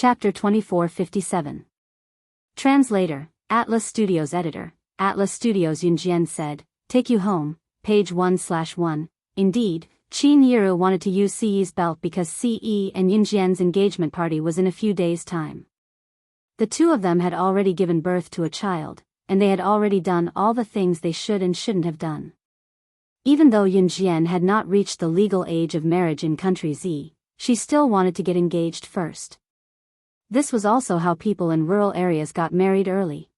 Chapter 2457. Translator, Atlas Studios Editor, Atlas Studios Yunjian said, "Take you home," page 1/1. Indeed, Qin Yiru wanted to use Ci's belt because Ce and Yunjian's engagement party was in a few days' time. The two of them had already given birth to a child, and they had already done all the things they should and shouldn't have done. Even though Yunjian had not reached the legal age of marriage in country Z, she still wanted to get engaged first. This was also how people in rural areas got married early.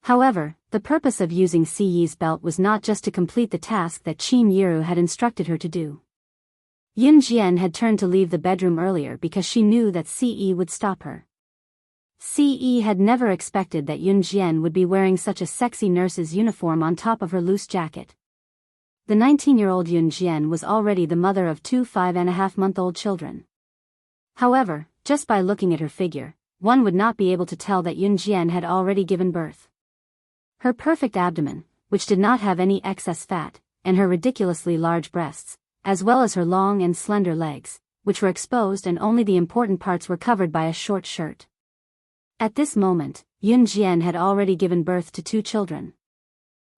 However, the purpose of using Ce's belt was not just to complete the task that Qin Yiru had instructed her to do. Yunjian had turned to leave the bedroom earlier because she knew that Ce would stop her. Ce had never expected that Yunjian would be wearing such a sexy nurse's uniform on top of her loose jacket. The 19-year-old Yunjian was already the mother of two 5.5-month-old children. However, just by looking at her figure, one would not be able to tell that Yunjian had already given birth. Her perfect abdomen, which did not have any excess fat, and her ridiculously large breasts, as well as her long and slender legs, which were exposed and only the important parts were covered by a short shirt. At this moment, Yunjian had already given birth to two children.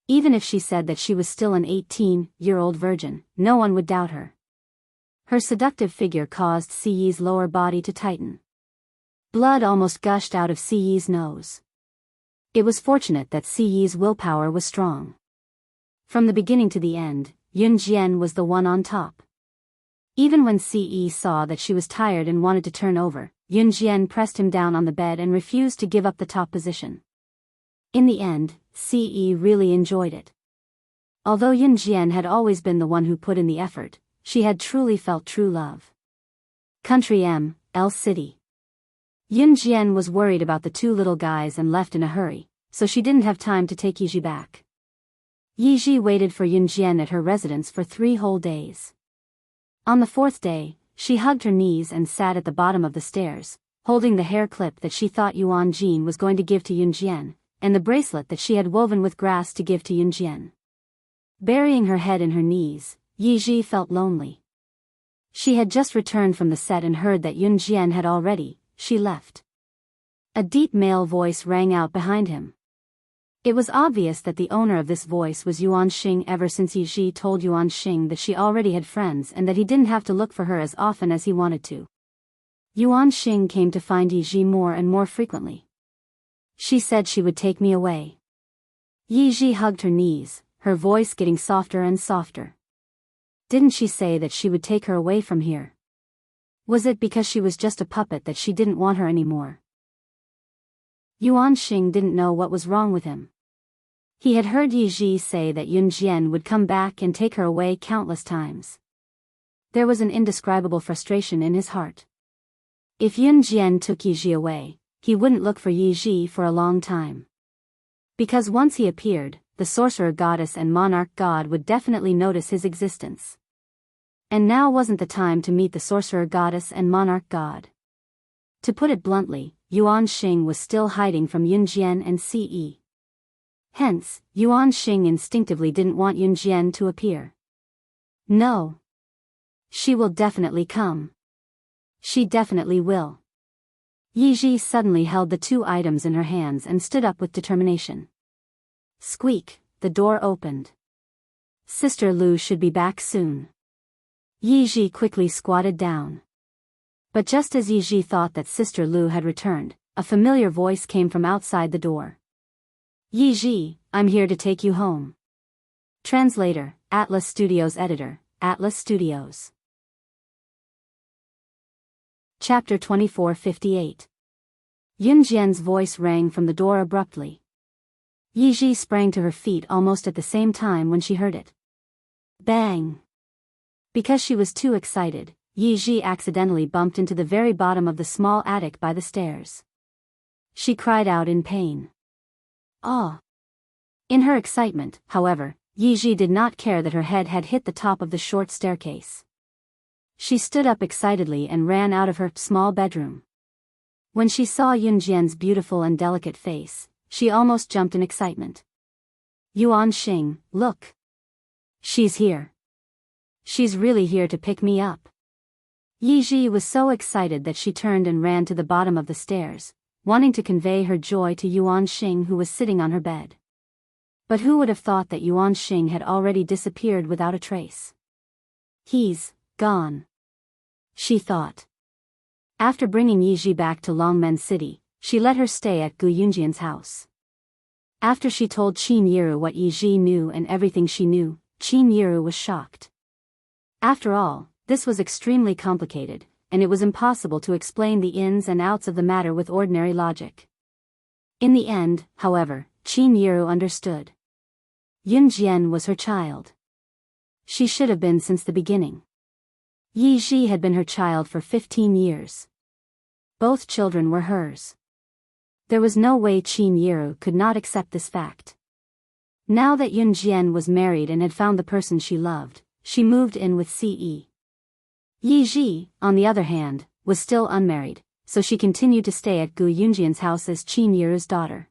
Even if she said that she was still an 18-year-old virgin, no one would doubt her. Her seductive figure caused Ce's lower body to tighten. Blood almost gushed out of Ce's nose. It was fortunate that Ce's willpower was strong. From the beginning to the end, Yunjian was the one on top. Even when Ce saw that she was tired and wanted to turn over, Yunjian pressed him down on the bed and refused to give up the top position. In the end, Ce really enjoyed it. Although Yunjian had always been the one who put in the effort, she had truly felt true love. Country M.L. City. Yunjian was worried about the two little guys and left in a hurry, so she didn't have time to take Yiji back. Yiji waited for Yunjian at her residence for 3 whole days. On the 4th day, she hugged her knees and sat at the bottom of the stairs, holding the hair clip that she thought Yuan Jin was going to give to Yunjian, and the bracelet that she had woven with grass to give to Yunjian. Burying her head in her knees, Yiji felt lonely. She had just returned from the set and heard that Yunjian had already, she left. A deep male voice rang out behind him. It was obvious that the owner of this voice was Yuan Xing ever since Yiji told Yuan Xing that she already had friends and that he didn't have to look for her as often as he wanted to. Yuan Xing came to find Yiji more and more frequently. She said she would take me away. Yiji hugged her knees, her voice getting softer and softer. Didn't she say that she would take her away from here? Was it because she was just a puppet that she didn't want her anymore? Yuan Xing didn't know what was wrong with him. He had heard Yiji say that Yunjian would come back and take her away countless times. There was an indescribable frustration in his heart. If Yunjian took Yiji away, he wouldn't look for Yiji for a long time. Because once he appeared, the sorcerer goddess and monarch god would definitely notice his existence. And now wasn't the time to meet the sorcerer goddess and monarch god. To put it bluntly, Yuan Xing was still hiding from Yunjian and Ce. Hence, Yuan Xing instinctively didn't want Yunjian to appear. No. She will definitely come. She definitely will. Yiji suddenly held the two items in her hands and stood up with determination. Squeak, the door opened. Sister Lu should be back soon. Yiji quickly squatted down. But just as Yiji thought that Sister Lu had returned, a familiar voice came from outside the door. Yiji, I'm here to take you home. Translator, Atlas Studios Editor, Atlas Studios. Chapter 2458. Yunjian's voice rang from the door abruptly. Yiji sprang to her feet almost at the same time when she heard it. Bang! Because she was too excited, Yiji accidentally bumped into the very bottom of the small attic by the stairs. She cried out in pain. Ah! In her excitement, however, Yiji did not care that her head had hit the top of the short staircase. She stood up excitedly and ran out of her small bedroom. When she saw Yunjian's beautiful and delicate face, she almost jumped in excitement. Yuan Xing, look! She's here. She's really here to pick me up. Yi Ji was so excited that she turned and ran to the bottom of the stairs, wanting to convey her joy to Yuan Xing, who was sitting on her bed. But who would have thought that Yuan Xing had already disappeared without a trace? He's gone, she thought. After bringing Yi Ji back to Longmen City, she let her stay at Gu Yunjian's house. After she told Qin Yiru what Yi Ji knew and everything she knew, Qin Yiru was shocked. After all, this was extremely complicated, and it was impossible to explain the ins and outs of the matter with ordinary logic. In the end, however, Qin Yiru understood. Yun Jian was her child. She should have been since the beginning. Yi Ji had been her child for 15 years. Both children were hers. There was no way Qin Yiru could not accept this fact. Now that Yun Jian was married and had found the person she loved, she moved in with Ce. Yi Ji, on the other hand, was still unmarried, so she continued to stay at Gu Yunjian's house as Qin Yiru's daughter.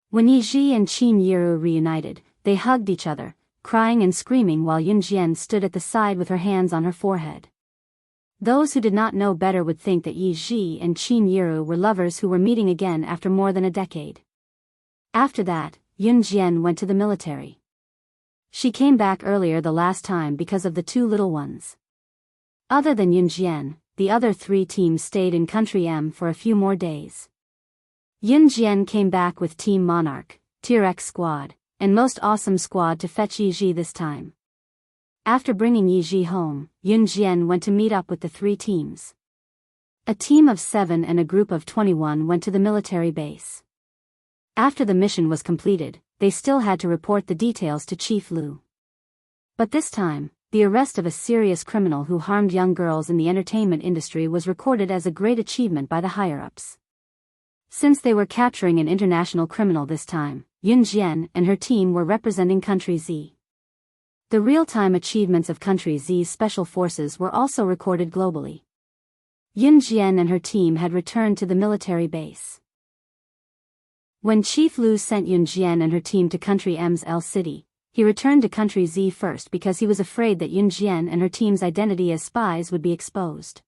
When Yi Ji and Qin Yiru reunited, they hugged each other, crying and screaming while Yun Jian stood at the side with her hands on her forehead. Those who did not know better would think that Yi Ji and Qin Yiru were lovers who were meeting again after more than a decade. After that, Yun Jian went to the military. She came back earlier the last time because of the two little ones. Other than Yun Jian, the other three teams stayed in Country M for a few more days. Yun Jian came back with Team Monarch, Tier X Squad, and Most Awesome Squad to fetch Yi Ji this time. After bringing Yi Ji home, Yun Jian went to meet up with the three teams. A team of 7 and a group of 21 went to the military base. After the mission was completed, they still had to report the details to Chief Lu. But this time, the arrest of a serious criminal who harmed young girls in the entertainment industry was recorded as a great achievement by the higher-ups. Since they were capturing an international criminal this time, Yun Jian and her team were representing Country Z. The real-time achievements of Country Z's special forces were also recorded globally. Yun Jian and her team had returned to the military base. When Chief Lu sent Yun Jian and her team to Country M's L City, he returned to Country Z first because he was afraid that Yun Jian and her team's identity as spies would be exposed.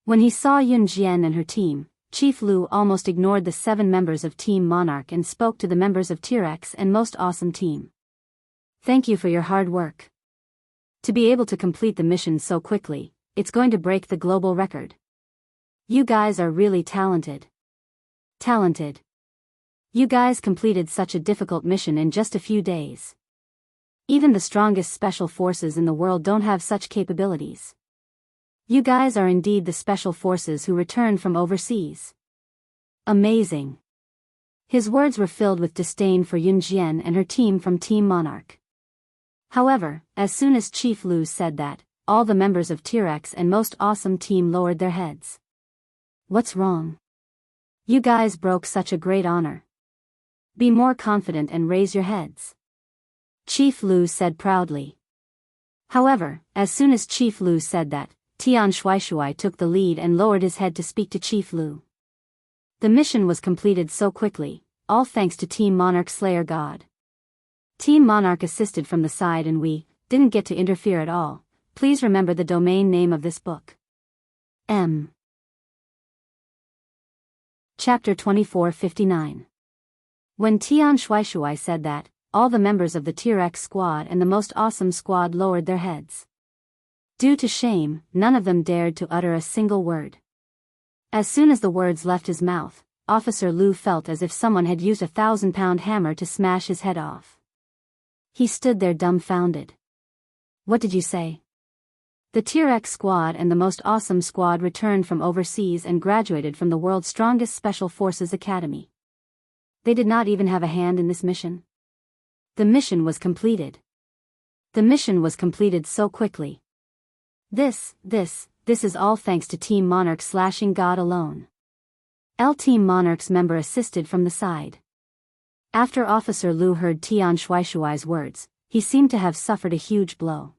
When he saw Yun Jian and her team, Chief Lu almost ignored the 7 members of Team Monarch and spoke to the members of Tier X and Most Awesome Team. Thank you for your hard work. To be able to complete the mission so quickly, it's going to break the global record. You guys are really talented. Talented. You guys completed such a difficult mission in just a few days. Even the strongest special forces in the world don't have such capabilities. You guys are indeed the special forces who returned from overseas. Amazing. His words were filled with disdain for Yun Jian and her team from Team Monarch. However, as soon as Chief Lu said that, all the members of Tier X and Most Awesome Team lowered their heads. What's wrong? You guys broke such a great honor. Be more confident and raise your heads. Chief Lu said proudly. However, as soon as Chief Lu said that, Tian Shuaishuai took the lead and lowered his head to speak to Chief Lu. The mission was completed so quickly, all thanks to Team Monarch Slayer God. Team Monarch assisted from the side and we didn't get to interfere at all. Please remember the domain name of this book. M. Chapter 2459. When Tian Shuaishuai said that, all the members of the Tier X squad and the Most Awesome squad lowered their heads. Due to shame, none of them dared to utter a single word. As soon as the words left his mouth, Officer Lu felt as if someone had used a 1,000-pound hammer to smash his head off. He stood there dumbfounded. What did you say? The Tier X squad and the Most Awesome squad returned from overseas and graduated from the world's strongest Special Forces Academy. They did not even have a hand in this mission. The mission was completed. The mission was completed so quickly. This is all thanks to Team Monarch slashing God alone. Team Monarch's member assisted from the side. After Officer Lu heard Tian Shuaishuai's words, he seemed to have suffered a huge blow.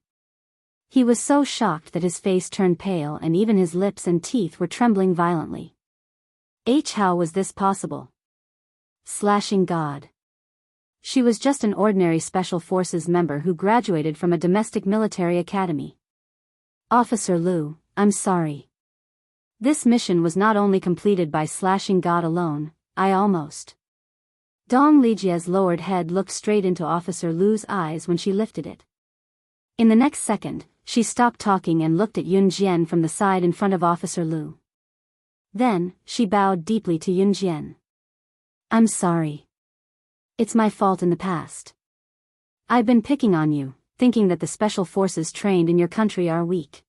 He was so shocked that his face turned pale and even his lips and teeth were trembling violently. How was this possible? Slashing God. She was just an ordinary Special Forces member who graduated from a domestic military academy. Officer Lu, I'm sorry. This mission was not only completed by slashing God alone, I almost. Dong Lijie's lowered head looked straight into Officer Lu's eyes when she lifted it. In the next second, she stopped talking and looked at Yun Jian from the side in front of Officer Lu. Then, she bowed deeply to Yun Jian. I'm sorry. It's my fault in the past. I've been picking on you, thinking that the special forces trained in your country are weak.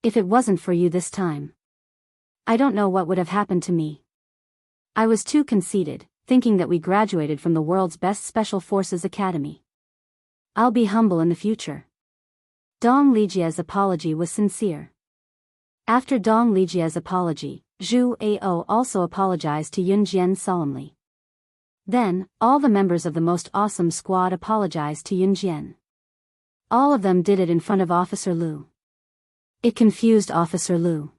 If it wasn't for you this time, I don't know what would have happened to me. I was too conceited, thinking that we graduated from the world's best special forces academy. I'll be humble in the future. Dong Lijie's apology was sincere. After Dong Lijie's apology, Zhu Ao also apologized to Yun Jian solemnly. Then, all the members of the most awesome squad apologized to Yun Jian. All of them did it in front of Officer Lu. It confused Officer Lu.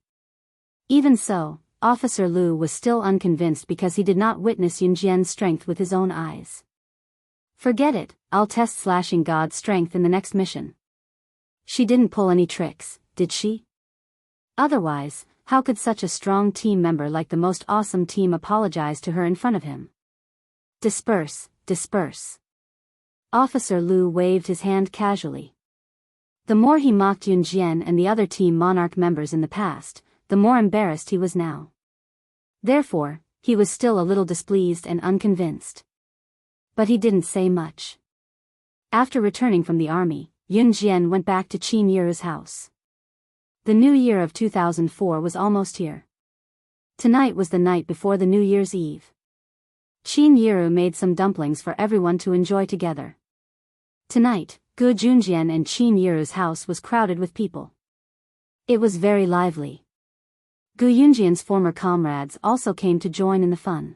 Even so, Officer Lu was still unconvinced because he did not witness Yun Jian's strength with his own eyes. Forget it, I'll test slashing God's strength in the next mission. She didn't pull any tricks, did she? Otherwise, how could such a strong team member like the most awesome team apologize to her in front of him? Disperse, disperse. Officer Lu waved his hand casually. The more he mocked Yun Jian and the other Team Monarch members in the past, the more embarrassed he was now. Therefore, he was still a little displeased and unconvinced. But he didn't say much. After returning from the army, Yun Jian went back to Qin Yiru's house. The new year of 2004 was almost here. Tonight was the night before the New Year's Eve. Qin Yiru made some dumplings for everyone to enjoy together. Tonight, Gu Junjian and Qin Yiru's house was crowded with people. It was very lively. Gu Yunjian's former comrades also came to join in the fun.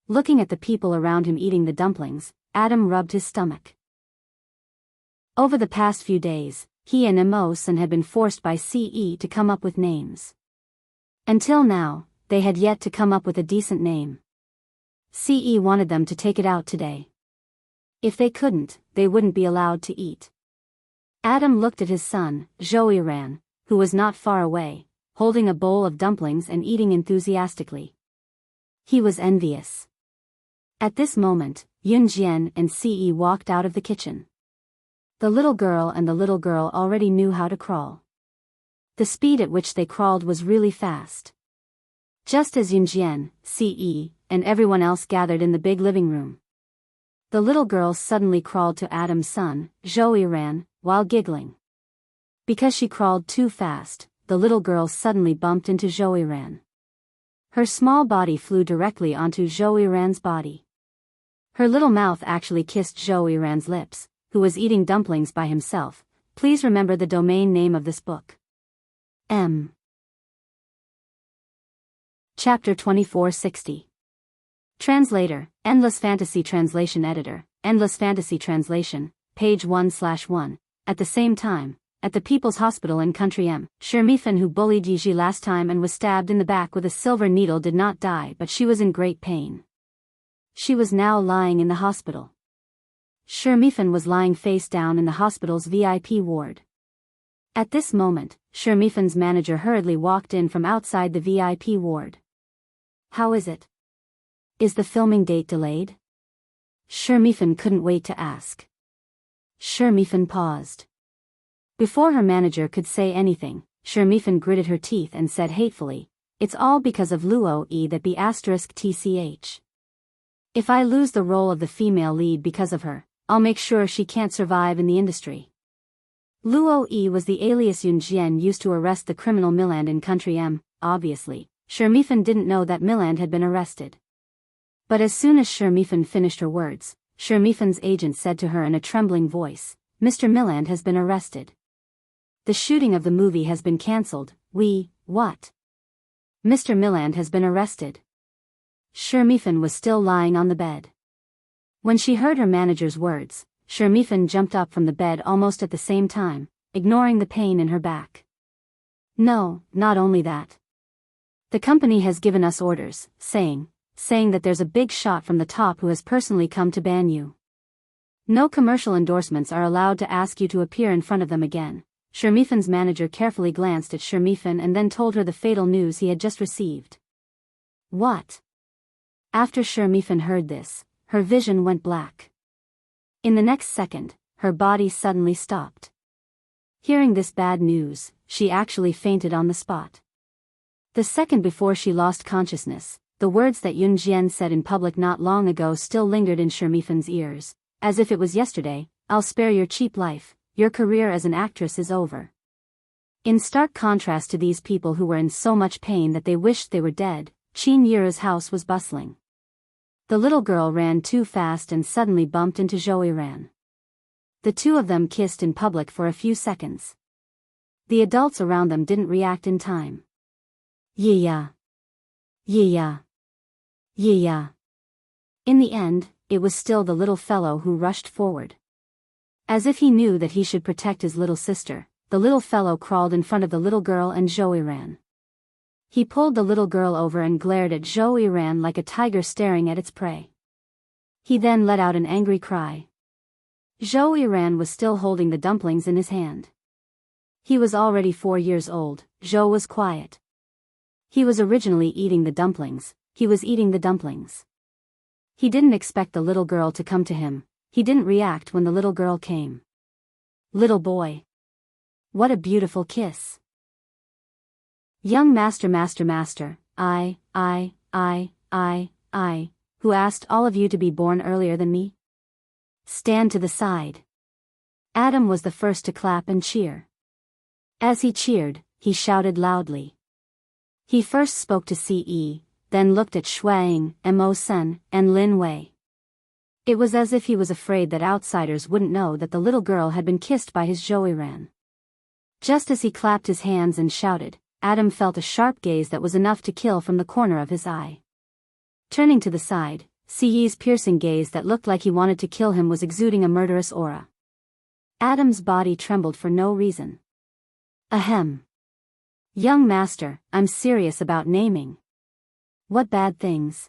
Looking at the people around him eating the dumplings, Adam rubbed his stomach. Over the past few days, he and Emosen had been forced by CE to come up with names. Until now, they had yet to come up with a decent name. CE wanted them to take it out today. If they couldn't, they wouldn't be allowed to eat. Adam looked at his son, Zhouyiran, who was not far away, holding a bowl of dumplings and eating enthusiastically. He was envious. At this moment, Yun Jian and CE walked out of the kitchen. The little girl already knew how to crawl. The speed at which they crawled was really fast. Just as Yun Jian, CE, and everyone else gathered in the big living room, the little girl suddenly crawled to Adam's son, Zhouyiran, while giggling. Because she crawled too fast, the little girl suddenly bumped into Zhouyiran. Her small body flew directly onto Zhouyiran's body. Her little mouth actually kissed Zhouyiran's lips, who was eating dumplings by himself. Please remember the domain name of this book. Chapter 2460. Translator, Endless Fantasy Translation Editor, Endless Fantasy Translation, page 1/1. At the same time, at the People's Hospital in Country M, Shermifan, who bullied Yiji last time and was stabbed in the back with a silver needle, did not die, but she was in great pain. She was now lying in the hospital. Shermifan was lying face down in the hospital's VIP ward. At this moment, Shermifan's manager hurriedly walked in from outside the VIP ward. How is it? Is the filming date delayed? Shermifan couldn't wait to ask. Shermifan paused. Before her manager could say anything, Shermifan gritted her teeth and said hatefully, "It's all because of Luo E that B*TCH. If I lose the role of the female lead because of her, I'll make sure she can't survive in the industry." Luo E was the alias Yun Jian used to arrest the criminal Miland in Country M. Obviously, Shermifan didn't know that Miland had been arrested. But as soon as Shermifan finished her words, Shermifan's agent said to her in a trembling voice, "Mr. Miland has been arrested. The shooting of the movie has been cancelled." What? Mr. Miland has been arrested. Shermifan was still lying on the bed. When she heard her manager's words, Shermifan jumped up from the bed almost at the same time, ignoring the pain in her back. "No, not only that. The company has given us orders, saying that there's a big shot from the top who has personally come to ban you. No commercial endorsements are allowed to ask you to appear in front of them again." Shermifan's manager carefully glanced at Shermifan and then told her the fatal news he had just received. What? After Shermifan heard this, her vision went black. In the next second, her body suddenly stopped. Hearing this bad news, she actually fainted on the spot. The second before she lost consciousness, the words that Yun Jian said in public not long ago still lingered in Shermifan's ears, as if it was yesterday. I'll spare your cheap life, your career as an actress is over. In stark contrast to these people who were in so much pain that they wished they were dead, Qin Yiru's house was bustling. The little girl ran too fast and suddenly bumped into Zhou Ran. The two of them kissed in public for a few seconds. The adults around them didn't react in time. Yeah. Yeah. Yeah. In the end, it was still the little fellow who rushed forward. As if he knew that he should protect his little sister, the little fellow crawled in front of the little girl and Zhou Ran. He pulled the little girl over and glared at Zhou Ran like a tiger staring at its prey. He then let out an angry cry. Zhou Ran was still holding the dumplings in his hand. He was already 4 years old. Zhou was quiet. He was originally eating the dumplings. He was eating the dumplings. He didn't expect the little girl to come to him. He didn't react when the little girl came. Little boy. What a beautiful kiss. Young master, I, who asked all of you to be born earlier than me? Stand to the side. Adam was the first to clap and cheer. As he cheered, he shouted loudly. He first spoke to Ce, then looked at Shuang, Mo Sun, and Lin Wei. It was as if he was afraid that outsiders wouldn't know that the little girl had been kissed by his Zhou Ran. Just as he clapped his hands and shouted, Adam felt a sharp gaze that was enough to kill from the corner of his eye. Turning to the side, Ce's piercing gaze that looked like he wanted to kill him was exuding a murderous aura. Adam's body trembled for no reason. Ahem. Young master, I'm serious about naming. What bad things?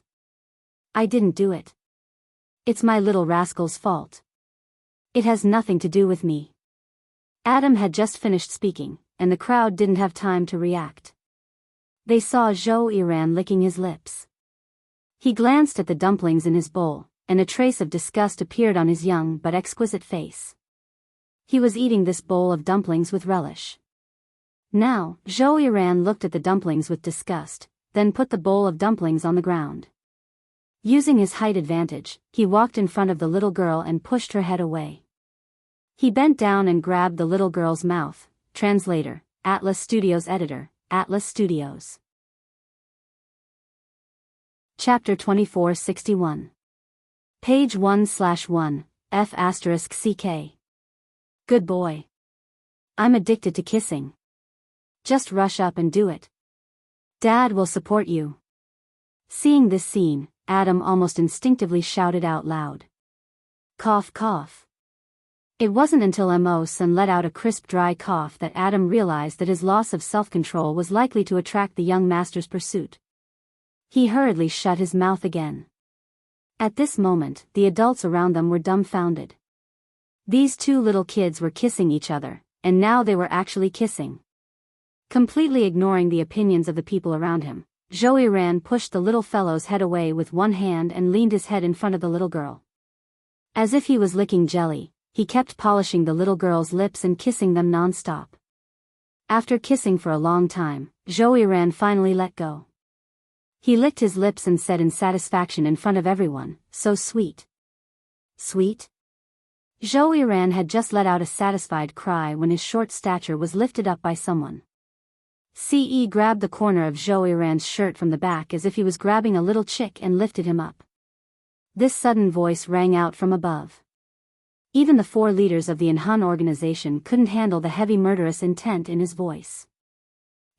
I didn't do it. It's my little rascal's fault. It has nothing to do with me. Adam had just finished speaking, and the crowd didn't have time to react. They saw Zhou Ran licking his lips. He glanced at the dumplings in his bowl, and a trace of disgust appeared on his young but exquisite face. He was eating this bowl of dumplings with relish. Now, Zhou Ran looked at the dumplings with disgust, then put the bowl of dumplings on the ground. Using his height advantage, he walked in front of the little girl and pushed her head away. He bent down and grabbed the little girl's mouth. Translator, Atlas Studios Editor, Atlas Studios. Chapter 2461. Page 1/1, F***CK. Good boy. I'm addicted to kissing. Just rush up and do it. Dad will support you. Seeing this scene, Adam almost instinctively shouted out loud. Cough cough. It wasn't until Mo Sun let out a crisp dry cough that Adam realized that his loss of self-control was likely to attract the young master's pursuit. He hurriedly shut his mouth again. At this moment, the adults around them were dumbfounded. These two little kids were kissing each other, and now they were actually kissing. Completely ignoring the opinions of the people around him, Zhou Ran pushed the little fellow's head away with one hand and leaned his head in front of the little girl. As if he was licking jelly, he kept polishing the little girl's lips and kissing them non-stop. After kissing for a long time, Zhou Ran finally let go. He licked his lips and said in satisfaction in front of everyone, "So sweet." Sweet? Zhou Ran had just let out a satisfied cry when his short stature was lifted up by someone. Ce grabbed the corner of Zhou Ran's shirt from the back as if he was grabbing a little chick and lifted him up. This sudden voice rang out from above. Even the 4 leaders of the Inhan organization couldn't handle the heavy murderous intent in his voice.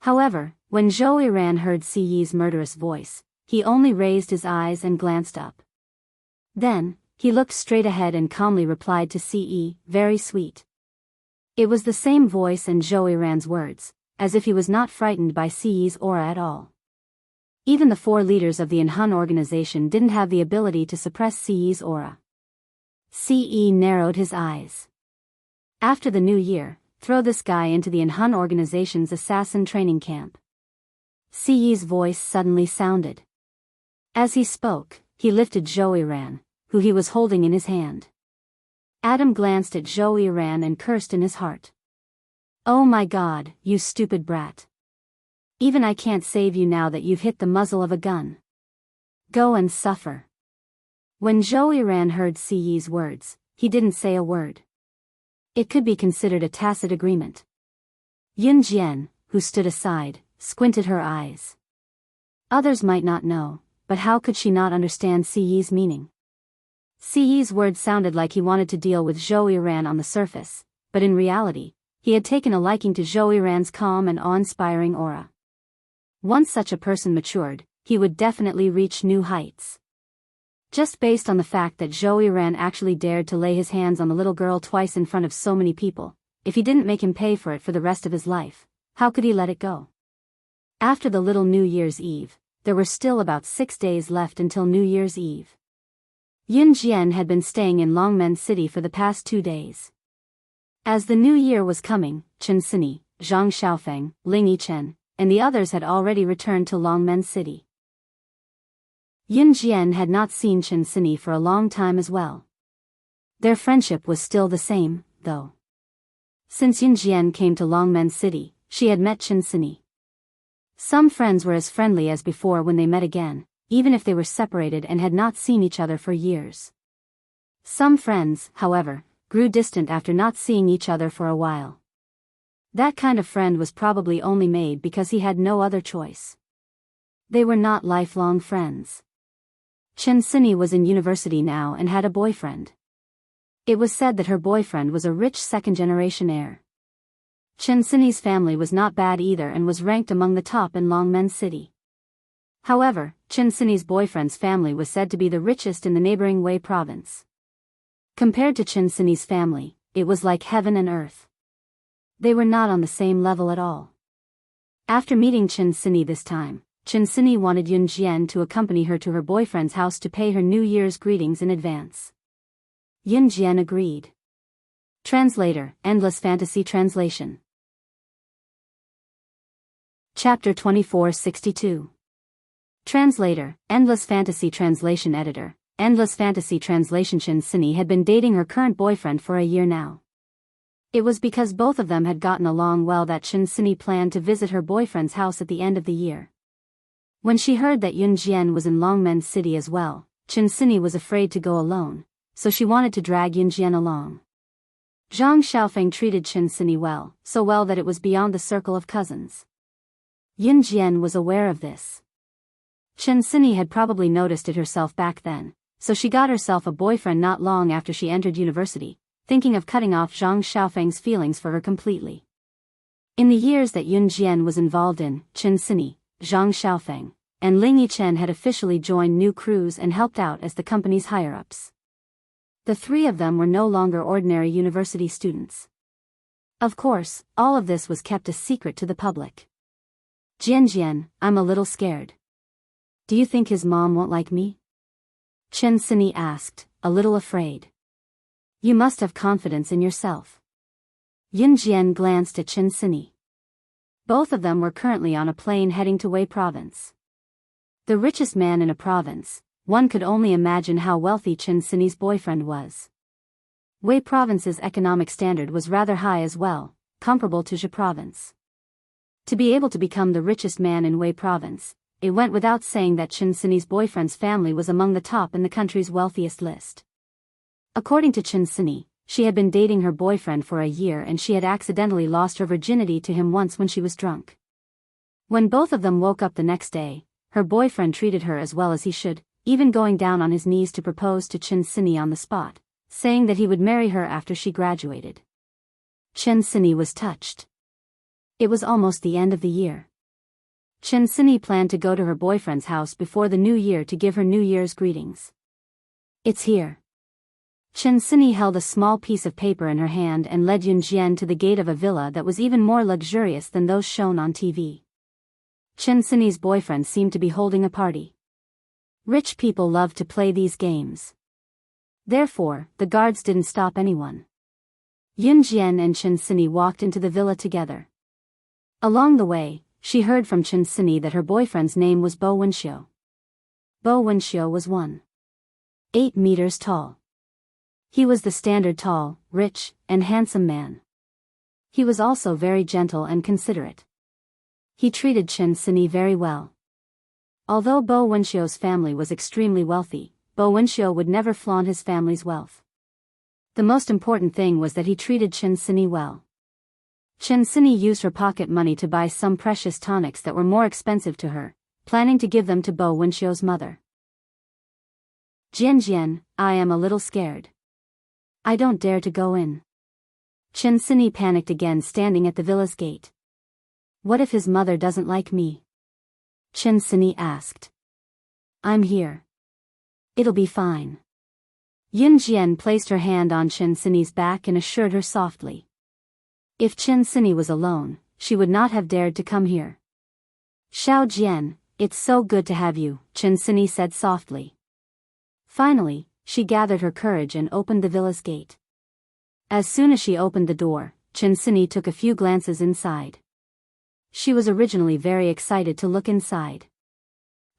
However, when Zhou Ran heard Ce's murderous voice, he only raised his eyes and glanced up. Then, he looked straight ahead and calmly replied to Ce, "Very sweet." It was the same voice and Zhou Ran's words, as if he was not frightened by Ce's aura at all. Even the 4 leaders of the Inhan organization didn't have the ability to suppress Ce's aura. Ce narrowed his eyes. After the new year, throw this guy into the Inhun organization's assassin training camp. Siyi's voice suddenly sounded. As he spoke, he lifted Zhou Ran, who he was holding in his hand. Adam glanced at Zhou Ran and cursed in his heart. Oh my God, you stupid brat. Even I can't save you now that you've hit the muzzle of a gun. Go and suffer. When Zhou Ran heard Siyi's words, he didn't say a word. It could be considered a tacit agreement. Yun Jian, who stood aside, squinted her eyes. Others might not know, but how could she not understand Siyi's meaning? Siyi's words sounded like he wanted to deal with Zhou Ran on the surface, but in reality, he had taken a liking to Zhou Ran's calm and awe-inspiring aura. Once such a person matured, he would definitely reach new heights. Just based on the fact that Zhou Ran actually dared to lay his hands on the little girl twice in front of so many people, if he didn't make him pay for it for the rest of his life, how could he let it go? After the little New Year's Eve, there were still about 6 days left until New Year's Eve. Yun Jian had been staying in Longmen City for the past 2 days. As the new year was coming, Chen Sini, Zhang Xiaofeng, Ling Yichen, and the others had already returned to Longmen City. Yun Jian had not seen Chen Sini for a long time as well. Their friendship was still the same, though. Since Yun Jian came to Longmen City, she had met Chen Sini. Some friends were as friendly as before when they met again, even if they were separated and had not seen each other for years. Some friends, however, grew distant after not seeing each other for a while. That kind of friend was probably only made because he had no other choice. They were not lifelong friends. Chen Sini was in university now and had a boyfriend. It was said that her boyfriend was a rich second-generation heir. Chen Sini's family was not bad either and was ranked among the top in Longmen City. However, Chen Sini's boyfriend's family was said to be the richest in the neighboring Wei province. Compared to Chen Sini's family, it was like heaven and earth. They were not on the same level at all. After meeting Chen Sini this time, Chen Sini wanted Yun Jian to accompany her to her boyfriend's house to pay her New Year's greetings in advance. Yun Jian agreed. Translator, Endless Fantasy Translation. Chapter 2462. Translator, Endless Fantasy Translation Editor, Endless Fantasy Translation. Chen Sini had been dating her current boyfriend for a year now. It was because both of them had gotten along well that Chen Sini planned to visit her boyfriend's house at the end of the year. When she heard that Yun Jian was in Longmen City as well, Chen Sini was afraid to go alone, so she wanted to drag Yun Jian along. Zhang Xiaofeng treated Chen Sini well, so well that it was beyond the circle of cousins. Yun Jian was aware of this. Chen Sini had probably noticed it herself back then, so she got herself a boyfriend not long after she entered university, thinking of cutting off Zhang Xiaofeng's feelings for her completely. In the years that Yun Jian was involved in, Chen Sini, Zhang Xiaofeng, and Ling Yichen had officially joined new crews and helped out as the company's higher-ups. The three of them were no longer ordinary university students. Of course, all of this was kept a secret to the public. Jian, I'm a little scared. Do you think his mom won't like me? Chen Sini asked, a little afraid. You must have confidence in yourself. Yun Jian glanced at Chen Sini. Both of them were currently on a plane heading to Wei province. The richest man in a province, one could only imagine how wealthy Chen Sini's boyfriend was. Wei province's economic standard was rather high as well, comparable to Zhe province. To be able to become the richest man in Wei province, it went without saying that Chen Sini's boyfriend's family was among the top in the country's wealthiest list. According to Chen Sini, she had been dating her boyfriend for a year and she had accidentally lost her virginity to him once when she was drunk. When both of them woke up the next day, her boyfriend treated her as well as he should, even going down on his knees to propose to Chen Sini on the spot, saying that he would marry her after she graduated. Chen Sini was touched. It was almost the end of the year. Chen Sini planned to go to her boyfriend's house before the new year to give her New Year's greetings. It's here. Chen Sini held a small piece of paper in her hand and led Yun Jian to the gate of a villa that was even more luxurious than those shown on TV. Chen Sini's boyfriend seemed to be holding a party. Rich people love to play these games. Therefore, the guards didn't stop anyone. Yun Jian and Chen Sini walked into the villa together. Along the way, she heard from Chen Sini that her boyfriend's name was Bo Wenxiu. Bo Wenxiu was 1.8 meters tall. He was the standard tall, rich, and handsome man. He was also very gentle and considerate. He treated Chen Sini very well. Although Bo Wenxiu's family was extremely wealthy, Bo Wenxiu would never flaunt his family's wealth. The most important thing was that he treated Chen Sini well. Chen Sini used her pocket money to buy some precious tonics that were more expensive to her, planning to give them to Bo Wenxiu's mother. Jian, I am a little scared. I don't dare to go in. Chen Sini panicked again, standing at the villa's gate. What if his mother doesn't like me? Chen Sini asked. I'm here. It'll be fine. Yun Jian placed her hand on Chen Sini's back and assured her softly. If Chen Sini was alone, she would not have dared to come here. Xiao Jian, it's so good to have you, Chen Sini said softly. Finally, she gathered her courage and opened the villa's gate. As soon as she opened the door, Chen Sini took a few glances inside. She was originally very excited to look inside.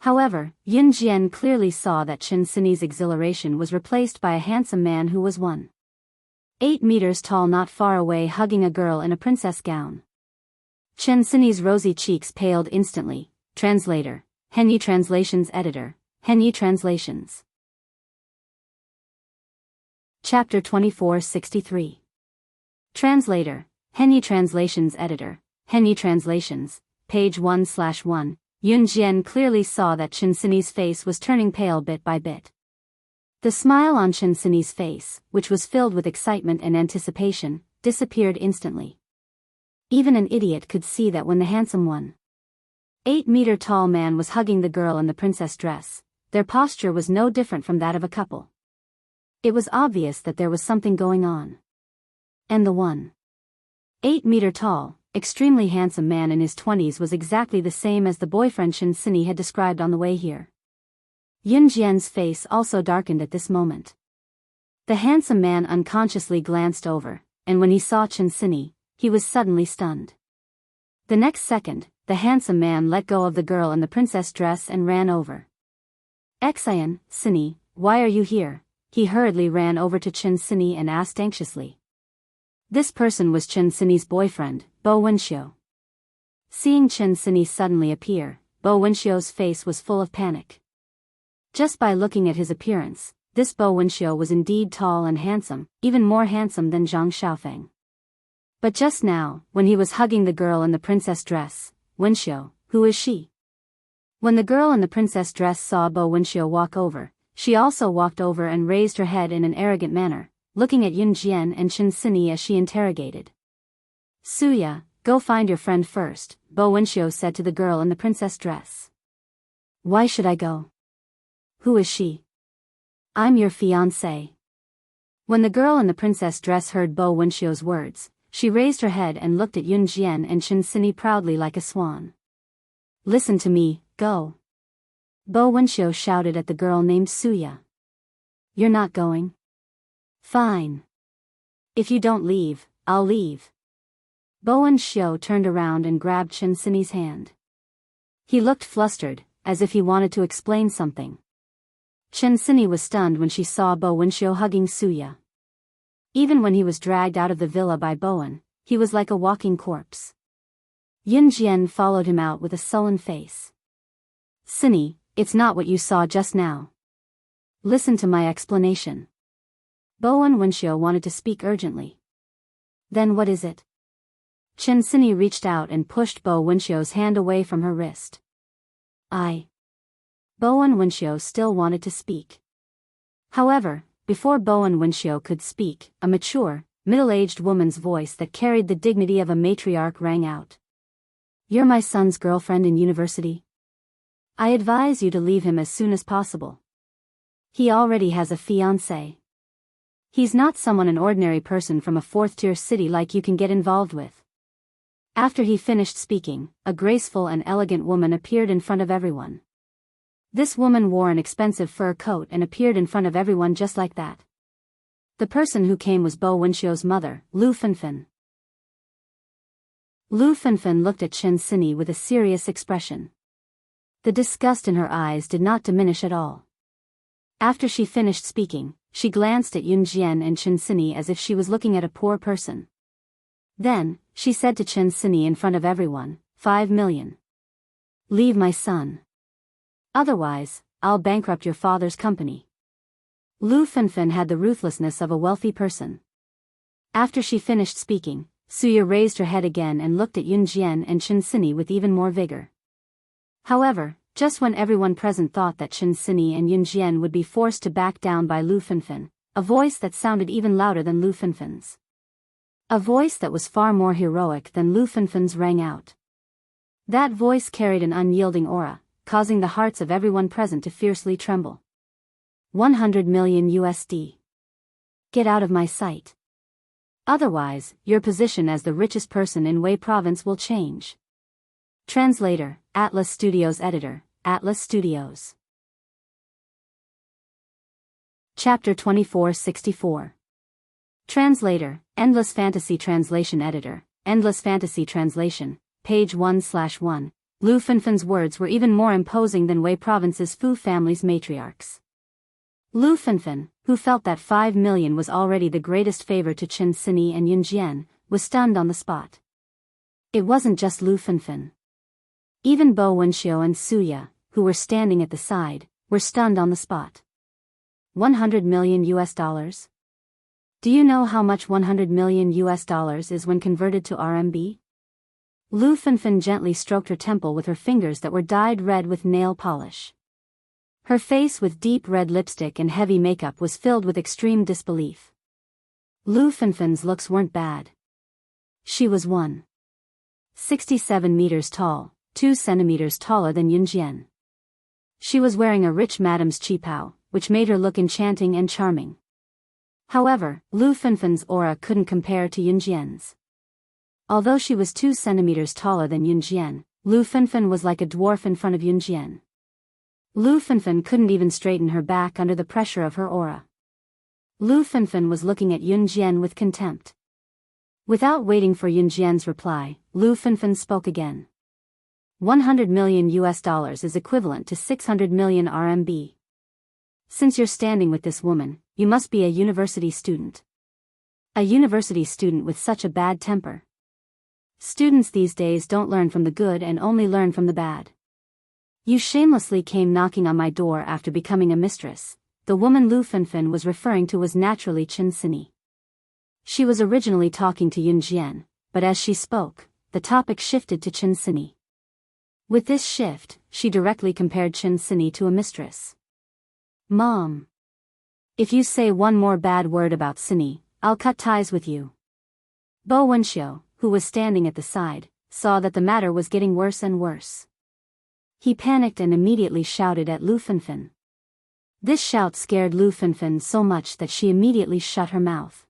However, Yun Jian clearly saw that Chen Sini's exhilaration was replaced by a handsome man who was 1.8 meters tall, not far away, hugging a girl in a princess gown. Chen Sini's rosy cheeks paled instantly. Translator, Henyi Translations Editor, Henyi Translations. Chapter 2463. Translator, Henyi Translations Editor, Henyi Translations, page 1/1. Yun Jian clearly saw that Chen Sini's face was turning pale bit by bit. The smile on Chen Sini's face, which was filled with excitement and anticipation, disappeared instantly. Even an idiot could see that when the handsome 1.8-meter tall man was hugging the girl in the princess dress, their posture was no different from that of a couple. It was obvious that there was something going on. And the 1.8-meter tall, extremely handsome man in his 20s was exactly the same as the boyfriend Chen Sini had described on the way here. Yun Jian's face also darkened at this moment. The handsome man unconsciously glanced over, and when he saw Chen Sini, he was suddenly stunned. The next second, the handsome man let go of the girl in the princess dress and ran over. Xian, Sini, why are you here? He hurriedly ran over to Chen Sini and asked anxiously. This person was Chen Sini's boyfriend, Bo Wenxiu. Seeing Chen Sini suddenly appear, Bo Wenxiu's face was full of panic. Just by looking at his appearance, this Bo Wenxiu was indeed tall and handsome, even more handsome than Zhang Xiaofeng. But just now, when he was hugging the girl in the princess dress, Wenxiu, who is she? When the girl in the princess dress saw Bo Wenxiu walk over, she also walked over and raised her head in an arrogant manner, looking at Yun Jian and Chen Sini as she interrogated. Suya, go find your friend first, Bo Wenxiu said to the girl in the princess dress. Why should I go? Who is she? I'm your fiancé. When the girl in the princess dress heard Bo Wenxiu's words, she raised her head and looked at Yun Jian and Chen Sini proudly like a swan. Listen to me, go. Bo Wenxiu shouted at the girl named Suya. You're not going? Fine. If you don't leave, I'll leave. Bo Wenxiu turned around and grabbed Chen Sini's hand. He looked flustered, as if he wanted to explain something. Chen Sini was stunned when she saw Bo Wenxiu hugging Suya. Even when he was dragged out of the villa by Bowen, he was like a walking corpse. Yun Jian followed him out with a sullen face. Sini, it's not what you saw just now. Listen to my explanation. Bo Wenxiu wanted to speak urgently. Then what is it? Chen Sini reached out and pushed Bo Wenxiu's hand away from her wrist. Bo Wenxiu still wanted to speak. However, before Bo Wenxiu could speak, a mature, middle-aged woman's voice that carried the dignity of a matriarch rang out. You're my son's girlfriend in university? I advise you to leave him as soon as possible. He already has a fiancé. He's not someone an ordinary person from a fourth-tier city like you can get involved with. After he finished speaking, a graceful and elegant woman appeared in front of everyone. This woman wore an expensive fur coat and appeared in front of everyone just like that. The person who came was Bo Wenxiu's mother, Lu Fenfen. Lu Fenfen looked at Chen Sini with a serious expression. The disgust in her eyes did not diminish at all. After she finished speaking, she glanced at Yun Jian and Chen Sini as if she was looking at a poor person. Then, she said to Chen Sini in front of everyone, 5 million. Leave my son. Otherwise, I'll bankrupt your father's company. Lu Fenfen had the ruthlessness of a wealthy person. After she finished speaking, Suya raised her head again and looked at Yun Jian and Chen Sini with even more vigor. However, just when everyone present thought that Chen Sini and Yun Jian would be forced to back down by Lu Fenfen, a voice that sounded even louder than Lu Fenfen's. A voice that was far more heroic than Lu Fenfen's rang out. That voice carried an unyielding aura, causing the hearts of everyone present to fiercely tremble. 100 million USD. Get out of my sight. Otherwise, your position as the richest person in Wei Province will change. Translator, Atlas Studios Editor, Atlas Studios. Chapter 2464. Translator, Endless Fantasy Translation Editor, Endless Fantasy Translation, page 1/1. Lu Fenfen's words were even more imposing than Wei Province's Fu family's matriarchs. Lu Fenfen, who felt that 5 million was already the greatest favor to Chen Sini and Yun Jian, was stunned on the spot. It wasn't just Lu Fenfen. Even Bo Wenxiu and Suya, who were standing at the side, were stunned on the spot. 100 million US dollars? Do you know how much 100 million US dollars is when converted to RMB? Lu Fenfen gently stroked her temple with her fingers that were dyed red with nail polish. Her face with deep red lipstick and heavy makeup was filled with extreme disbelief. Lu Fenfen's looks weren't bad. She was 1.67 meters tall, 2 centimeters taller than Yun Jian. She was wearing a rich madam's qipao, which made her look enchanting and charming. However, Lu Fenfen's aura couldn't compare to Yun Jian's. Although she was 2 centimeters taller than Yun Jian, Lu Fenfen was like a dwarf in front of Yun Jian. Lu Fenfen couldn't even straighten her back under the pressure of her aura. Lu Fenfen was looking at Yun Jian with contempt. Without waiting for Yun Jian's reply, Lu Fenfen spoke again. 100 million US dollars is equivalent to 600 million RMB. Since you're standing with this woman, you must be a university student. A university student with such a bad temper. Students these days don't learn from the good and only learn from the bad. You shamelessly came knocking on my door after becoming a mistress. The woman Lu Fenfen was referring to was naturally Chen Sini. She was originally talking to Yun Jian, but as she spoke, the topic shifted to Chen Sini. With this shift, she directly compared Chen Sini to a mistress. Mom. If you say one more bad word about Sini, I'll cut ties with you. Bo Wenxiu, who was standing at the side, saw that the matter was getting worse and worse. He panicked and immediately shouted at Lu Fenfen. This shout scared Lu Fenfen so much that she immediately shut her mouth.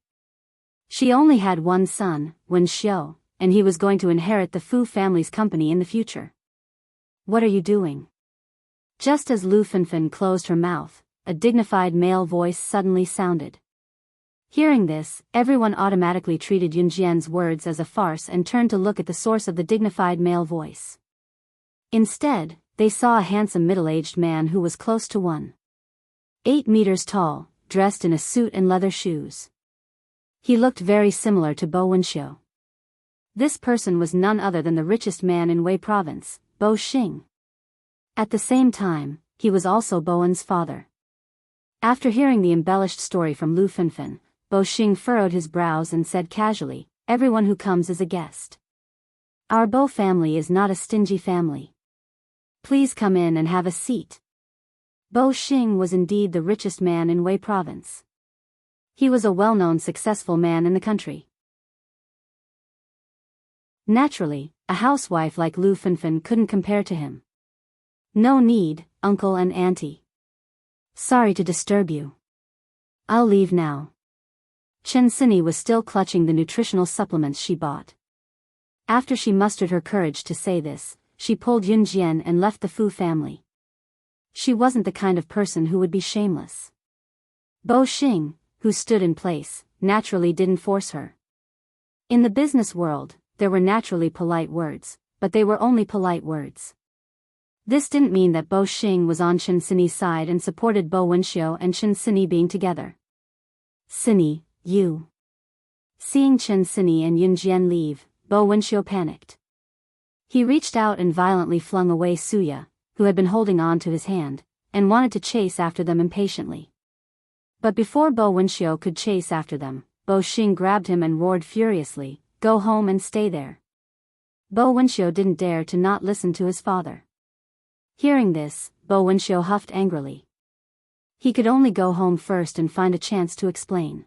She only had one son, Wenxiu, and he was going to inherit the Fu family's company in the future. What are you doing? Just as Lu Fenfen closed her mouth, a dignified male voice suddenly sounded. Hearing this, everyone automatically treated Yun Jian's words as a farce and turned to look at the source of the dignified male voice. Instead, they saw a handsome middle-aged man who was close to 1.8 meters tall, dressed in a suit and leather shoes. He looked very similar to Bo Wenxiu. This person was none other than the richest man in Wei Province, Bo Xing. At the same time, he was also Bowen's father. After hearing the embellished story from Lu Fenfen, Bo Xing furrowed his brows and said casually, "Everyone who comes is a guest. Our Bo family is not a stingy family. Please come in and have a seat." Bo Xing was indeed the richest man in Wei Province. He was a well-known successful man in the country. Naturally, a housewife like Lu Fenfen couldn't compare to him. "No need, uncle and auntie. Sorry to disturb you. I'll leave now." Chen Sini was still clutching the nutritional supplements she bought. After she mustered her courage to say this, she pulled Yun Jian and left the Fu family. She wasn't the kind of person who would be shameless. Bo Xing, who stood in place, naturally didn't force her. In the business world, there were naturally polite words, but they were only polite words. This didn't mean that Bo Xing was on Chen Sini's side and supported Bo Wenxiu and Chen Sini being together. Sini, you. Seeing Chen Sini and Yun Jian leave, Bo Wenxiu panicked. He reached out and violently flung away Suya, who had been holding on to his hand, and wanted to chase after them impatiently. But before Bo Wenxiu could chase after them, Bo Xing grabbed him and roared furiously, "Go home and stay there." Bo Wenxiu didn't dare to not listen to his father. Hearing this, Bo Wenxiu huffed angrily. He could only go home first and find a chance to explain.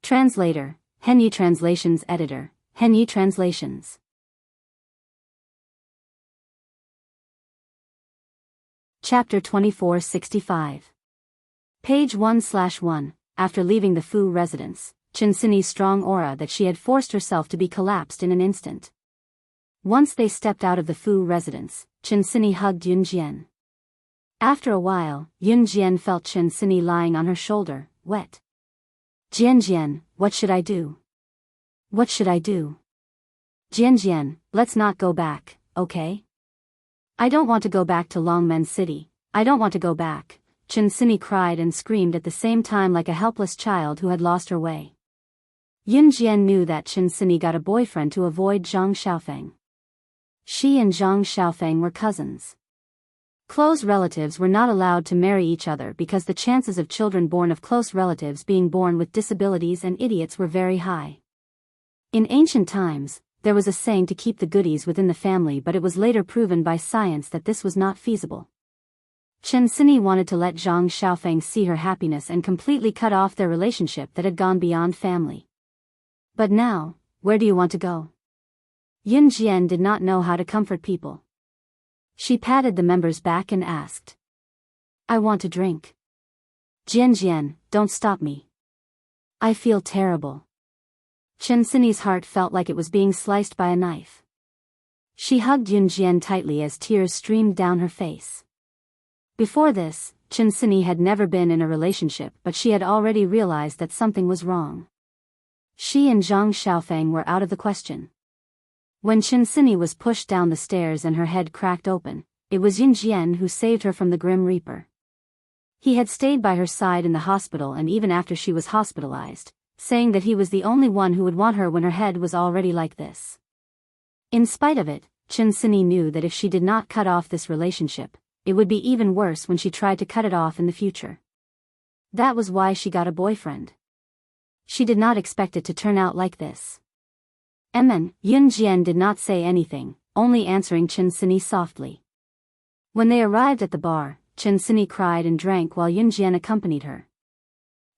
Translator, Henyi Translations Editor, Henyi Translations. Chapter 2465. Page 1/1. After leaving the Fu residence, Chen Sini's strong aura that she had forced herself to be collapsed in an instant. Once they stepped out of the Fu residence, Chen Sini hugged Yun Jian. After a while, Yun Jian felt Chen Sini lying on her shoulder, wet. Jian, what should I do? What should I do? Jian, let's not go back, okay? I don't want to go back to Longmen City, I don't want to go back, Chen Sini cried and screamed at the same time like a helpless child who had lost her way. Yun Jian knew that Chen Sini got a boyfriend to avoid Zhang Xiaofeng. She and Zhang Xiaofeng were cousins. Close relatives were not allowed to marry each other because the chances of children born of close relatives being born with disabilities and idiots were very high. In ancient times, there was a saying to keep the goodies within the family, but it was later proven by science that this was not feasible. Chen Sini wanted to let Zhang Xiaofeng see her happiness and completely cut off their relationship that had gone beyond family. But now, where do you want to go? Yun Jian did not know how to comfort people. She patted the member's back and asked. I want to drink. Jian, don't stop me. I feel terrible. Chen Sini's heart felt like it was being sliced by a knife. She hugged Yun Jian tightly as tears streamed down her face. Before this, Chen Sini had never been in a relationship, but she had already realized that something was wrong. She and Zhang Xiaofeng were out of the question. When Chen Sini was pushed down the stairs and her head cracked open, it was Yun Jian who saved her from the Grim Reaper. He had stayed by her side in the hospital and even after she was hospitalized, saying that he was the only one who would want her when her head was already like this. In spite of it, Chen Sini knew that if she did not cut off this relationship, it would be even worse when she tried to cut it off in the future. That was why she got a boyfriend. She did not expect it to turn out like this. Yun Jian did not say anything, only answering Chen Sini softly. When they arrived at the bar, Chen Sini cried and drank while Yun Jian accompanied her.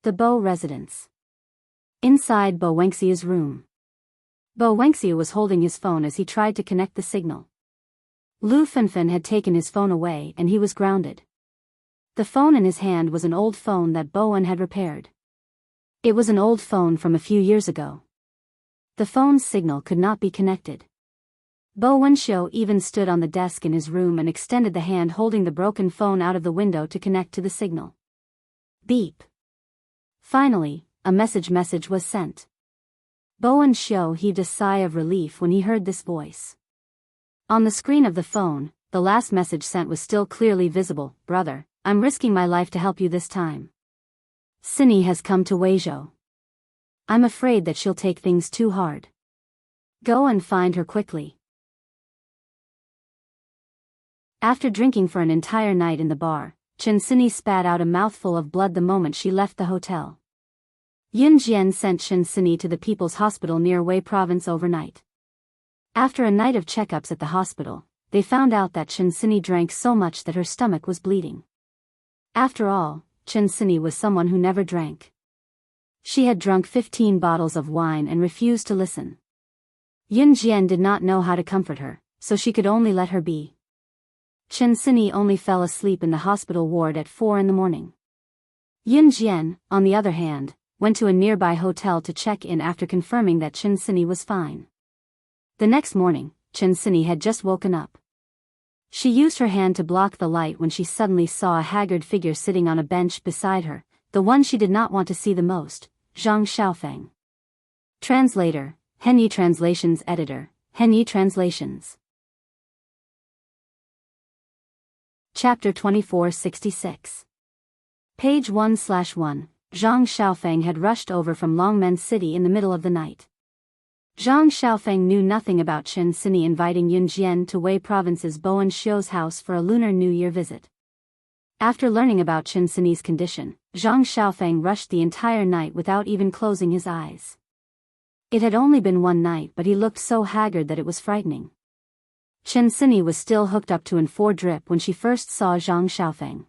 The Bo residence. Inside Bo Wenxiu's room. Bo Wenxiu was holding his phone as he tried to connect the signal. Lu Fenfen had taken his phone away and he was grounded. The phone in his hand was an old phone that Bowen had repaired. It was an old phone from a few years ago. The phone's signal could not be connected. Bo Wenxiu even stood on the desk in his room and extended the hand holding the broken phone out of the window to connect to the signal. Beep. Finally, a message was sent. Bo Wenxiu heaved a sigh of relief when he heard this voice. On the screen of the phone, the last message sent was still clearly visible. Brother, I'm risking my life to help you this time. Sini has come to Weizhou. I'm afraid that she'll take things too hard. Go and find her quickly. After drinking for an entire night in the bar, Chen Sini spat out a mouthful of blood the moment she left the hotel. Yun Jian sent Chen Sini to the People's Hospital near Wei Province overnight. After a night of checkups at the hospital, they found out that Chen Sini drank so much that her stomach was bleeding. After all, Chen Sini was someone who never drank. She had drunk 15 bottles of wine and refused to listen. Yun Jian did not know how to comfort her, so she could only let her be. Chen Sini only fell asleep in the hospital ward at 4 in the morning. Yun Jian, on the other hand, went to a nearby hotel to check in after confirming that Chen Sini was fine. The next morning, Chen Sini had just woken up. She used her hand to block the light when she suddenly saw a haggard figure sitting on a bench beside her. the one she did not want to see the most, Zhang Xiaofeng. Translator, Henyi Translations Editor, Henyi Translations. Chapter 2466. Page 1/1. Zhang Xiaofeng had rushed over from Longmen City in the middle of the night. Zhang Xiaofeng knew nothing about Chen Sini inviting Yun Jian to Wei Province's Bowen Xiu's house for a Lunar New Year visit. After learning about Chen Sini's condition, Zhang Xiaofeng rushed the entire night without even closing his eyes. It had only been one night, but he looked so haggard that it was frightening. Chen Sini was still hooked up to an 4-drip when she first saw Zhang Xiaofeng.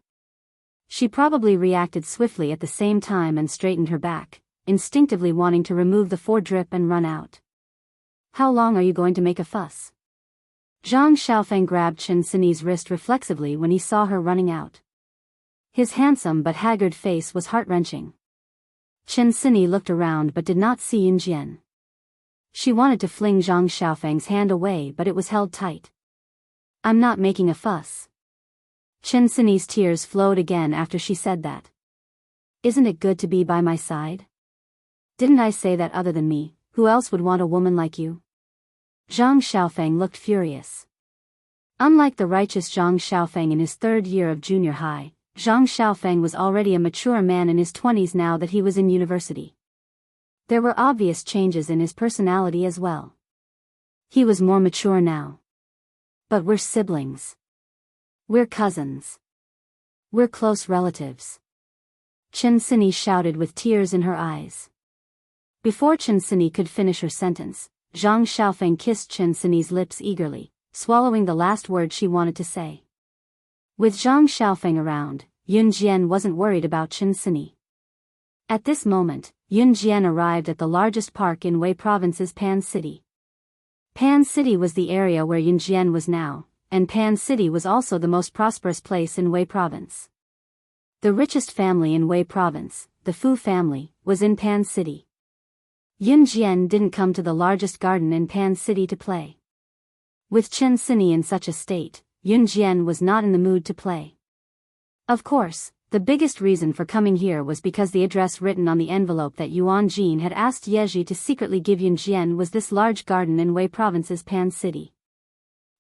She probably reacted swiftly at the same time and straightened her back, instinctively wanting to remove the 4-drip and run out. How long are you going to make a fuss? Zhang Xiaofeng grabbed Chen Sini's wrist reflexively when he saw her running out. His handsome but haggard face was heart-wrenching. Chen Sini looked around but did not see Yun Jian. She wanted to fling Zhang Xiaofeng's hand away, but it was held tight. I'm not making a fuss. Chen Sini's tears flowed again after she said that. Isn't it good to be by my side? Didn't I say that other than me, who else would want a woman like you? Zhang Xiaofeng looked furious. Unlike the righteous Zhang Xiaofeng in his 3rd year of junior high, Zhang Xiaofeng was already a mature man in his 20s now that he was in university. There were obvious changes in his personality as well. He was more mature now. But we're siblings. We're cousins. We're close relatives. Chen Sini shouted with tears in her eyes. Before Chen Sini could finish her sentence, Zhang Xiaofeng kissed Chen Sini's lips eagerly, swallowing the last word she wanted to say. With Zhang Xiaofeng around, Yun Jian wasn't worried about Chen Sini. At this moment, Yun Jian arrived at the largest park in Wei Province's Pan City. Pan City was the area where Yun Jian was now, and Pan City was also the most prosperous place in Wei Province. The richest family in Wei Province, the Fu family, was in Pan City. Yun Jian didn't come to the largest garden in Pan City to play. With Chen Sini in such a state, Yun Jian was not in the mood to play. Of course, the biggest reason for coming here was because the address written on the envelope that Yuan Jin had asked Yeji to secretly give Yun Jian was this large garden in Wei Province's Pan City.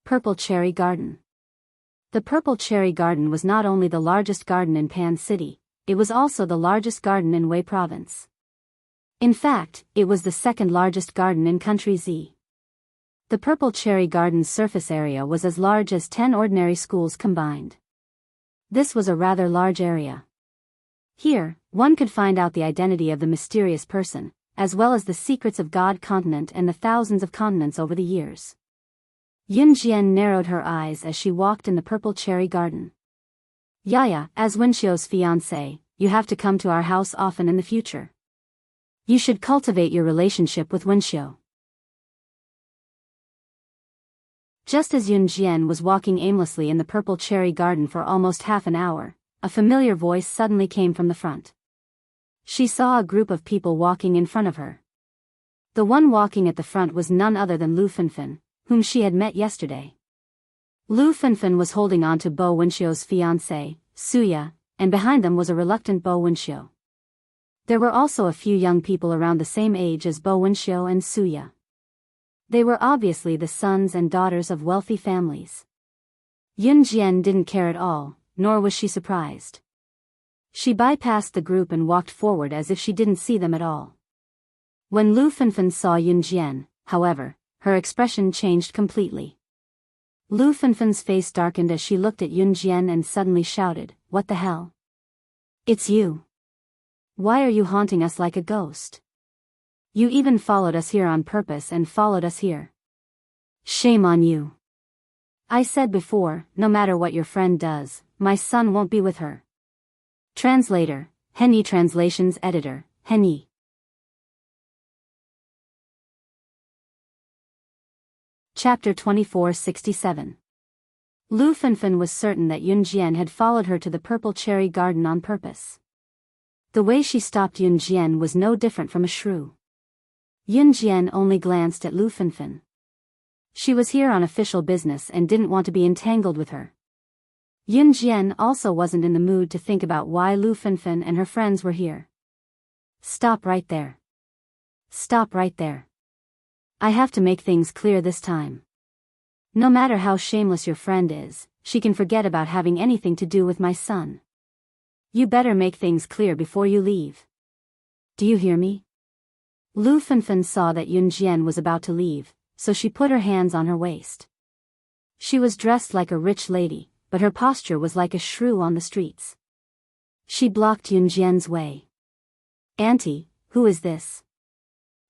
Purple Cherry Garden. The Purple Cherry Garden was not only the largest garden in Pan City, it was also the largest garden in Wei Province. In fact, it was the 2nd largest garden in Country Z. The Purple Cherry Garden's surface area was as large as 10 ordinary schools combined. This was a rather large area. Here, one could find out the identity of the mysterious person, as well as the secrets of God continent and the thousands of continents over the years. Yun Jian narrowed her eyes as she walked in the Purple Cherry Garden. Yaya, as Wenxiu's fiancé, you have to come to our house often in the future. You should cultivate your relationship with Wenxiu. Just as Yun Jian was walking aimlessly in the Purple Cherry Garden for almost half an hour, a familiar voice suddenly came from the front. She saw a group of people walking in front of her. The one walking at the front was none other than Lu Fenfen, whom she had met yesterday. Lu Fenfen was holding on to Bo Wenxiu's fiancé, Suya, and behind them was a reluctant Bo Wenxiu. There were also a few young people around the same age as Bo Wenxiu and Suya. They were obviously the sons and daughters of wealthy families. Yun Jian didn't care at all, nor was she surprised. She bypassed the group and walked forward as if she didn't see them at all. When Lu Fenfen saw Yun Jian, however, her expression changed completely. Lu Fenfen's face darkened as she looked at Yun Jian and suddenly shouted, "What the hell? It's you. Why are you haunting us like a ghost? You even followed us here on purpose and followed us here. Shame on you. I said before, no matter what your friend does, my son won't be with her." Translator, Henyi Translations Editor, Henyi. Chapter 2467. Lu Fenfen was certain that Yun Jian had followed her to the Purple Cherry Garden on purpose. The way she stopped Yun Jian was no different from a shrew. Yun Jian only glanced at Lu Fenfen. She was here on official business and didn't want to be entangled with her. Yun Jian also wasn't in the mood to think about why Lu Fenfen and her friends were here. Stop right there. Stop right there. I have to make things clear this time. No matter how shameless your friend is, she can forget about having anything to do with my son. You better make things clear before you leave. Do you hear me? Lu Fenfen saw that Yun Jian was about to leave, so she put her hands on her waist. She was dressed like a rich lady, but her posture was like a shrew on the streets. She blocked Yun Jian's way. Auntie, who is this?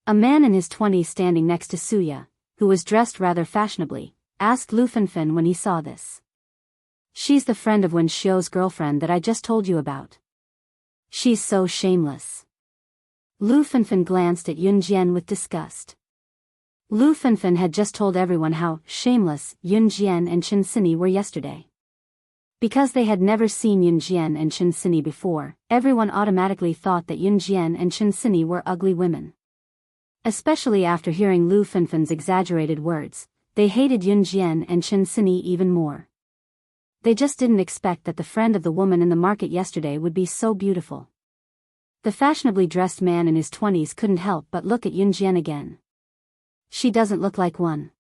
A man in his 20s standing next to Suya, who was dressed rather fashionably, asked Lu Fenfen when he saw this. She's the friend of Wen Xiu's girlfriend that I just told you about. She's so shameless. Lu Fenfen glanced at Yun Jian with disgust. Lu Fenfen had just told everyone how shameless Yun Jian and Chen Sini were yesterday. Because they had never seen Yun Jian and Chen Sini before, everyone automatically thought that Yun Jian and Chen Sini were ugly women. Especially after hearing Lu Fenfen's exaggerated words, they hated Yun Jian and Chen Sini even more. They just didn't expect that the friend of the woman in the market yesterday would be so beautiful. The fashionably dressed man in his 20s couldn't help but look at Yun Jian again. She doesn't look like one.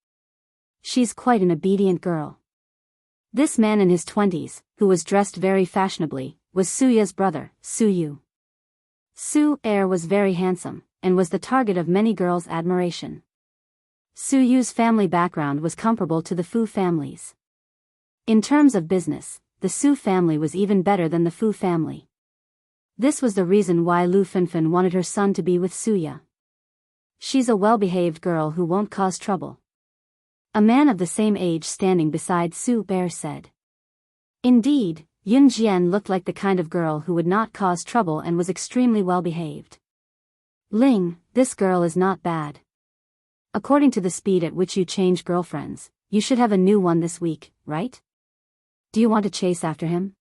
She's quite an obedient girl. This man in his 20s, who was dressed very fashionably, was Suya's brother, Su Yu. Su Er was very handsome, and was the target of many girls' admiration. Su Yu's family background was comparable to the Fu family's. In terms of business, the Su family was even better than the Fu family. This was the reason why Lu Fenfen wanted her son to be with Suya. She's a well-behaved girl who won't cause trouble. A man of the same age standing beside Su Bear said. Indeed, Yun Jian looked like the kind of girl who would not cause trouble and was extremely well-behaved. Ling, this girl is not bad. According to the speed at which you change girlfriends, you should have a new one this week, right? Do you want to chase after him?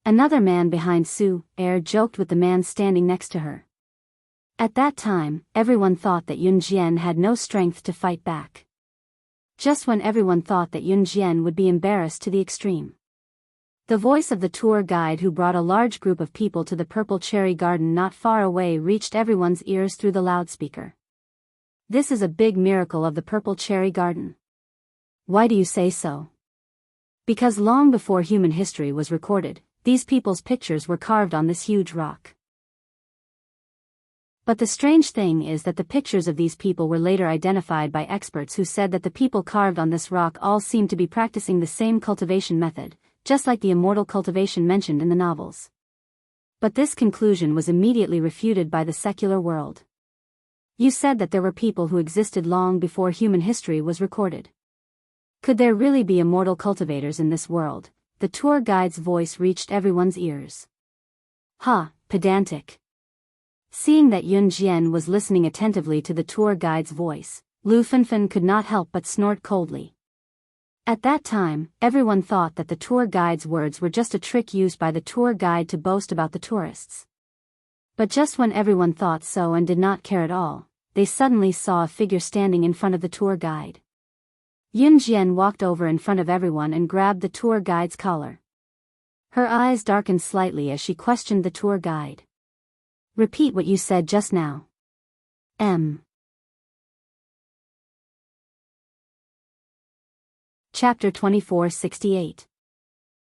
Another man behind Su Er joked with the man standing next to her. At that time, everyone thought that Yun Jian had no strength to fight back. Just when everyone thought that Yun Jian would be embarrassed to the extreme. The voice of the tour guide who brought a large group of people to the Purple Cherry Garden not far away reached everyone's ears through the loudspeaker. This is a big miracle of the Purple Cherry Garden. Why do you say so? Because long before human history was recorded, these people's pictures were carved on this huge rock. But the strange thing is that the pictures of these people were later identified by experts who said that the people carved on this rock all seemed to be practicing the same cultivation method, just like the immortal cultivation mentioned in the novels. But this conclusion was immediately refuted by the secular world. You said that there were people who existed long before human history was recorded. Could there really be immortal cultivators in this world? The tour guide's voice reached everyone's ears. Ha, pedantic. Seeing that Yun Jian was listening attentively to the tour guide's voice, Lu Fenfen could not help but snort coldly. At that time, everyone thought that the tour guide's words were just a trick used by the tour guide to boast about the tourists. But just when everyone thought so and did not care at all, they suddenly saw a figure standing in front of the tour guide. Yun Jian walked over in front of everyone and grabbed the tour guide's collar. Her eyes darkened slightly as she questioned the tour guide. Repeat what you said just now. Chapter 2468.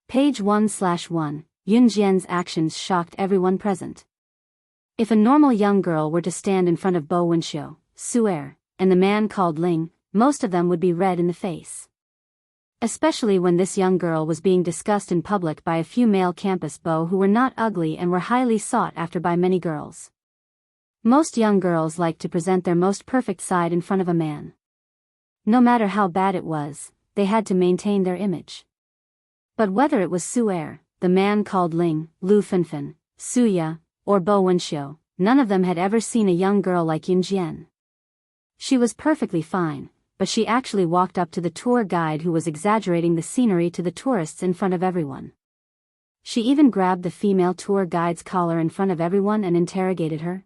Page 1/1. Yun Jian's actions shocked everyone present. If a normal young girl were to stand in front of Bo Wenxiu, Su Er, and the man called Ling, most of them would be red in the face. Especially when this young girl was being discussed in public by a few male campus beaux who were not ugly and were highly sought after by many girls. Most young girls liked to present their most perfect side in front of a man. No matter how bad it was, they had to maintain their image. But whether it was Su Er, the man called Ling, Lu Fenfen, Suya, or Bo Wenxiu, none of them had ever seen a young girl like Yun Jian. She was perfectly fine, but she actually walked up to the tour guide who was exaggerating the scenery to the tourists in front of everyone. She even grabbed the female tour guide's collar in front of everyone and interrogated her.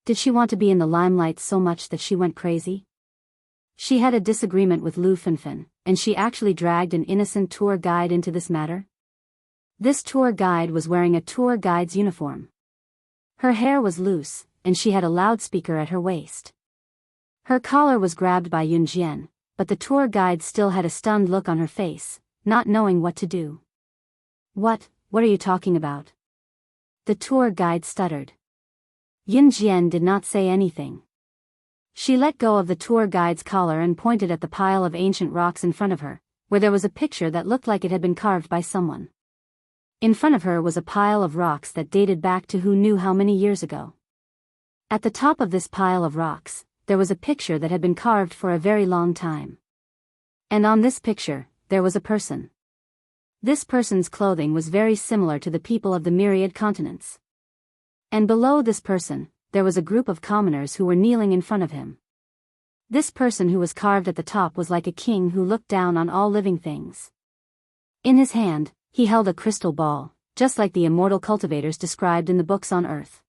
Did she want to be in the limelight so much that she went crazy? She had a disagreement with Lu Fenfen, and she actually dragged an innocent tour guide into this matter? This tour guide was wearing a tour guide's uniform. Her hair was loose, and she had a loudspeaker at her waist. Her collar was grabbed by Yunjian, but the tour guide still had a stunned look on her face, not knowing what to do. What are you talking about? The tour guide stuttered. Yunjian did not say anything. She let go of the tour guide's collar and pointed at the pile of ancient rocks in front of her, where there was a picture that looked like it had been carved by someone. In front of her was a pile of rocks that dated back to who knew how many years ago. At the top of this pile of rocks, there was a picture that had been carved for a very long time. And on this picture, there was a person. This person's clothing was very similar to the people of the myriad continents. And below this person, there was a group of commoners who were kneeling in front of him. This person who was carved at the top was like a king who looked down on all living things. In his hand, he held a crystal ball, just like the immortal cultivators described in the books on Earth.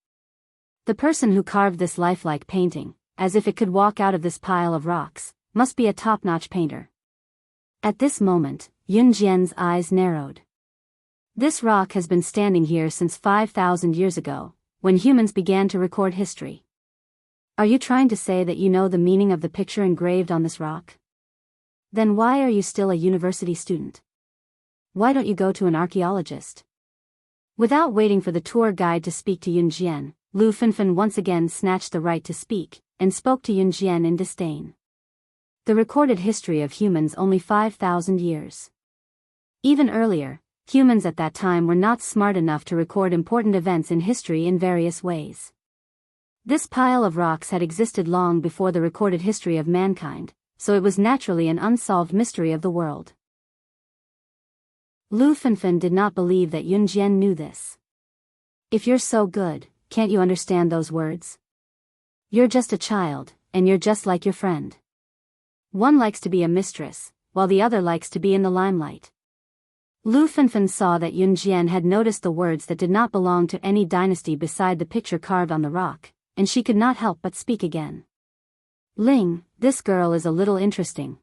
The person who carved this lifelike painting, as if it could walk out of this pile of rocks, must be a top-notch painter. At this moment, Yunjian's eyes narrowed. This rock has been standing here since 5,000 years ago, when humans began to record history. Are you trying to say that you know the meaning of the picture engraved on this rock? Then why are you still a university student? Why don't you go to an archaeologist? Without waiting for the tour guide to speak to Yunjian, Lu Fenfen once again snatched the right to speak, and spoke to Yunjian in disdain. The recorded history of humans only 5,000 years. Even earlier, humans at that time were not smart enough to record important events in history in various ways. This pile of rocks had existed long before the recorded history of mankind, so it was naturally an unsolved mystery of the world. Lu Fenfen did not believe that Yunjian knew this. If you're so good, can't you understand those words? You're just a child, and you're just like your friend. One likes to be a mistress, while the other likes to be in the limelight. Lu Fenfen saw that Yunjian had noticed the words that did not belong to any dynasty beside the picture carved on the rock, and she could not help but speak again. Ling, this girl is a little interesting.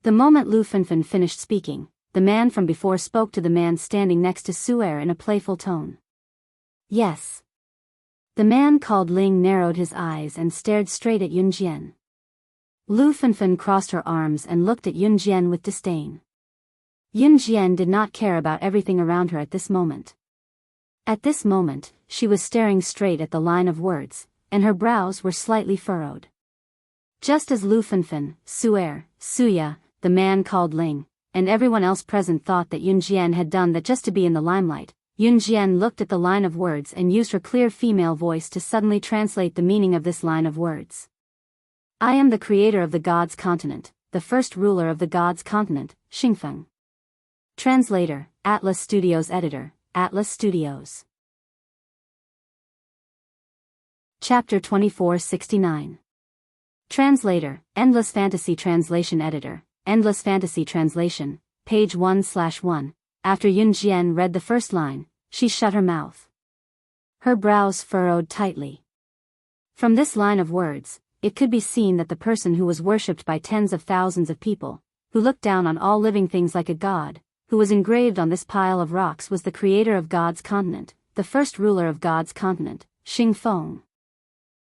The moment Lu Fenfen finished speaking, the man from before spoke to the man standing next to Su'er in a playful tone. Yes. The man called Ling narrowed his eyes and stared straight at Yunjian. Lu Fenfen crossed her arms and looked at Yunjian with disdain. Yunjian did not care about everything around her at this moment. At this moment, she was staring straight at the line of words, and her brows were slightly furrowed. Just as Lu Fenfen, Su'er, Suya, the man called Ling, and everyone else present thought that Yunjian had done that just to be in the limelight, Yunjian looked at the line of words and used her clear female voice to suddenly translate the meaning of this line of words. I am the creator of the God's continent, the first ruler of the God's continent, Xingfeng. Translator, Atlas Studios Editor, Atlas Studios. Chapter 2469. Translator, Endless Fantasy Translation Editor, Endless Fantasy Translation, page 1/1. After Yunjian read the first line, she shut her mouth. Her brows furrowed tightly. From this line of words, it could be seen that the person who was worshipped by tens of thousands of people, who looked down on all living things like a god, who was engraved on this pile of rocks was the creator of God's continent, the first ruler of God's continent, Xingfeng.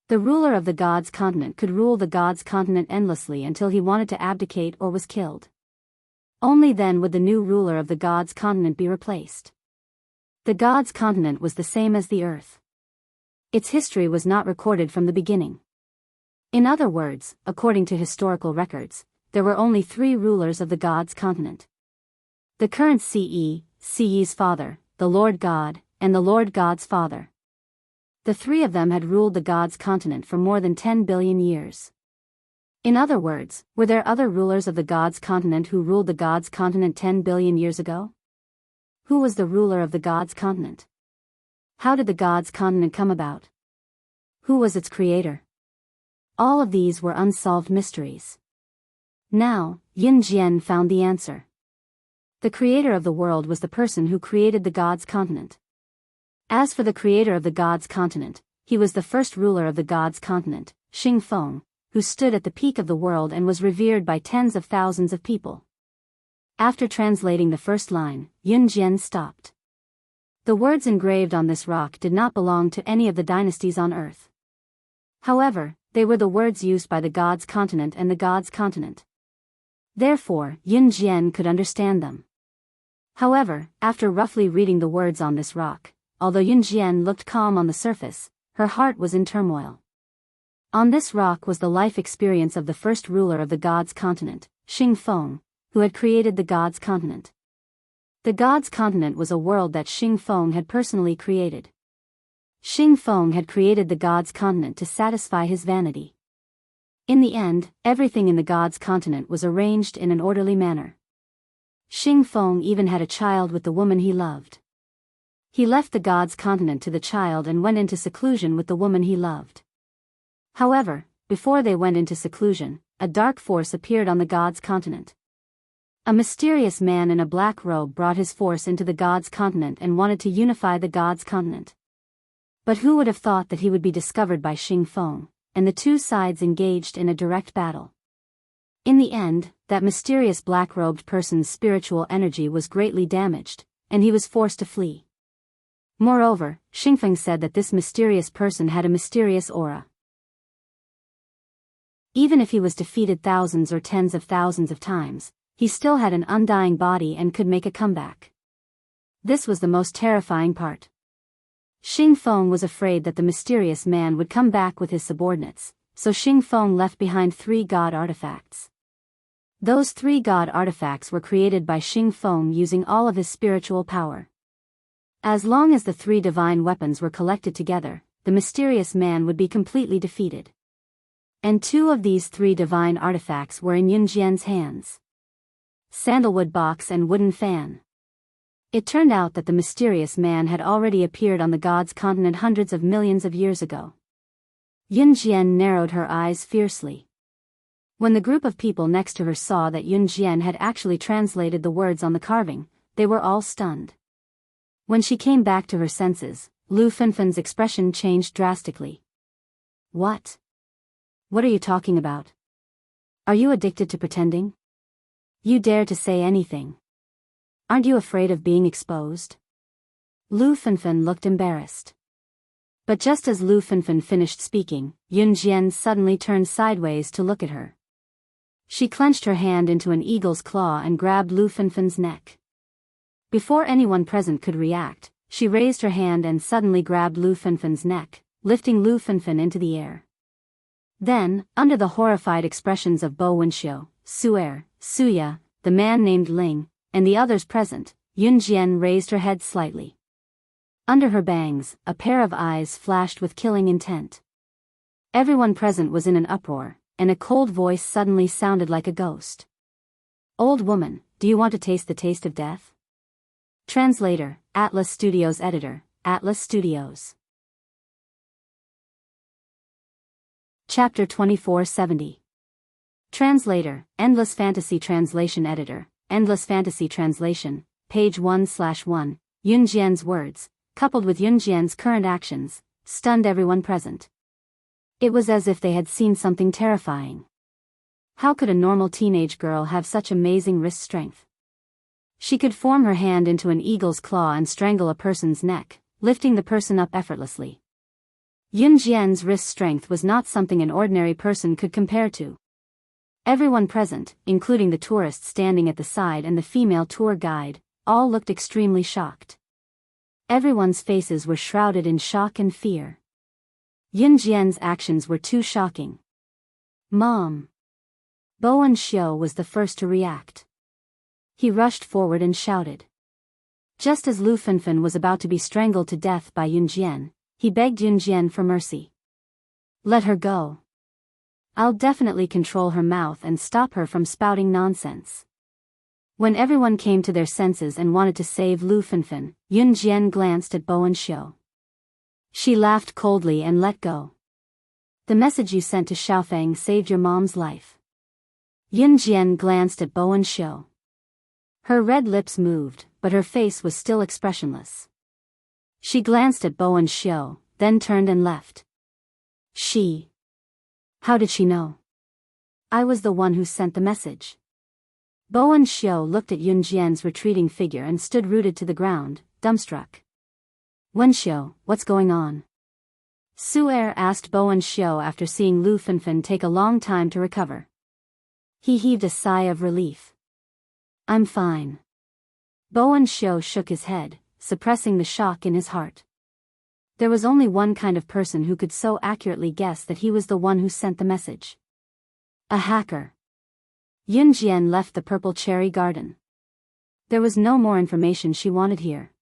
The ruler of the God's continent could rule the God's continent endlessly until he wanted to abdicate or was killed. Only then would the new ruler of the God's continent be replaced. The God's continent was the same as the earth. Its history was not recorded from the beginning. In other words, according to historical records, there were only 3 rulers of the God's continent. The current CE's father, the Lord God, and the Lord God's father. The 3 of them had ruled the God's continent for more than 10 billion years. In other words, were there other rulers of the God's continent who ruled the God's continent 10 billion years ago? Who was the ruler of the God's continent? How did the God's continent come about? Who was its creator? All of these were unsolved mysteries. Now, Yunjian found the answer. The creator of the world was the person who created the God's continent. As for the creator of the God's continent, he was the first ruler of the God's continent, Xingfeng, who stood at the peak of the world and was revered by tens of thousands of people, After translating the first line, Yun Jian stopped. The words engraved on this rock did not belong to any of the dynasties on earth. However, they were the words used by the God's continent and the God's continent. Therefore, Yun Jian could understand them. However, after roughly reading the words on this rock, although Yun Jian looked calm on the surface, her heart was in turmoil. On this rock was the life experience of the first ruler of the God's continent, Xing Feng, who had created the God's continent. The God's continent was a world that Xing Feng had personally created. Xing Feng had created the God's continent to satisfy his vanity. In the end, everything in the God's continent was arranged in an orderly manner. Xing Feng even had a child with the woman he loved. He left the God's continent to the child and went into seclusion with the woman he loved. However, before they went into seclusion, a dark force appeared on the God's continent. A mysterious man in a black robe brought his force into the God's continent and wanted to unify the God's continent. But who would have thought that he would be discovered by Xing Feng, and the two sides engaged in a direct battle. In the end, that mysterious black-robed person's spiritual energy was greatly damaged, and he was forced to flee. Moreover, Xing Feng said that this mysterious person had a mysterious aura. Even if he was defeated thousands or tens of thousands of times, he still had an undying body and could make a comeback. This was the most terrifying part. Xing Feng was afraid that the mysterious man would come back with his subordinates, so Xing Feng left behind 3 god artifacts. Those 3 god artifacts were created by Xing Feng using all of his spiritual power. As long as the 3 divine weapons were collected together, the mysterious man would be completely defeated. And 2 of these 3 divine artifacts were in Yun Jian's hands. Sandalwood box and wooden fan. It turned out that the mysterious man had already appeared on the God's continent hundreds of millions of years ago. Yun Jian narrowed her eyes fiercely. When the group of people next to her saw that Yun Jian had actually translated the words on the carving, they were all stunned. When she came back to her senses, Lu Fenfen's expression changed drastically. What? What are you talking about? Are you addicted to pretending? You dare to say anything. Aren't you afraid of being exposed? Lu Fenfen looked embarrassed. But just as Lu Fenfen finished speaking, Yun Jian suddenly turned sideways to look at her. She clenched her hand into an eagle's claw and grabbed Lu Fenfen's neck. Before anyone present could react, she raised her hand and suddenly grabbed Lu Fenfen's neck, lifting Lu Fenfen into the air. Then, under the horrified expressions of Bo Wenxiu, Su'er, Suya, the man named Ling, and the others present, Yun Jian raised her head slightly. Under her bangs, a pair of eyes flashed with killing intent. Everyone present was in an uproar, and a cold voice suddenly sounded like a ghost. Old woman, do you want to taste the taste of death? Translator, Atlas Studios Editor, Atlas Studios. Chapter 2470. Translator, Endless Fantasy Translation Editor, Endless Fantasy Translation, page 1/1, Yun Jian's words, coupled with Yun Jian's current actions, stunned everyone present. It was as if they had seen something terrifying. How could a normal teenage girl have such amazing wrist strength? She could form her hand into an eagle's claw and strangle a person's neck, lifting the person up effortlessly. Yun Jian's wrist strength was not something an ordinary person could compare to. Everyone present, including the tourists standing at the side and the female tour guide, all looked extremely shocked. Everyone's faces were shrouded in shock and fear. Yun Jian's actions were too shocking. Mom! Bo Wenxiu was the first to react. He rushed forward and shouted. Just as Lu Fenfen was about to be strangled to death by Yun Jian, he begged Yun Jian for mercy. Let her go. I'll definitely control her mouth and stop her from spouting nonsense. When everyone came to their senses and wanted to save Lu Fenfen, Yun Jian glanced at Bo Wenxiu. She laughed coldly and let go. The message you sent to Xiaofeng saved your mom's life. Yun Jian glanced at Bo Wenxiu. Her red lips moved, but her face was still expressionless. She glanced at Bo Wenxiu, then turned and left. How did she know? I was the one who sent the message. Bowen Xiu looked at Yun Jian's retreating figure and stood rooted to the ground, dumbstruck. Wen Xiu, what's going on? Su Er asked Bowen Xiu after seeing Lu Fenfen take a long time to recover. He heaved a sigh of relief. I'm fine. Bowen Xiu shook his head, suppressing the shock in his heart. There was only one kind of person who could so accurately guess that he was the one who sent the message. A hacker. Yun Jian left the Purple Cherry Garden. There was no more information she wanted here.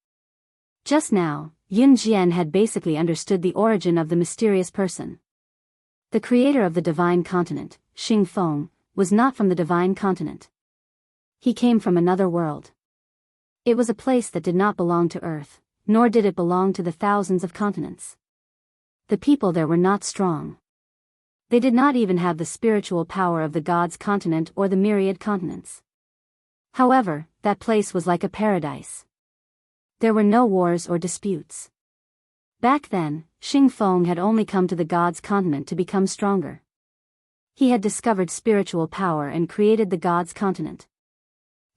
Just now, Yun Jian had basically understood the origin of the mysterious person. The creator of the Divine Continent, Xing Feng, was not from the Divine Continent. He came from another world. It was a place that did not belong to Earth, nor did it belong to the thousands of continents. The people there were not strong. They did not even have the spiritual power of the gods' continent or the myriad continents. However, that place was like a paradise. There were no wars or disputes. Back then, Xing Feng had only come to the gods' continent to become stronger. He had discovered spiritual power and created the gods' continent.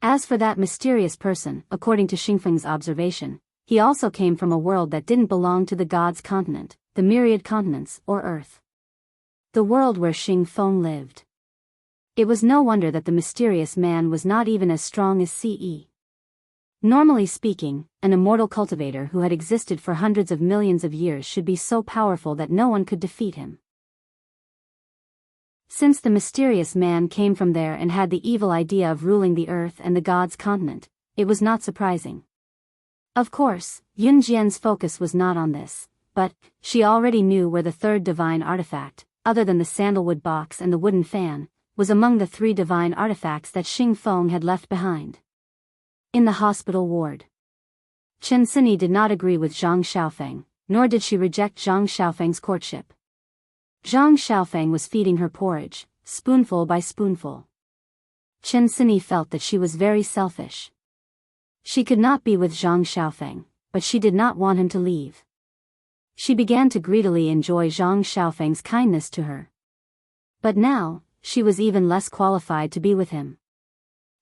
As for that mysterious person, according to Xing Feng's observation, he also came from a world that didn't belong to the gods' continent, the myriad continents, or Earth. The world where Xing Feng lived. It was no wonder that the mysterious man was not even as strong as Ce. Normally speaking, an immortal cultivator who had existed for hundreds of millions of years should be so powerful that no one could defeat him. Since the mysterious man came from there and had the evil idea of ruling the Earth and the gods' continent, it was not surprising. Of course, Yun Jian's focus was not on this, but she already knew where the third divine artifact, other than the sandalwood box and the wooden fan, was among the 3 divine artifacts that Xing Feng had left behind. In the hospital ward. Chen Sini did not agree with Zhang Xiaofeng, nor did she reject Zhang Xiaofeng's courtship. Zhang Xiaofeng was feeding her porridge, spoonful by spoonful. Chen Sini felt that she was very selfish. She could not be with Zhang Xiaofeng, but she did not want him to leave. She began to greedily enjoy Zhang Xiaofeng's kindness to her. But now, she was even less qualified to be with him.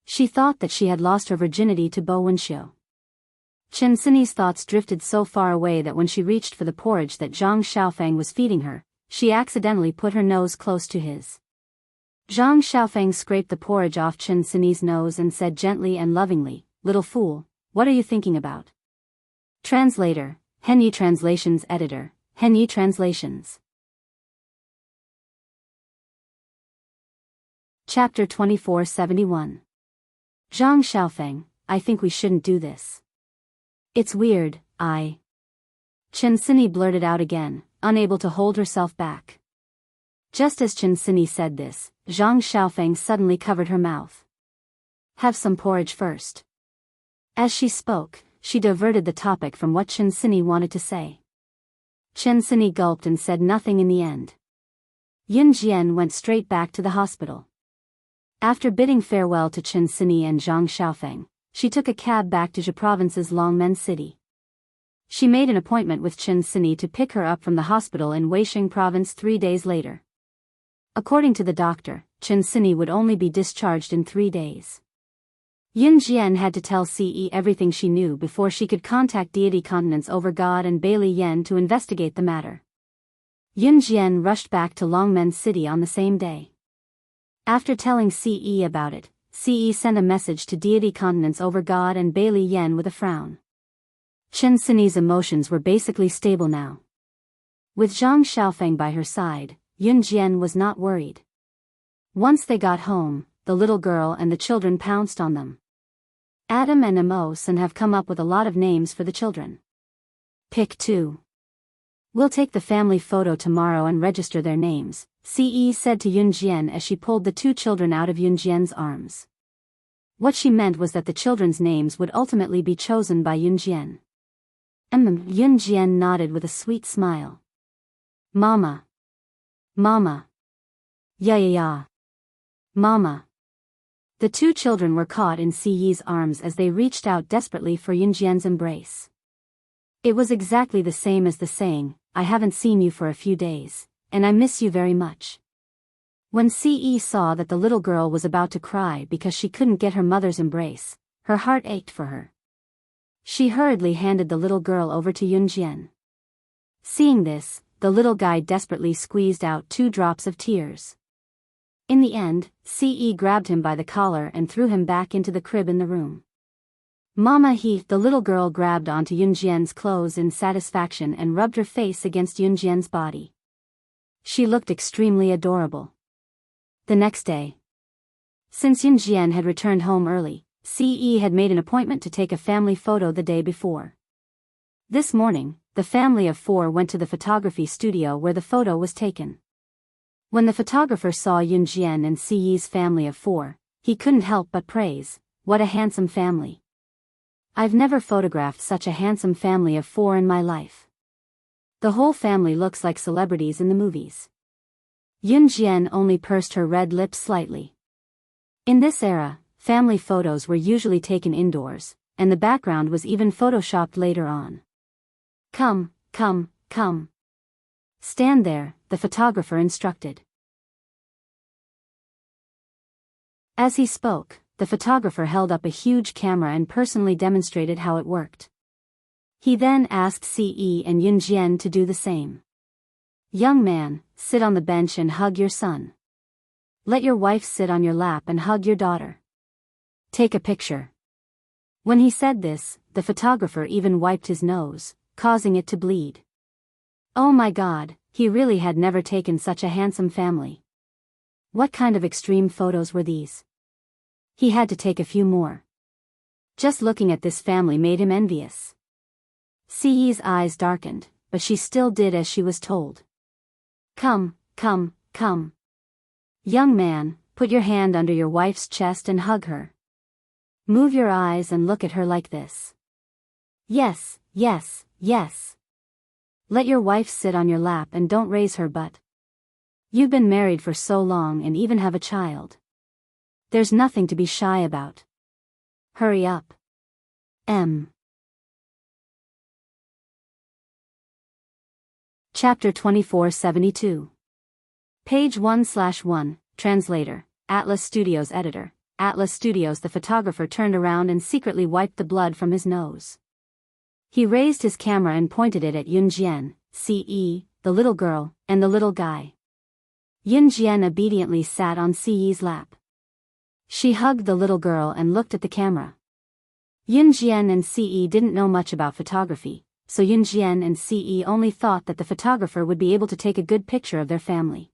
She thought that she had lost her virginity to Bowen Xiu. Chen Sini's thoughts drifted so far away that when she reached for the porridge that Zhang Xiaofeng was feeding her, she accidentally put her nose close to his. Zhang Xiaofeng scraped the porridge off Chen Sini's nose and said gently and lovingly, "Little fool, what are you thinking about?" Translator, Henyi Translations Editor, Henyi Translations. Chapter 2471. Zhang Xiaofeng, I think we shouldn't do this. It's weird, Chen Sini blurted out again, unable to hold herself back. Just as Chen Sini said this, Zhang Xiaofeng suddenly covered her mouth. Have some porridge first. As she spoke, she diverted the topic from what Chen Sini wanted to say. Chen Sini gulped and said nothing in the end. Yun Jian went straight back to the hospital. After bidding farewell to Chen Sini and Zhang Xiaofeng, she took a cab back to Zhe Province's Longmen City. She made an appointment with Chen Sini to pick her up from the hospital in Weixing Province 3 days later. According to the doctor, Chen Sini would only be discharged in 3 days. Yun Jian had to tell Ce everything she knew before she could contact deity continents over God and Bailey Yen to investigate the matter. Yun Jian rushed back to Longmen City on the same day. After telling Ce about it, Ce sent a message to deity continents over God and Bailey Yen with a frown. Chen Sini's emotions were basically stable now. With Zhang Xiaofeng by her side, Yun Jian was not worried. Once they got home, the little girl and the children pounced on them. Adam and Emosen have come up with a lot of names for the children. Pick 2. We'll take the family photo tomorrow and register their names, Ce said to Yun Jian as she pulled the 2 children out of Yun Jian's arms. What she meant was that the children's names would ultimately be chosen by Yun Jian. Yun Jian nodded with a sweet smile. Mama. Mama. Yeah. Mama. The 2 children were caught in Ce's arms as they reached out desperately for Yun Jian's embrace. It was exactly the same as the saying, I haven't seen you for a few days, and I miss you very much. When Ce saw that the little girl was about to cry because she couldn't get her mother's embrace, her heart ached for her. She hurriedly handed the little girl over to Yunjian. Seeing this, the little guy desperately squeezed out 2 drops of tears. In the end, Ce grabbed him by the collar and threw him back into the crib in the room. Mama he, the little girl grabbed onto Yunjian's clothes in satisfaction and rubbed her face against Yunjian's body. She looked extremely adorable. The next day, since Yunjian had returned home early, Ce had made an appointment to take a family photo the day before. This morning, the family of 4 went to the photography studio where the photo was taken. When the photographer saw Yunjian and Ce's family of 4, he couldn't help but praise, "What a handsome family. I've never photographed such a handsome family of 4 in my life. The whole family looks like celebrities in the movies." Yunjian only pursed her red lips slightly. In this era, family photos were usually taken indoors, and the background was even photoshopped later on. Come, come, come. Stand there, the photographer instructed. As he spoke, the photographer held up a huge camera and personally demonstrated how it worked. He then asked Ce and Yunjian to do the same. "Young man, sit on the bench and hug your son. Let your wife sit on your lap and hug your daughter. Take a picture." When he said this, the photographer even wiped his nose, causing it to bleed. Oh my God, he really had never taken such a handsome family. What kind of extreme photos were these? He had to take a few more. Just looking at this family made him envious. Ce's eyes darkened, but she still did as she was told. "Come, come, come. Young man, put your hand under your wife's chest and hug her. Move your eyes and look at her like this. Yes, yes, yes. Let your wife sit on your lap and don't raise her butt. You've been married for so long and even have a child. There's nothing to be shy about. Hurry up. Chapter 2472. Page 1/1, Translator, Atlas Studios Editor, Atlas Studios. The photographer turned around and secretly wiped the blood from his nose. He raised his camera and pointed it at Yunjian, Ce, the little girl, and the little guy. Yunjian obediently sat on Ce's lap. She hugged the little girl and looked at the camera. Yunjian and Ce didn't know much about photography, so Yunjian and Ce only thought that the photographer would be able to take a good picture of their family.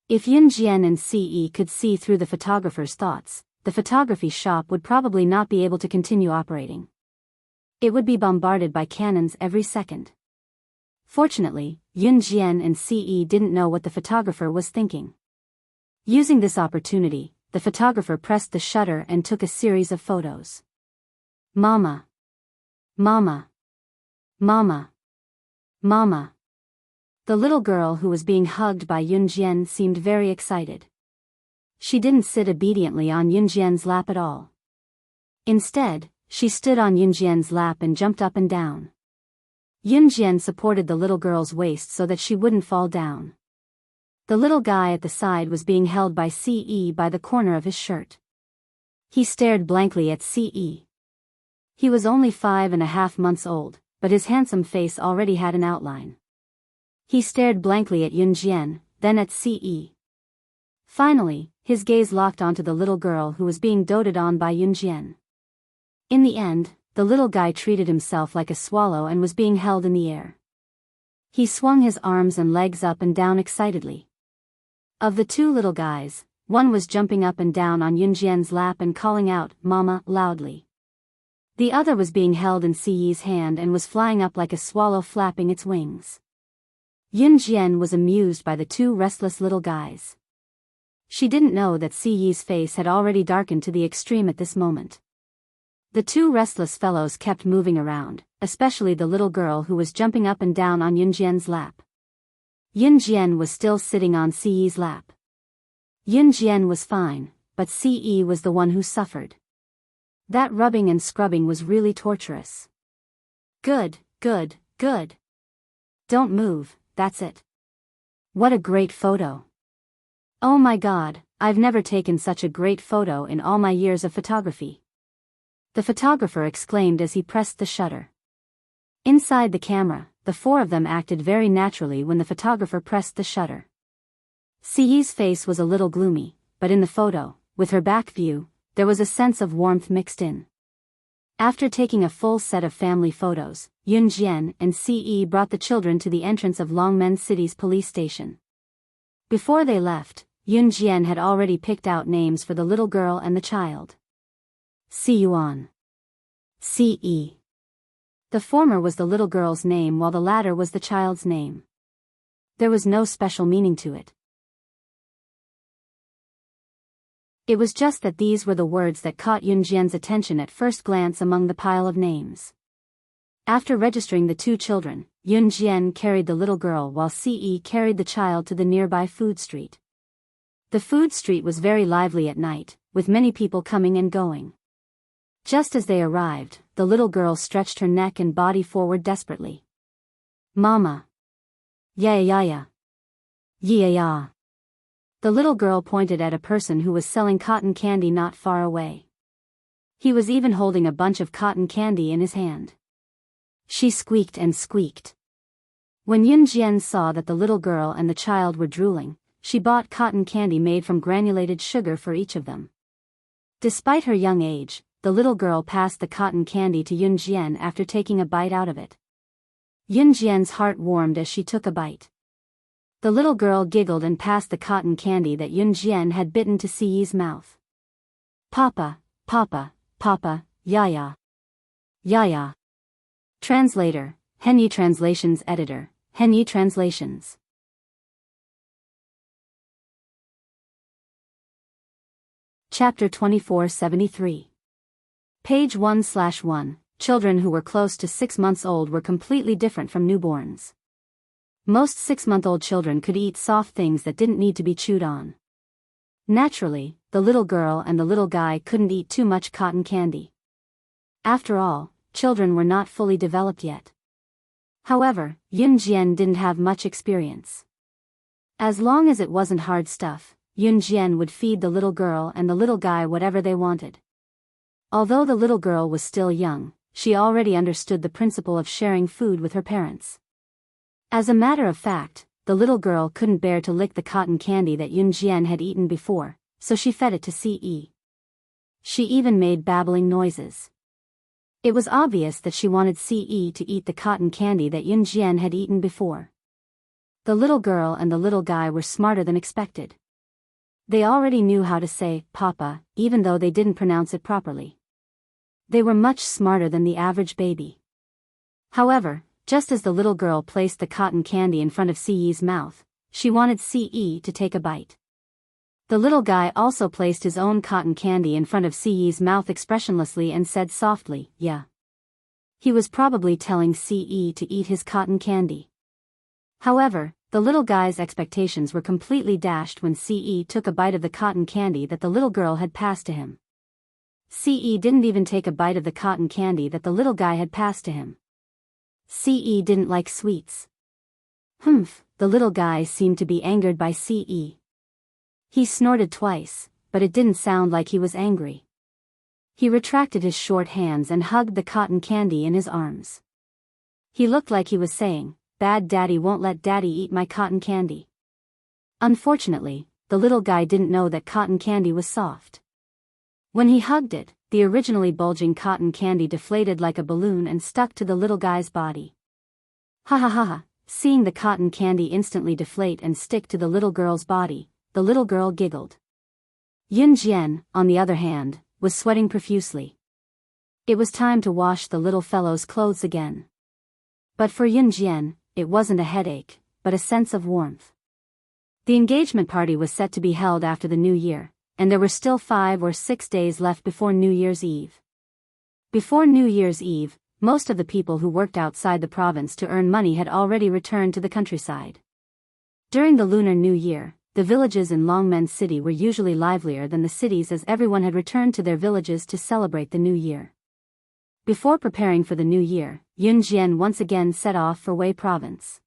If Yunjian and Ce could see through the photographer's thoughts, the photography shop would probably not be able to continue operating. It would be bombarded by cannons every second. Fortunately, Yunjian and Ce didn't know what the photographer was thinking. Using this opportunity, the photographer pressed the shutter and took a series of photos. Mama. Mama. Mama. Mama. The little girl who was being hugged by Yunjian seemed very excited. She didn't sit obediently on Yunjian's lap at all. Instead, she stood on Yunjian's lap and jumped up and down. Yunjian supported the little girl's waist so that she wouldn't fall down. The little guy at the side was being held by Ce by the corner of his shirt. He stared blankly at Ce. He was only 5.5 months old, but his handsome face already had an outline. He stared blankly at Yunjian, then at Ce. Finally, his gaze locked onto the little girl who was being doted on by Yunjian. In the end, the little guy treated himself like a swallow and was being held in the air. He swung his arms and legs up and down excitedly. Of the 2 little guys, one was jumping up and down on Yunjian's lap and calling out, "Mama," loudly. The other was being held in Ce's hand and was flying up like a swallow flapping its wings. Yunjian was amused by the 2 restless little guys. She didn't know that Ce's face had already darkened to the extreme at this moment. The 2 restless fellows kept moving around, especially the little girl who was jumping up and down on Yunjian's lap. Yunjian was still sitting on Ce's lap. Yunjian was fine, but Ce was the one who suffered. That rubbing and scrubbing was really torturous. Good, good, good. Don't move, that's it. What a great photo. Oh my God, I've never taken such a great photo in all my years of photography. The photographer exclaimed as he pressed the shutter. Inside the camera, the four of them acted very naturally when the photographer pressed the shutter. Siyi's face was a little gloomy, but in the photo, with her back view, there was a sense of warmth mixed in. After taking a full set of family photos, Yunjian and Ce brought the children to the entrance of Longmen City's police station. Before they left, Yunjian had already picked out names for the little girl and the child. Siyuan. Ce. The former was the little girl's name while the latter was the child's name. There was no special meaning to it. It was just that these were the words that caught Yunjian's attention at first glance among the pile of names. After registering the two children, Yunjian carried the little girl while Ce carried the child to the nearby food street. The food street was very lively at night, with many people coming and going. Just as they arrived, the little girl stretched her neck and body forward desperately. Mama. Yeah yeah yeah. Yeah yeah. The little girl pointed at a person who was selling cotton candy not far away. He was even holding a bunch of cotton candy in his hand. She squeaked and squeaked. When Yunjian saw that the little girl and the child were drooling, she bought cotton candy made from granulated sugar for each of them. Despite her young age, the little girl passed the cotton candy to Yunjian after taking a bite out of it. Yunjian's heart warmed as she took a bite. The little girl giggled and passed the cotton candy that Yunjian had bitten to Siyi's mouth. Papa, Papa, Papa, Yaya. Yaya. Translator, Henyi Translations Editor, Henyi Translations. Chapter 2473. Page 1/1. Children who were close to 6 months old were completely different from newborns. Most 6-month-old children could eat soft things that didn't need to be chewed on. Naturally, the little girl and the little guy couldn't eat too much cotton candy. After all, children were not fully developed yet. However, Yunjian didn't have much experience. As long as it wasn't hard stuff, Yunjian would feed the little girl and the little guy whatever they wanted. Although the little girl was still young, she already understood the principle of sharing food with her parents. As a matter of fact, the little girl couldn't bear to lick the cotton candy that Yunjian had eaten before, so she fed it to Ce. She even made babbling noises. It was obvious that she wanted Ce to eat the cotton candy that Yunjian had eaten before. The little girl and the little guy were smarter than expected. They already knew how to say, Papa, even though they didn't pronounce it properly. They were much smarter than the average baby. However, just as the little girl placed the cotton candy in front of Ce's mouth, she wanted Ce to take a bite. The little guy also placed his own cotton candy in front of Ce's mouth expressionlessly and said softly, yeah. He was probably telling Ce to eat his cotton candy. However, the little guy's expectations were completely dashed when Ce took a bite of the cotton candy that the little girl had passed to him. Ce didn't even take a bite of the cotton candy that the little guy had passed to him. Ce didn't like sweets. Humph, the little guy seemed to be angered by Ce. He snorted twice, but it didn't sound like he was angry. He retracted his short hands and hugged the cotton candy in his arms. He looked like he was saying, Bad daddy won't let daddy eat my cotton candy. Unfortunately, the little guy didn't know that cotton candy was soft. When he hugged it, the originally bulging cotton candy deflated like a balloon and stuck to the little guy's body. Ha ha ha ha, seeing the cotton candy instantly deflate and stick to the little girl's body, the little girl giggled. Yunjian, on the other hand, was sweating profusely. It was time to wash the little fellow's clothes again. But for Yunjian, it wasn't a headache, but a sense of warmth. The engagement party was set to be held after the New Year, and there were still 5 or 6 days left before New Year's Eve. Before New Year's Eve, most of the people who worked outside the province to earn money had already returned to the countryside. During the Lunar New Year, the villages in Longmen City were usually livelier than the cities as everyone had returned to their villages to celebrate the New Year. Before preparing for the New Year, Yunjian once again set off for Wei Province.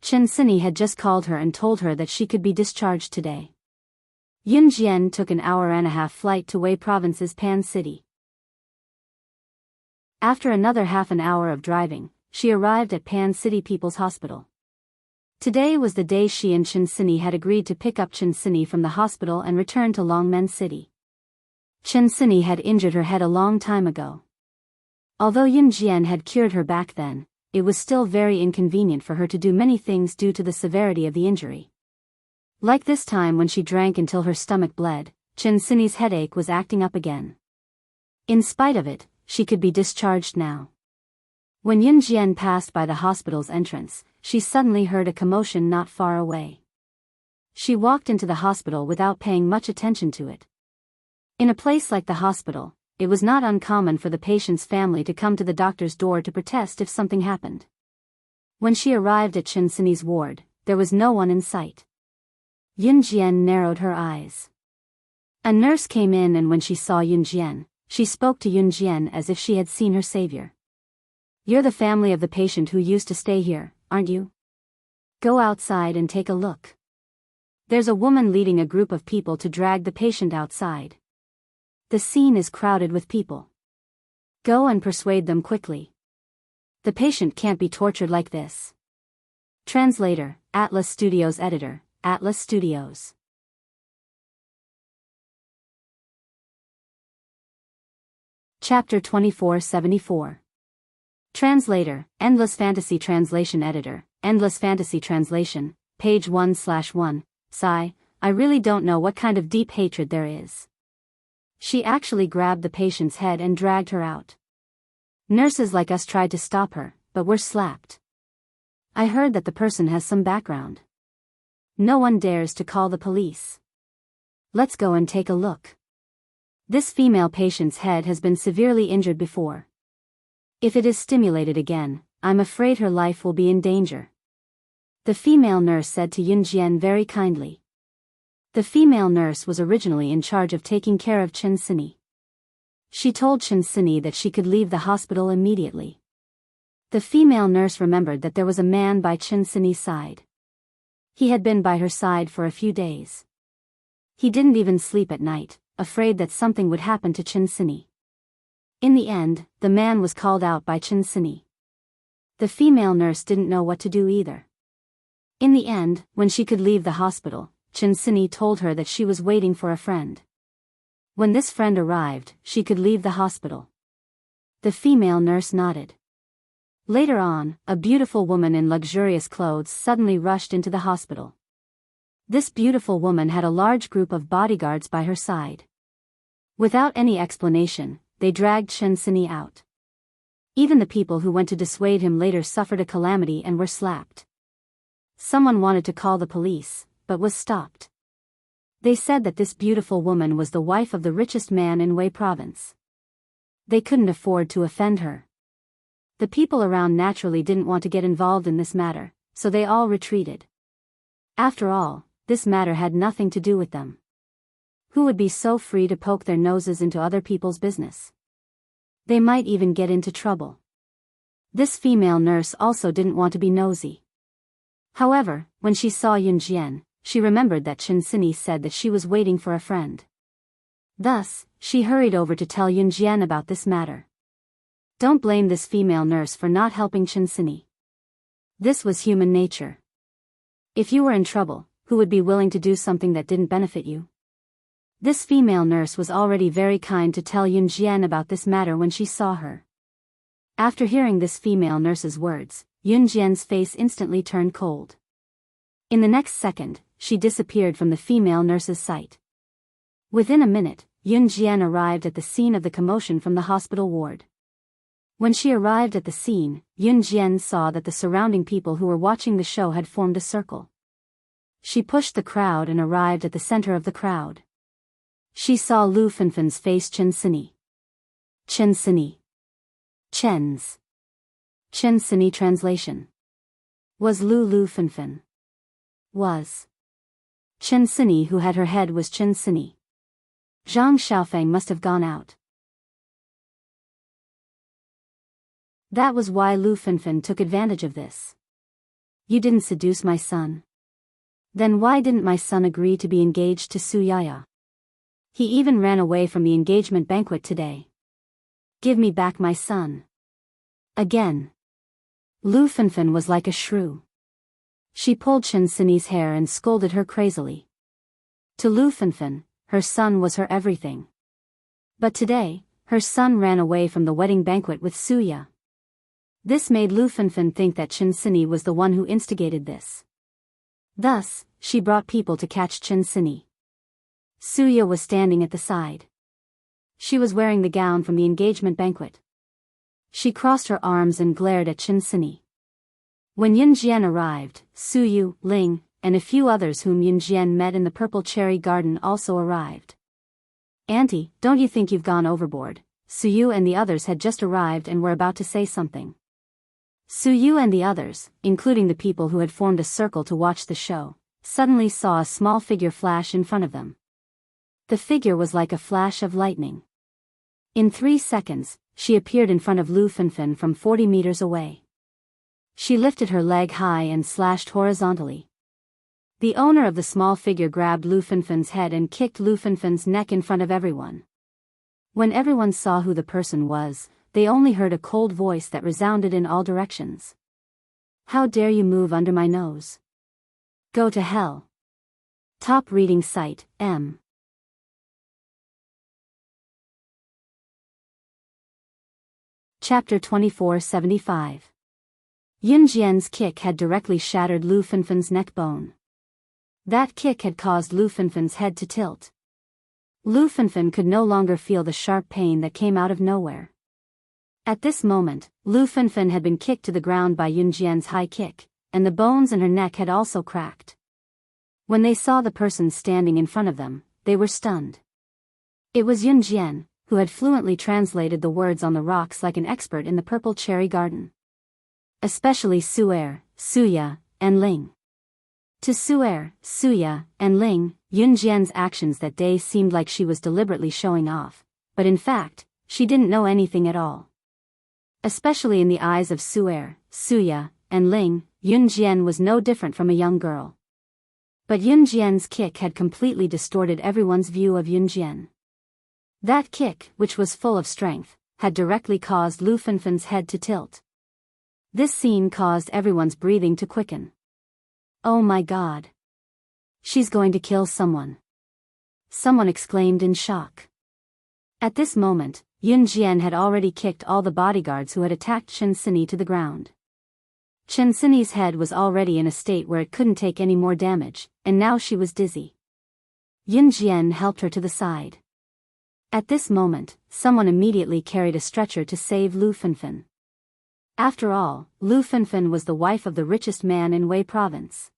Chen Sini had just called her and told her that she could be discharged today. Yun Jian took an hour-and-a-half flight to Wei Province's Pan City. After another half an hour of driving, she arrived at Pan City People's Hospital. Today was the day she and Chen Sini had agreed to pick up Chen Sini from the hospital and return to Longmen City. Chen Sini had injured her head a long time ago. Although Yun Jian had cured her back then, it was still very inconvenient for her to do many things due to the severity of the injury. Like this time when she drank until her stomach bled, Chen Sini's headache was acting up again. In spite of it, she could be discharged now. When Yun Jian passed by the hospital's entrance, she suddenly heard a commotion not far away. She walked into the hospital without paying much attention to it. In a place like the hospital, it was not uncommon for the patient's family to come to the doctor's door to protest if something happened. When she arrived at Chen Sini's ward, there was no one in sight. Yun Jian narrowed her eyes. A nurse came in, and when she saw Yun Jian, she spoke to Yun Jian as if she had seen her savior. "You're the family of the patient who used to stay here, aren't you? Go outside and take a look. There's a woman leading a group of people to drag the patient outside. The scene is crowded with people. Go and persuade them quickly. The patient can't be tortured like this." Translator, Atlas Studios Editor, Atlas Studios. Chapter 2474. Translator, Endless Fantasy Translation Editor, Endless Fantasy Translation, page 1/1. Sigh, I really don't know what kind of deep hatred there is. She actually grabbed the patient's head and dragged her out. Nurses like us tried to stop her, but were slapped. I heard that the person has some background. No one dares to call the police. Let's go and take a look. This female patient's head has been severely injured before. If it is stimulated again, I'm afraid her life will be in danger. The female nurse said to Yun Jian very kindly. The female nurse was originally in charge of taking care of Chen Sini. She told Chen Sini that she could leave the hospital immediately. The female nurse remembered that there was a man by Chen Sini's side. He had been by her side for a few days. He didn't even sleep at night, afraid that something would happen to Chen Sini. In the end, the man was called out by Chen Sini. The female nurse didn't know what to do either. In the end, when she could leave the hospital, Chen Sini told her that she was waiting for a friend. When this friend arrived, she could leave the hospital. The female nurse nodded. Later on, a beautiful woman in luxurious clothes suddenly rushed into the hospital. This beautiful woman had a large group of bodyguards by her side. Without any explanation, they dragged Chen Sini out. Even the people who went to dissuade him later suffered a calamity and were slapped. Someone wanted to call the police, but was stopped. They said that this beautiful woman was the wife of the richest man in Wei Province. They couldn't afford to offend her. The people around naturally didn't want to get involved in this matter, so they all retreated. After all, this matter had nothing to do with them. Who would be so free to poke their noses into other people's business? They might even get into trouble. This female nurse also didn't want to be nosy. However, when she saw Yun Jian, she remembered that Chen Sini said that she was waiting for a friend. Thus, she hurried over to tell Yun Jian about this matter. Don't blame this female nurse for not helping Chen Sini. This was human nature. If you were in trouble, who would be willing to do something that didn't benefit you? This female nurse was already very kind to tell Yun Jian about this matter when she saw her. After hearing this female nurse's words, Yun Jian's face instantly turned cold. In the next second, she disappeared from the female nurse's sight. Within a minute, Yun Jian arrived at the scene of the commotion from the hospital ward. When she arrived at the scene, Yun Jian saw that the surrounding people who were watching the show had formed a circle. She pushed the crowd and arrived at the center of the crowd. She saw Lu Fenfen's face. Chen Sini. Chen Sini. Chen Sini translation. Was Lu Fenfen. Was. Chen Sini who had her head was Chen Sini. Zhang Xiaofeng must have gone out. That was why Lu Fenfen took advantage of this. You didn't seduce my son. Then why didn't my son agree to be engaged to Su Yaya? He even ran away from the engagement banquet today. Give me back my son. Again. Lu Fenfen was like a shrew. She pulled Chen Sini's hair and scolded her crazily. To Lu Fenfen, her son was her everything. But today, her son ran away from the wedding banquet with Suya. This made Lu Fenfen think that Chen Sini was the one who instigated this. Thus, she brought people to catch Chen Sini. Suya was standing at the side. She was wearing the gown from the engagement banquet. She crossed her arms and glared at Chen Sini. When Yun Jian arrived, Su Yu, Ling, and a few others whom Yun Jian met in the purple cherry garden also arrived. Auntie, don't you think you've gone overboard? Su Yu and the others had just arrived and were about to say something. Su Yu and the others, including the people who had formed a circle to watch the show, suddenly saw a small figure flash in front of them. The figure was like a flash of lightning. In 3 seconds, she appeared in front of Lu Fenfen from 40 meters away. She lifted her leg high and slashed horizontally. The owner of the small figure grabbed Lu Fenfen's head and kicked Lu Fenfen's neck in front of everyone. When everyone saw who the person was, they only heard a cold voice that resounded in all directions. How dare you move under my nose? Go to hell. Top reading site, M. Chapter 2475. Yun Jian's kick had directly shattered Lu Fenfen's neck bone. That kick had caused Lu Fenfen's head to tilt. Lu Fenfen could no longer feel the sharp pain that came out of nowhere. At this moment, Lu Fenfen had been kicked to the ground by Yun Jian's high kick, and the bones in her neck had also cracked. When they saw the person standing in front of them, they were stunned. It was Yun Jian, who had fluently translated the words on the rocks like an expert in the purple cherry garden. Especially Su'er, Suya, and Ling. To Su'er, Suya, and Ling, Yun Jian's actions that day seemed like she was deliberately showing off, but in fact, she didn't know anything at all. Especially in the eyes of Su'er, Suya, and Ling, Yun Jian was no different from a young girl. But Yun Jian's kick had completely distorted everyone's view of Yun Jian. That kick, which was full of strength, had directly caused Lu Fenfen's head to tilt. This scene caused everyone's breathing to quicken. Oh my God! She's going to kill someone. Someone exclaimed in shock. At this moment, Yun Jian had already kicked all the bodyguards who had attacked Chen Sini to the ground. Chen Sini's head was already in a state where it couldn't take any more damage, and now she was dizzy. Yun Jian helped her to the side. At this moment, someone immediately carried a stretcher to save Lu Fenfen. After all, Lu Fenfen was the wife of the richest man in Wei province.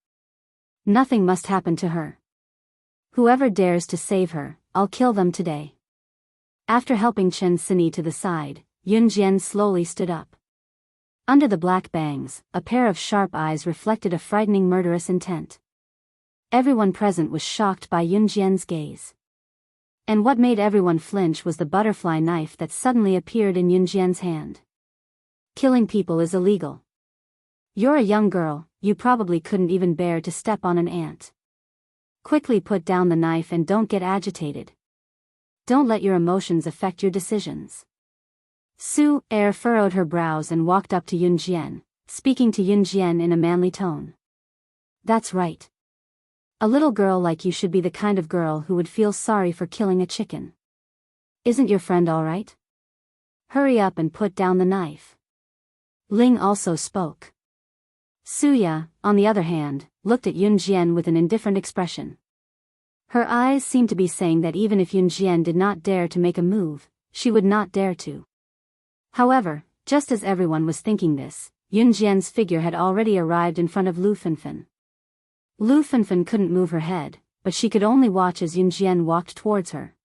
Nothing must happen to her. Whoever dares to save her, I'll kill them today. After helping Chen Sini to the side, Yun Jian slowly stood up. Under the black bangs, a pair of sharp eyes reflected a frightening murderous intent. Everyone present was shocked by Yun Jian's gaze. And what made everyone flinch was the butterfly knife that suddenly appeared in Yun Jian's hand. Killing people is illegal. You're a young girl, you probably couldn't even bear to step on an ant. Quickly put down the knife and don't get agitated. Don't let your emotions affect your decisions. Su-er furrowed her brows and walked up to Yun Jian, speaking to Yun Jian in a manly tone. That's right. A little girl like you should be the kind of girl who would feel sorry for killing a chicken. Isn't your friend all right? Hurry up and put down the knife. Ling also spoke. Suya, on the other hand, looked at Yun Jian with an indifferent expression. Her eyes seemed to be saying that even if Yun Jian did not dare to make a move, she would not dare to. However, just as everyone was thinking this, Yun Jian's figure had already arrived in front of Lu Fenfen. Lu Fenfen couldn't move her head, but she could only watch as Yun Jian walked towards her.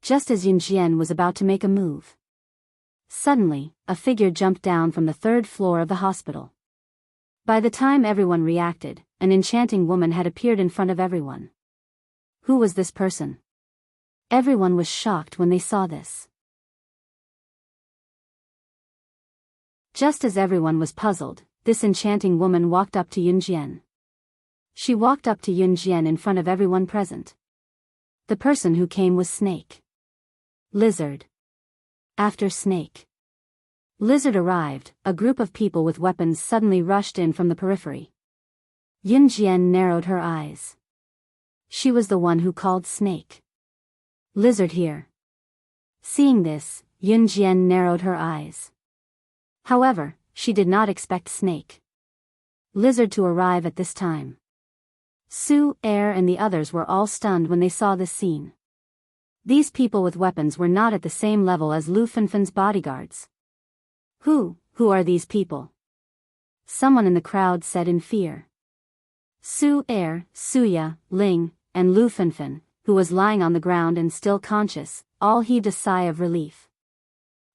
Just as Yun Jian was about to make a move, suddenly, a figure jumped down from the 3rd floor of the hospital. By the time everyone reacted, an enchanting woman had appeared in front of everyone. Who was this person? Everyone was shocked when they saw this. Just as everyone was puzzled, this enchanting woman walked up to Yun Jian. She walked up to Yun Jian in front of everyone present. The person who came was Snake. Lizard. After Snake. Lizard arrived, a group of people with weapons suddenly rushed in from the periphery. Yun Jian narrowed her eyes. She was the one who called Snake. Lizard here. Seeing this, Yun Jian narrowed her eyes. However, she did not expect Snake. Lizard to arrive at this time. Su, Air and the others were all stunned when they saw this scene. These people with weapons were not at the same level as Lu Fenfen's bodyguards. Who are these people? Someone in the crowd said in fear. Su, Air, Suya, Ling, and Lu Fenfen, who was lying on the ground and still conscious, all heaved a sigh of relief.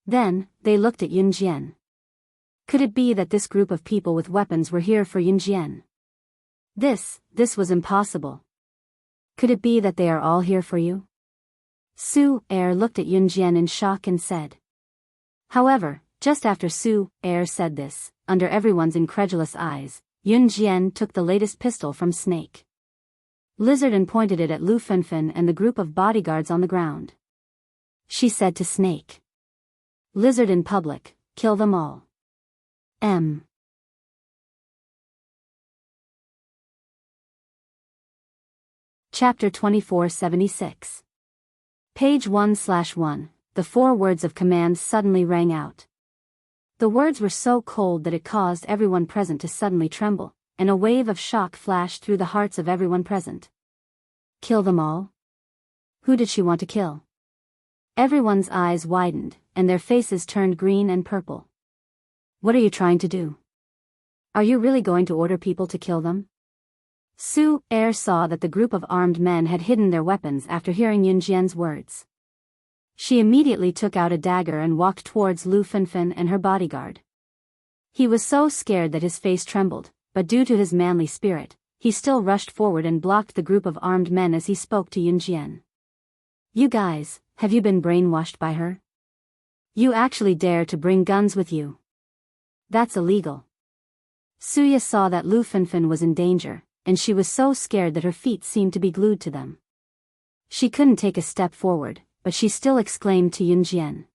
Then, they looked at Yun Jian. Could it be that this group of people with weapons were here for Yun Jian? This was impossible. Could it be that they are all here for you? Su, Air looked at Yun Jian in shock and said. However, just after Su, Air said this, under everyone's incredulous eyes, Yun Jian took the latest pistol from Snake. Lizard and pointed it at Lu Fenfen and the group of bodyguards on the ground. She said to Snake. Lizard in public, kill them all. Chapter 2476. Page 1/1. The 4 words of command suddenly rang out. The words were so cold that it caused everyone present to suddenly tremble, and a wave of shock flashed through the hearts of everyone present. Kill them all? Who did she want to kill? Everyone's eyes widened, and their faces turned green and purple. What are you trying to do? Are you really going to order people to kill them? Su, Air saw that the group of armed men had hidden their weapons after hearing Yun Jian's words. She immediately took out a dagger and walked towards Lu Fenfen and her bodyguard. He was so scared that his face trembled, but due to his manly spirit, he still rushed forward and blocked the group of armed men as he spoke to Yun Jian. You guys, have you been brainwashed by her? You actually dare to bring guns with you? That's illegal. Suya saw that Lu Fenfen was in danger, and she was so scared that her feet seemed to be glued to them. She couldn't take a step forward, but she still exclaimed to Yun Jian.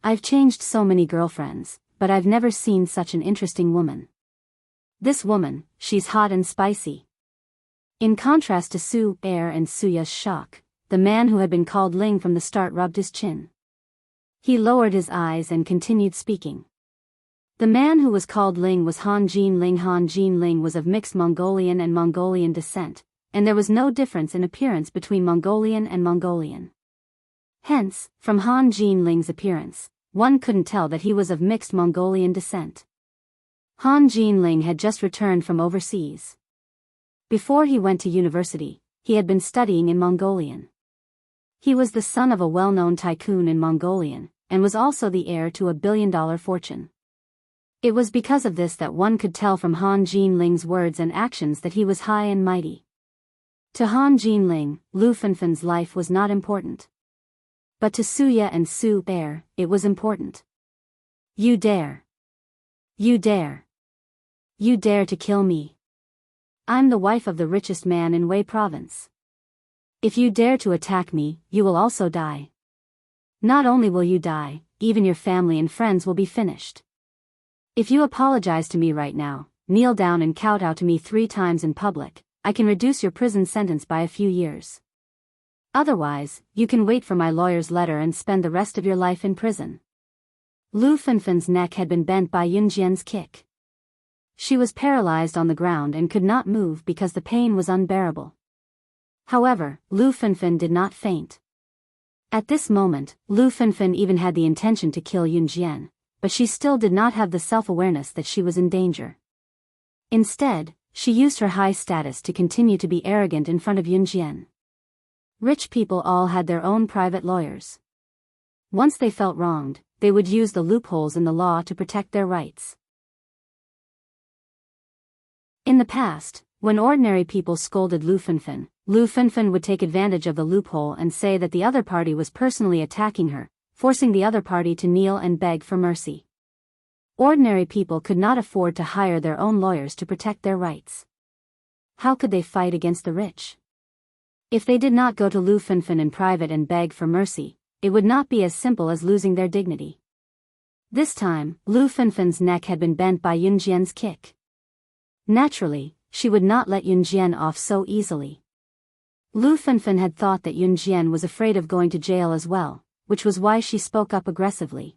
I've changed so many girlfriends, but I've never seen such an interesting woman. This woman, she's hot and spicy. In contrast to Su, Air and Suya's shock, the man who had been called Ling from the start rubbed his chin. He lowered his eyes and continued speaking. The man who was called Ling was Han Jin Ling. Han Jin Ling was of mixed Mongolian and Mongolian descent, and there was no difference in appearance between Mongolian and Mongolian. Hence, from Han Jin Ling's appearance, one couldn't tell that he was of mixed Mongolian descent. Han Jin Ling had just returned from overseas. Before he went to university, he had been studying in Mongolian. He was the son of a well-known tycoon in Mongolian, and was also the heir to a billion-dollar fortune. It was because of this that one could tell from Han Jin Ling's words and actions that he was high and mighty. To Han Jin Ling, Lu Fenfen's life was not important. But to Suya and Su, Air, it was important. You dare. You dare. You dare to kill me. I'm the wife of the richest man in Wei province. If you dare to attack me, you will also die. Not only will you die, even your family and friends will be finished. If you apologize to me right now, kneel down and kowtow to me 3 times in public, I can reduce your prison sentence by a few years. Otherwise, you can wait for my lawyer's letter and spend the rest of your life in prison. Lu Fenfen's neck had been bent by Yun Jian's kick. She was paralyzed on the ground and could not move because the pain was unbearable. However, Lu Fenfen did not faint. At this moment, Lu Fenfen even had the intention to kill Yun Jian, but she still did not have the self-awareness that she was in danger. Instead, she used her high status to continue to be arrogant in front of Yun Jian. Rich people all had their own private lawyers. Once they felt wronged, they would use the loopholes in the law to protect their rights. In the past, when ordinary people scolded Lu Fenfen would take advantage of the loophole and say that the other party was personally attacking her, forcing the other party to kneel and beg for mercy. Ordinary people could not afford to hire their own lawyers to protect their rights. how could they fight against the rich? If they did not go to Lu Fenfen in private and beg for mercy, it would not be as simple as losing their dignity. This time, Lu Fenfen's neck had been bent by Yun Jian's kick. Naturally, she would not let Yun Jian off so easily. Lu Fenfen had thought that Yun Jian was afraid of going to jail as well, which was why she spoke up aggressively.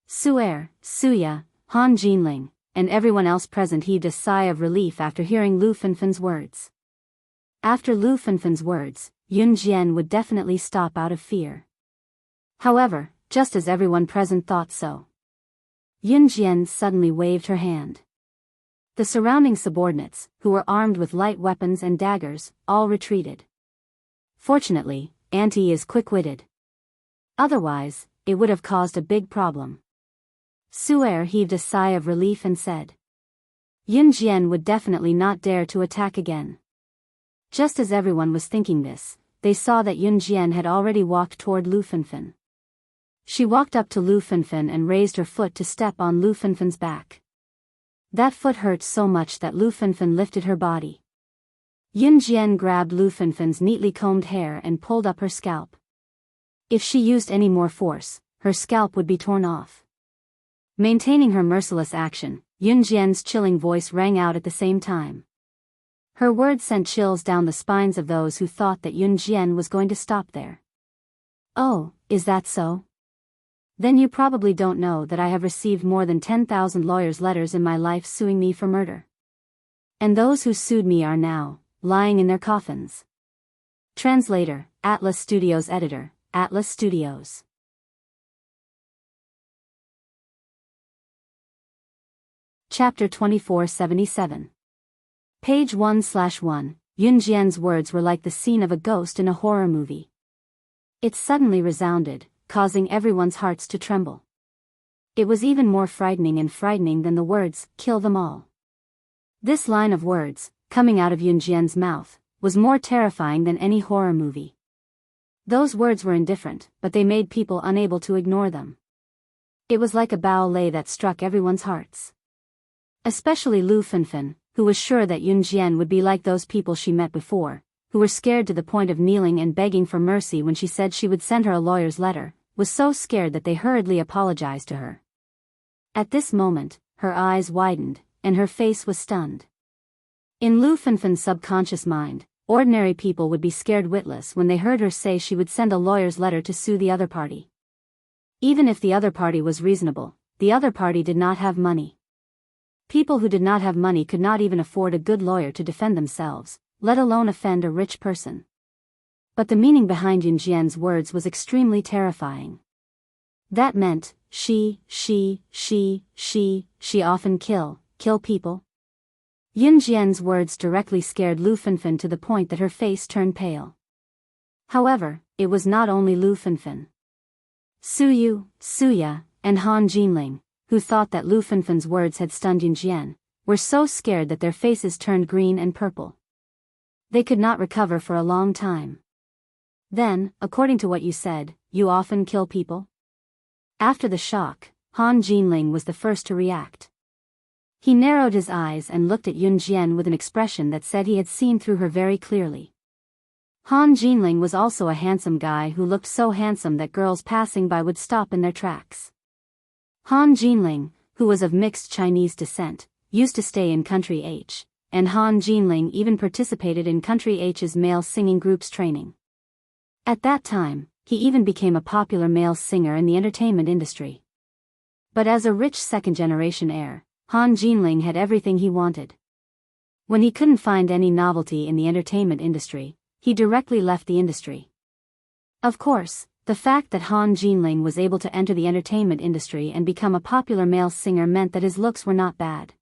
Su Er, Su Ya, Han Jinling, and everyone else present heaved a sigh of relief after hearing Lu Fenfen's words. After Lu Fenfen's words, Yun Jian would definitely stop out of fear. However, just as everyone present thought so, Yun Jian suddenly waved her hand. The surrounding subordinates, who were armed with light weapons and daggers, all retreated. Fortunately, Auntie is quick-witted. Otherwise, it would have caused a big problem. Su Er heaved a sigh of relief and said, Yun Jian would definitely not dare to attack again. Just as everyone was thinking this, they saw that Yun Jian had already walked toward Lu Fenfen. She walked up to Lu Fenfen and raised her foot to step on Lu Fenfen's back. That foot hurt so much that Lu Fenfen lifted her body. Yun Jian grabbed Lu Fenfen's neatly combed hair and pulled up her scalp. If she used any more force, her scalp would be torn off. Maintaining her merciless action, Yun Jian's chilling voice rang out at the same time. Her words sent chills down the spines of those who thought that Yun Jian was going to stop there. Oh, is that so? Then you probably don't know that I have received more than 10,000 lawyers' letters in my life suing me for murder. And those who sued me are now lying in their coffins. Translator, Atlas Studios Editor, Atlas Studios. Chapter 2477. Page 1/1. Yun Jian's words were like the scene of a ghost in a horror movie. It suddenly resounded, causing everyone's hearts to tremble. It was even more frightening than the words, "Kill them all." This line of words, coming out of Yun Jian's mouth, was more terrifying than any horror movie. Those words were indifferent, but they made people unable to ignore them. It was like a ballet that struck everyone's hearts. Especially Lu Fenfen, who was sure that Yun Jian would be like those people she met before, who were scared to the point of kneeling and begging for mercy when she said she would send her a lawyer's letter, was so scared that they hurriedly apologized to her. At this moment, her eyes widened, and her face was stunned. In Lu Fenfen's subconscious mind, ordinary people would be scared witless when they heard her say she would send a lawyer's letter to sue the other party. Even if the other party was reasonable, the other party did not have money. People who did not have money could not even afford a good lawyer to defend themselves, let alone offend a rich person. But the meaning behind Yun Jian's words was extremely terrifying. That meant, she often kill people. Yun Jian's words directly scared Lu Fenfen to the point that her face turned pale. However, it was not only Lu Fenfen. Su Yu, Su Ya, and Han Jinling, who thought that Lu Fenfen's words had stunned Yun Jian, were so scared that their faces turned green and purple. They could not recover for a long time. Then, according to what you said, you often kill people? After the shock, Han Jinling was the first to react. He narrowed his eyes and looked at Yun Jian with an expression that said he had seen through her very clearly. Han Jinling was also a handsome guy who looked so handsome that girls passing by would stop in their tracks. Han Jinling, who was of mixed Chinese descent, used to stay in Country H, and Han Jinling even participated in Country H's male singing group's training. At that time, he even became a popular male singer in the entertainment industry. But as a rich second-generation heir, Han Jinling had everything he wanted. When he couldn't find any novelty in the entertainment industry, he directly left the industry. Of course, the fact that Han Jinling was able to enter the entertainment industry and become a popular male singer meant that his looks were not bad.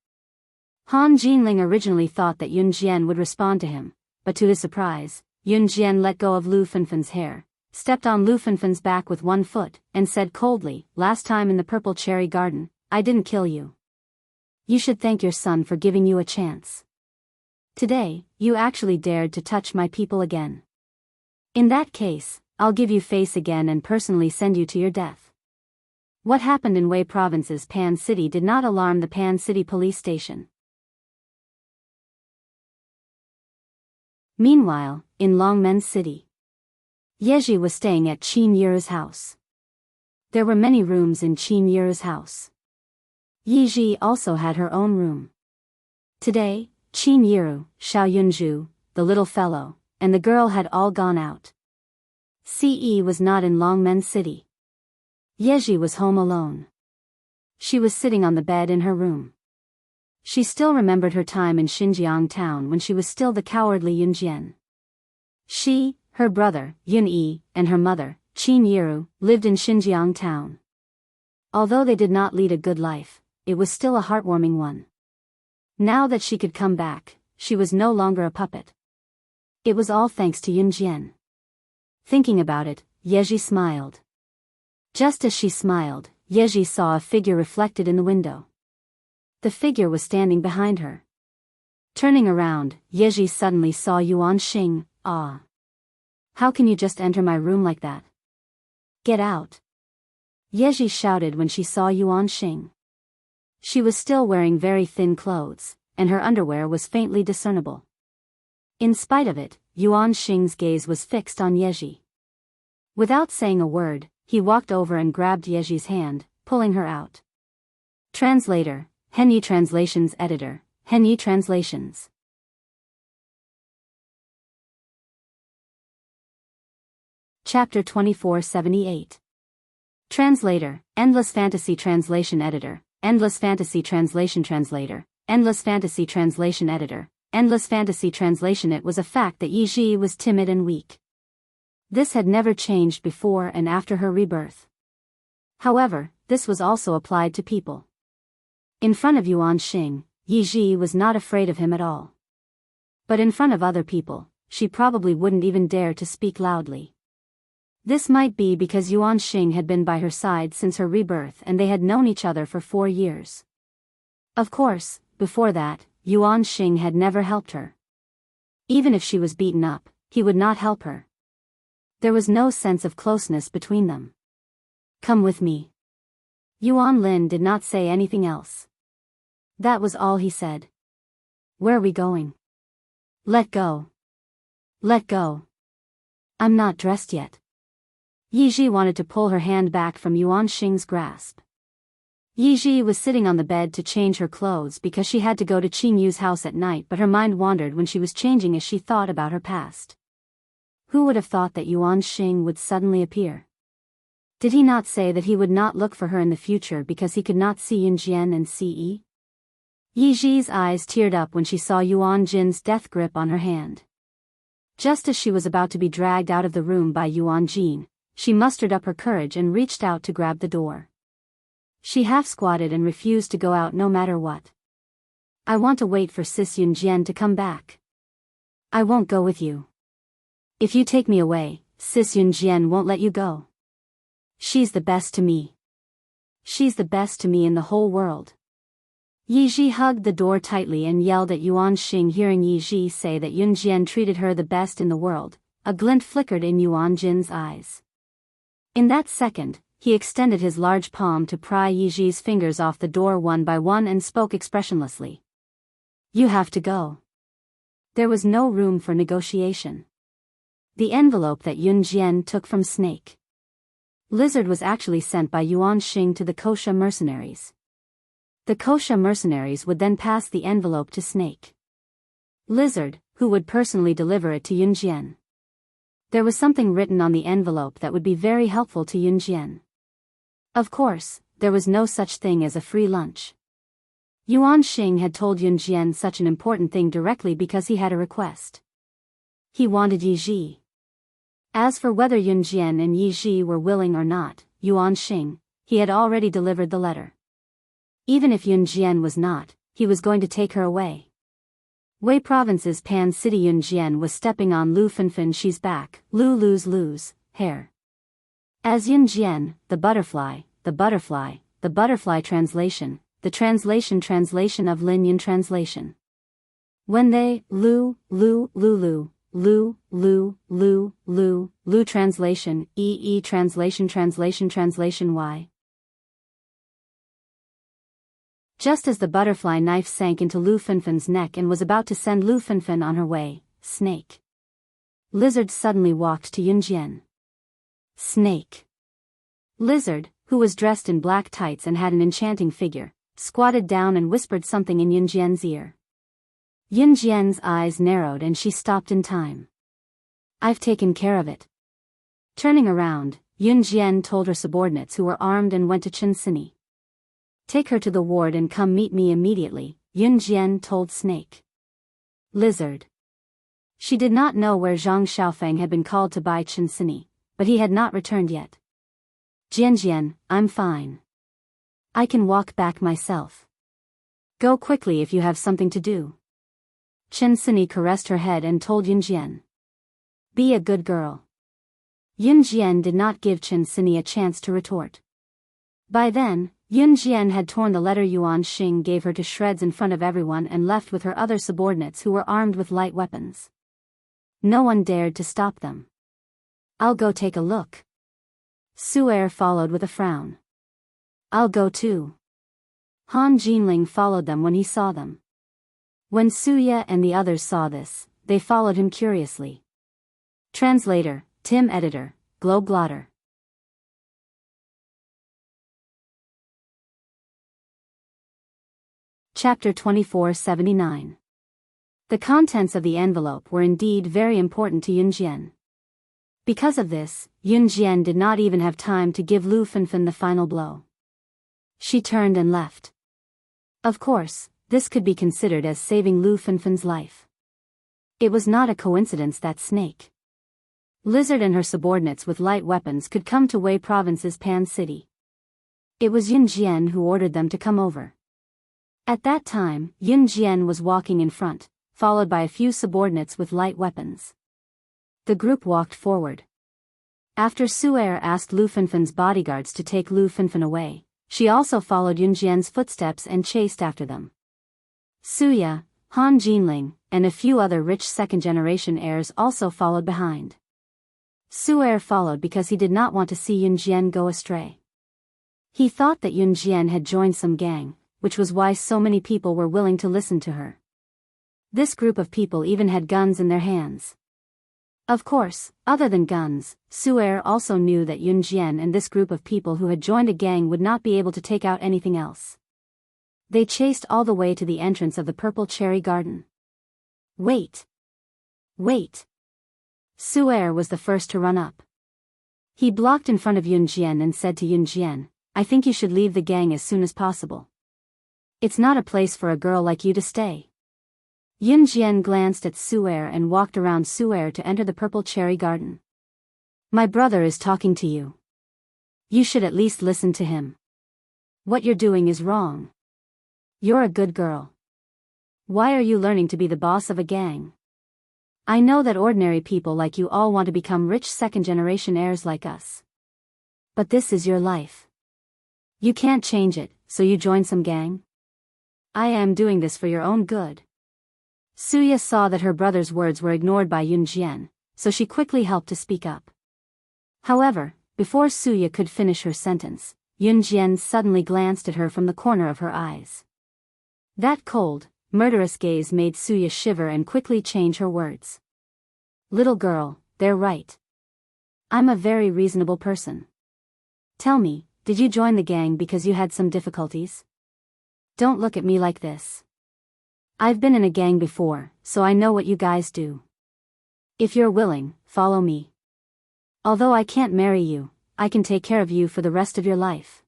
Han Jinling originally thought that Yun Jian would respond to him, but to his surprise, Yun Jian let go of Lu Fenfen's hair, stepped on Lu Fenfen's back with one foot, and said coldly, "Last time in the Purple Cherry Garden, I didn't kill you. You should thank your son for giving you a chance. Today, you actually dared to touch my people again. In that case, I'll give you face again and personally send you to your death." What happened in Wei Province's Pan City did not alarm the Pan City police station. Meanwhile, in Longmen City, Yeji was staying at Qin Yiru's house. There were many rooms in Qin Yiru's house. Yeji also had her own room. Today, Qin Yiru, Xiao Yunju, the little fellow, and the girl had all gone out. Ce was not in Longmen City. Yeji was home alone. She was sitting on the bed in her room. She still remembered her time in Xinjiang town when she was still the cowardly Yunjian. She, her brother, Yun-yi, and her mother, Qin Yiru, lived in Xinjiang town. Although they did not lead a good life, it was still a heartwarming one. Now that she could come back, she was no longer a puppet. It was all thanks to Yunjian. Thinking about it, Yeji smiled. Just as she smiled, Yeji saw a figure reflected in the window. The figure was standing behind her. Turning around, Yeji suddenly saw Yuan Xing. Ah! How can you just enter my room like that? Get out! Yeji shouted when she saw Yuan Xing. She was still wearing very thin clothes, and her underwear was faintly discernible. In spite of it, Yuan Xing's gaze was fixed on Yeji. Without saying a word, he walked over and grabbed Yeji's hand, pulling her out. Translator, Henyi Translations Editor, Henyi Translations. Chapter 2478. Translator, Endless Fantasy Translation Editor, Endless Fantasy Translation Translator, Endless Fantasy Translation Editor, Endless Fantasy Translation. It was a fact that Yi was timid and weak. This had never changed before and after her rebirth. However, this was also applied to people. In front of Yuan Xing, Yi was not afraid of him at all. But in front of other people, she probably wouldn't even dare to speak loudly. This might be because Yuan Xing had been by her side since her rebirth and they had known each other for 4 years. Of course, before that, Yuan Xing had never helped her. Even if she was beaten up, he would not help her. There was no sense of closeness between them. Come with me. Yuan Lin did not say anything else. That was all he said. Where are we going? Let go. Let go. I'm not dressed yet. Yi wanted to pull her hand back from Yuan Xing's grasp. Yi was sitting on the bed to change her clothes because she had to go to Qin Yu's house at night, but her mind wandered when she was changing as she thought about her past. Who would have thought that Yuan Xing would suddenly appear? Did he not say that he would not look for her in the future because he could not see Yunjian and Ce? Yi's eyes teared up when she saw Yuan Jin's death grip on her hand. Just as she was about to be dragged out of the room by Yuan Jin, she mustered up her courage and reached out to grab the door. She half-squatted and refused to go out no matter what. I want to wait for Sis Yunjian to come back. I won't go with you. If you take me away, Sis Yunjian won't let you go. She's the best to me. She's the best to me in the whole world. Yi hugged the door tightly and yelled at Yuan Xing. Hearing Yi say that Yunjian treated her the best in the world, a glint flickered in Yuan Jin's eyes. In that second, he extended his large palm to pry Yi's fingers off the door one by one and spoke expressionlessly. You have to go. There was no room for negotiation. The envelope that Yunjian took from Snake Lizard was actually sent by Yuan Xing to the Kosha mercenaries. The Kosha mercenaries would then pass the envelope to Snake Lizard, who would personally deliver it to Yunjian. There was something written on the envelope that would be very helpful to Yunjian. Of course, there was no such thing as a free lunch. Yuan Xing had told Yunjian such an important thing directly because he had a request. He wanted Yi. As for whether Yunjian and Yi were willing or not, Yuan Xing, he had already delivered the letter. Even if Yunjian was not, he was going to take her away. Wei Province's Pan City. Yunjian was stepping on Lu Fenfen's back, Lu's hair. As Yunjian, the butterfly translation, the translation of Lin Yun translation. When they, Lu translation, translation Y. Just as the butterfly knife sank into Lu Fenfen's neck and was about to send Lu Fenfen on her way, Snake Lizard suddenly walked to Yunjian. Snake. Lizard, who was dressed in black tights and had an enchanting figure, squatted down and whispered something in Yunjian's ear. Yunjian's eyes narrowed and she stopped in time. I've taken care of it. Turning around, Yunjian told her subordinates who were armed and went to Chinsini. Take her to the ward and come meet me immediately, Yunjian told Snake. Lizard. She did not know where Zhang Xiaofeng had been called to buy Chinsini, but he had not returned yet. Jianjian, I'm fine. I can walk back myself. Go quickly if you have something to do. Chinsini caressed her head and told Yunjian. Be a good girl. Yunjian did not give Chinsini a chance to retort. By then, Yunjian had torn the letter Yuan Xing gave her to shreds in front of everyone and left with her other subordinates who were armed with light weapons. No one dared to stop them. I'll go take a look. Su'er followed with a frown. I'll go too. Han Jinling followed them when he saw them. When Suya and the others saw this, they followed him curiously. Translator, Tim Editor, Globeglotter. Chapter 2479. The contents of the envelope were indeed very important to Yunjian. Because of this, Yunjian did not even have time to give Lu Fenfen the final blow. She turned and left. Of course, this could be considered as saving Lu Fenfen's life. It was not a coincidence that Snake, Lizard and her subordinates with light weapons could come to Wei Province's Pan City. It was Yunjian who ordered them to come over. At that time, Yunjian was walking in front, followed by a few subordinates with light weapons. The group walked forward. After Su'er asked Lu Fenfen's bodyguards to take Lu Fenfen away, she also followed Yunjian's footsteps and chased after them. Suya, Han Jinling, and a few other rich second-generation heirs also followed behind. Su'er followed because he did not want to see Yunjian go astray. He thought that Yunjian had joined some gang, which was why so many people were willing to listen to her. This group of people even had guns in their hands. Of course, other than guns, Su'er also knew that Yunjian and this group of people who had joined a gang would not be able to take out anything else. They chased all the way to the entrance of the Purple Cherry Garden. Wait! Wait! Su'er was the first to run up. He blocked in front of Yunjian and said to Yunjian, I think you should leave the gang as soon as possible. It's not a place for a girl like you to stay. Yunjian glanced at Su'er and walked around Su'er to enter the Purple Cherry Garden. My brother is talking to you. You should at least listen to him. What you're doing is wrong. You're a good girl. Why are you learning to be the boss of a gang? I know that ordinary people like you all want to become rich second-generation heirs like us. But this is your life. You can't change it, so you join some gang? I am doing this for your own good. Suya saw that her brother's words were ignored by Yunjian, so she quickly helped to speak up. However, before Suya could finish her sentence, Yunjian suddenly glanced at her from the corner of her eyes. That cold, murderous gaze made Suya shiver and quickly change her words. Little girl, they're right. I'm a very reasonable person. Tell me, did you join the gang because you had some difficulties? Don't look at me like this. I've been in a gang before, so I know what you guys do. If you're willing, follow me. Although I can't marry you, I can take care of you for the rest of your life.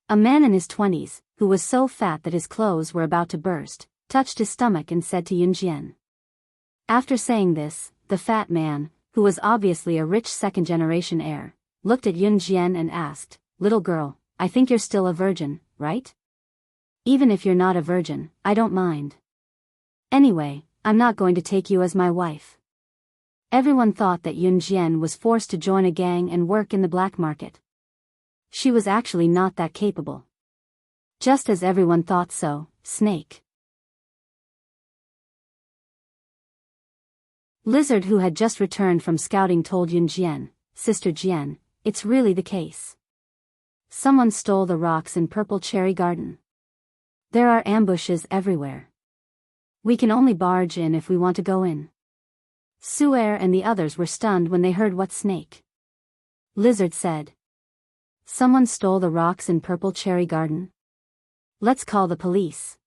A man in his 20s, who was so fat that his clothes were about to burst, touched his stomach and said to Yunjian. After saying this, the fat man, who was obviously a rich second-generation heir, looked at Yunjian and asked, Little girl, I think you're still a virgin, right? Even if you're not a virgin, I don't mind. Anyway, I'm not going to take you as my wife. Everyone thought that Yunjian was forced to join a gang and work in the black market. She was actually not that capable. Just as everyone thought so, Snake. Lizard, who had just returned from scouting, told Yunjian, Sister Jian, it's really the case. Someone stole the rocks in Purple Cherry Garden. There are ambushes everywhere. We can only barge in if we want to go in. Su'er and the others were stunned when they heard what snake. Lizard said. Someone stole the rocks in Purple Cherry Garden? Let's call the police.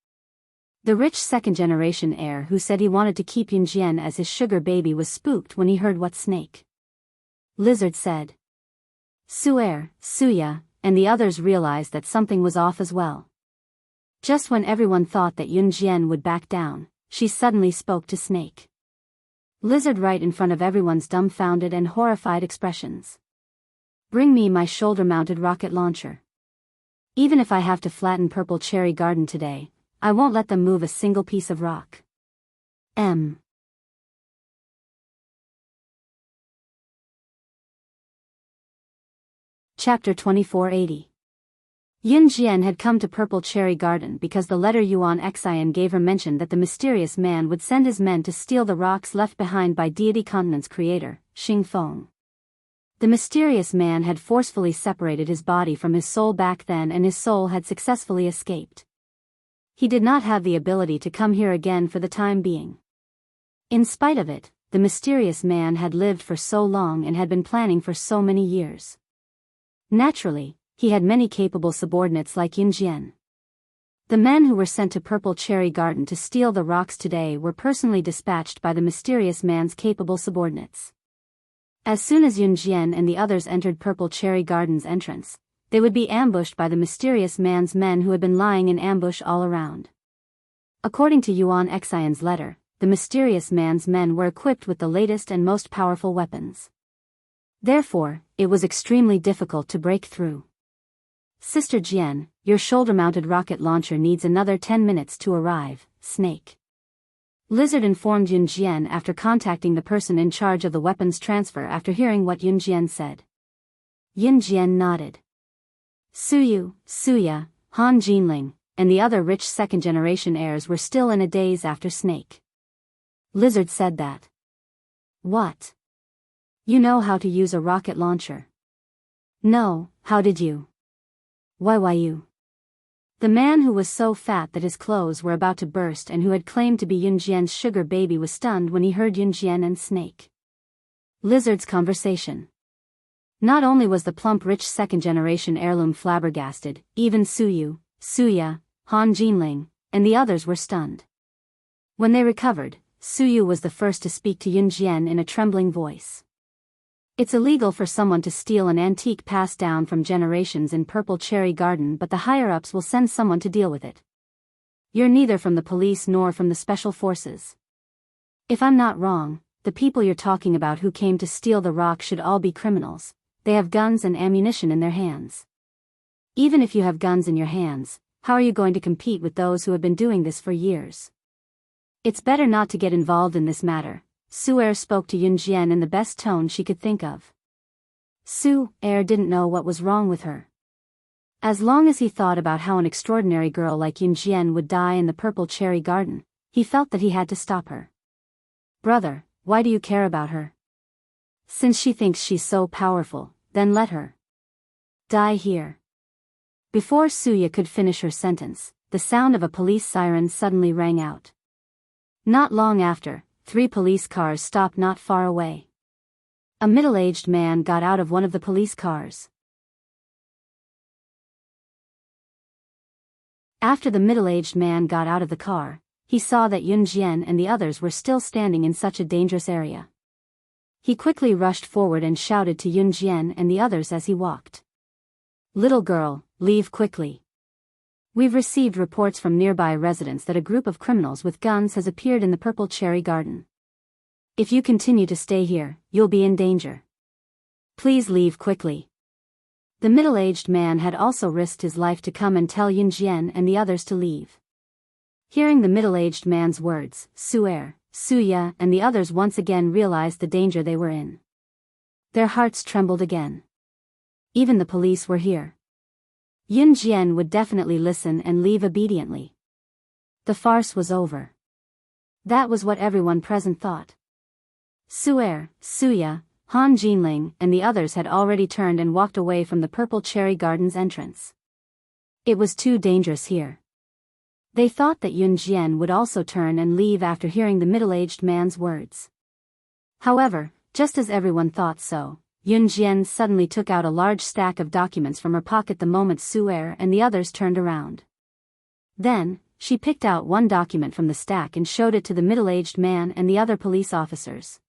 The rich second-generation heir who said he wanted to keep Yunjian as his sugar baby was spooked when he heard what snake. Lizard said. Su'er, Suya, and the others realized that something was off as well. Just when everyone thought that Yunjian would back down, she suddenly spoke to Snake. Lizard right in front of everyone's dumbfounded and horrified expressions. Bring me my shoulder-mounted rocket launcher. Even if I have to flatten Purple Cherry Garden today, I won't let them move a single piece of rock. Chapter 2480. Yunjian had come to Purple Cherry Garden because the letter Yuan Xian gave her mentioned that the mysterious man would send his men to steal the rocks left behind by Deity Continent's creator, Xing Feng. The mysterious man had forcefully separated his body from his soul back then, and his soul had successfully escaped. He did not have the ability to come here again for the time being. In spite of it, the mysterious man had lived for so long and had been planning for so many years. Naturally, he had many capable subordinates like Yunjian. The men who were sent to Purple Cherry Garden to steal the rocks today were personally dispatched by the mysterious man's capable subordinates. As soon as Yunjian and the others entered Purple Cherry Garden's entrance, they would be ambushed by the mysterious man's men who had been lying in ambush all around. According to Yuan Xian's letter, the mysterious man's men were equipped with the latest and most powerful weapons. Therefore, it was extremely difficult to break through. Sister Jian, your shoulder-mounted rocket launcher needs another 10 minutes to arrive, Snake. Lizard informed Yunjian after contacting the person in charge of the weapons transfer after hearing what Yunjian said. Yunjian nodded. Suyu, Suya, Han Jinling, and the other rich second-generation heirs were still in a daze after Snake. Lizard said that. What? You know how to use a rocket launcher? No, how did you? Why you? The man who was so fat that his clothes were about to burst and who had claimed to be Yunjian's sugar baby was stunned when he heard Yunjian and Snake. Lizard's conversation. Not only was the plump rich second-generation heirloom flabbergasted, even Suyu, Suya, Han Jinling, and the others were stunned. When they recovered, Suyu was the first to speak to Yunjian in a trembling voice. It's illegal for someone to steal an antique passed down from generations in Purple Cherry Garden, but the higher-ups will send someone to deal with it. You're neither from the police nor from the special forces. If I'm not wrong, the people you're talking about who came to steal the rock should all be criminals. They have guns and ammunition in their hands. Even if you have guns in your hands, how are you going to compete with those who have been doing this for years? It's better not to get involved in this matter. Su'er spoke to Yunjian in the best tone she could think of. Su'er didn't know what was wrong with her. As long as he thought about how an extraordinary girl like Yunjian would die in the Purple Cherry Garden, he felt that he had to stop her. Brother, why do you care about her? Since she thinks she's so powerful, then let her die here. Before Suya could finish her sentence, the sound of a police siren suddenly rang out. Not long after, 3 police cars stopped not far away. A middle-aged man got out of one of the police cars. After the middle-aged man got out of the car, he saw that Yunjian and the others were still standing in such a dangerous area. He quickly rushed forward and shouted to Yunjian and the others as he walked. Little girl, leave quickly. We've received reports from nearby residents that a group of criminals with guns has appeared in the Purple Cherry Garden. If you continue to stay here, you'll be in danger. Please leave quickly. The middle-aged man had also risked his life to come and tell Yunjian and the others to leave. Hearing the middle-aged man's words, Su'er, Suya, and the others once again realized the danger they were in. Their hearts trembled again. Even the police were here. Yunjian would definitely listen and leave obediently. The farce was over. That was what everyone present thought. Su'er, Suya, Han Jinling, and the others had already turned and walked away from the Purple Cherry Garden's entrance. It was too dangerous here. They thought that Yunjian would also turn and leave after hearing the middle-aged man's words. However, just as everyone thought so, Yun Jian suddenly took out a large stack of documents from her pocket the moment Su'er and the others turned around. Then, she picked out one document from the stack and showed it to the middle-aged man and the other police officers.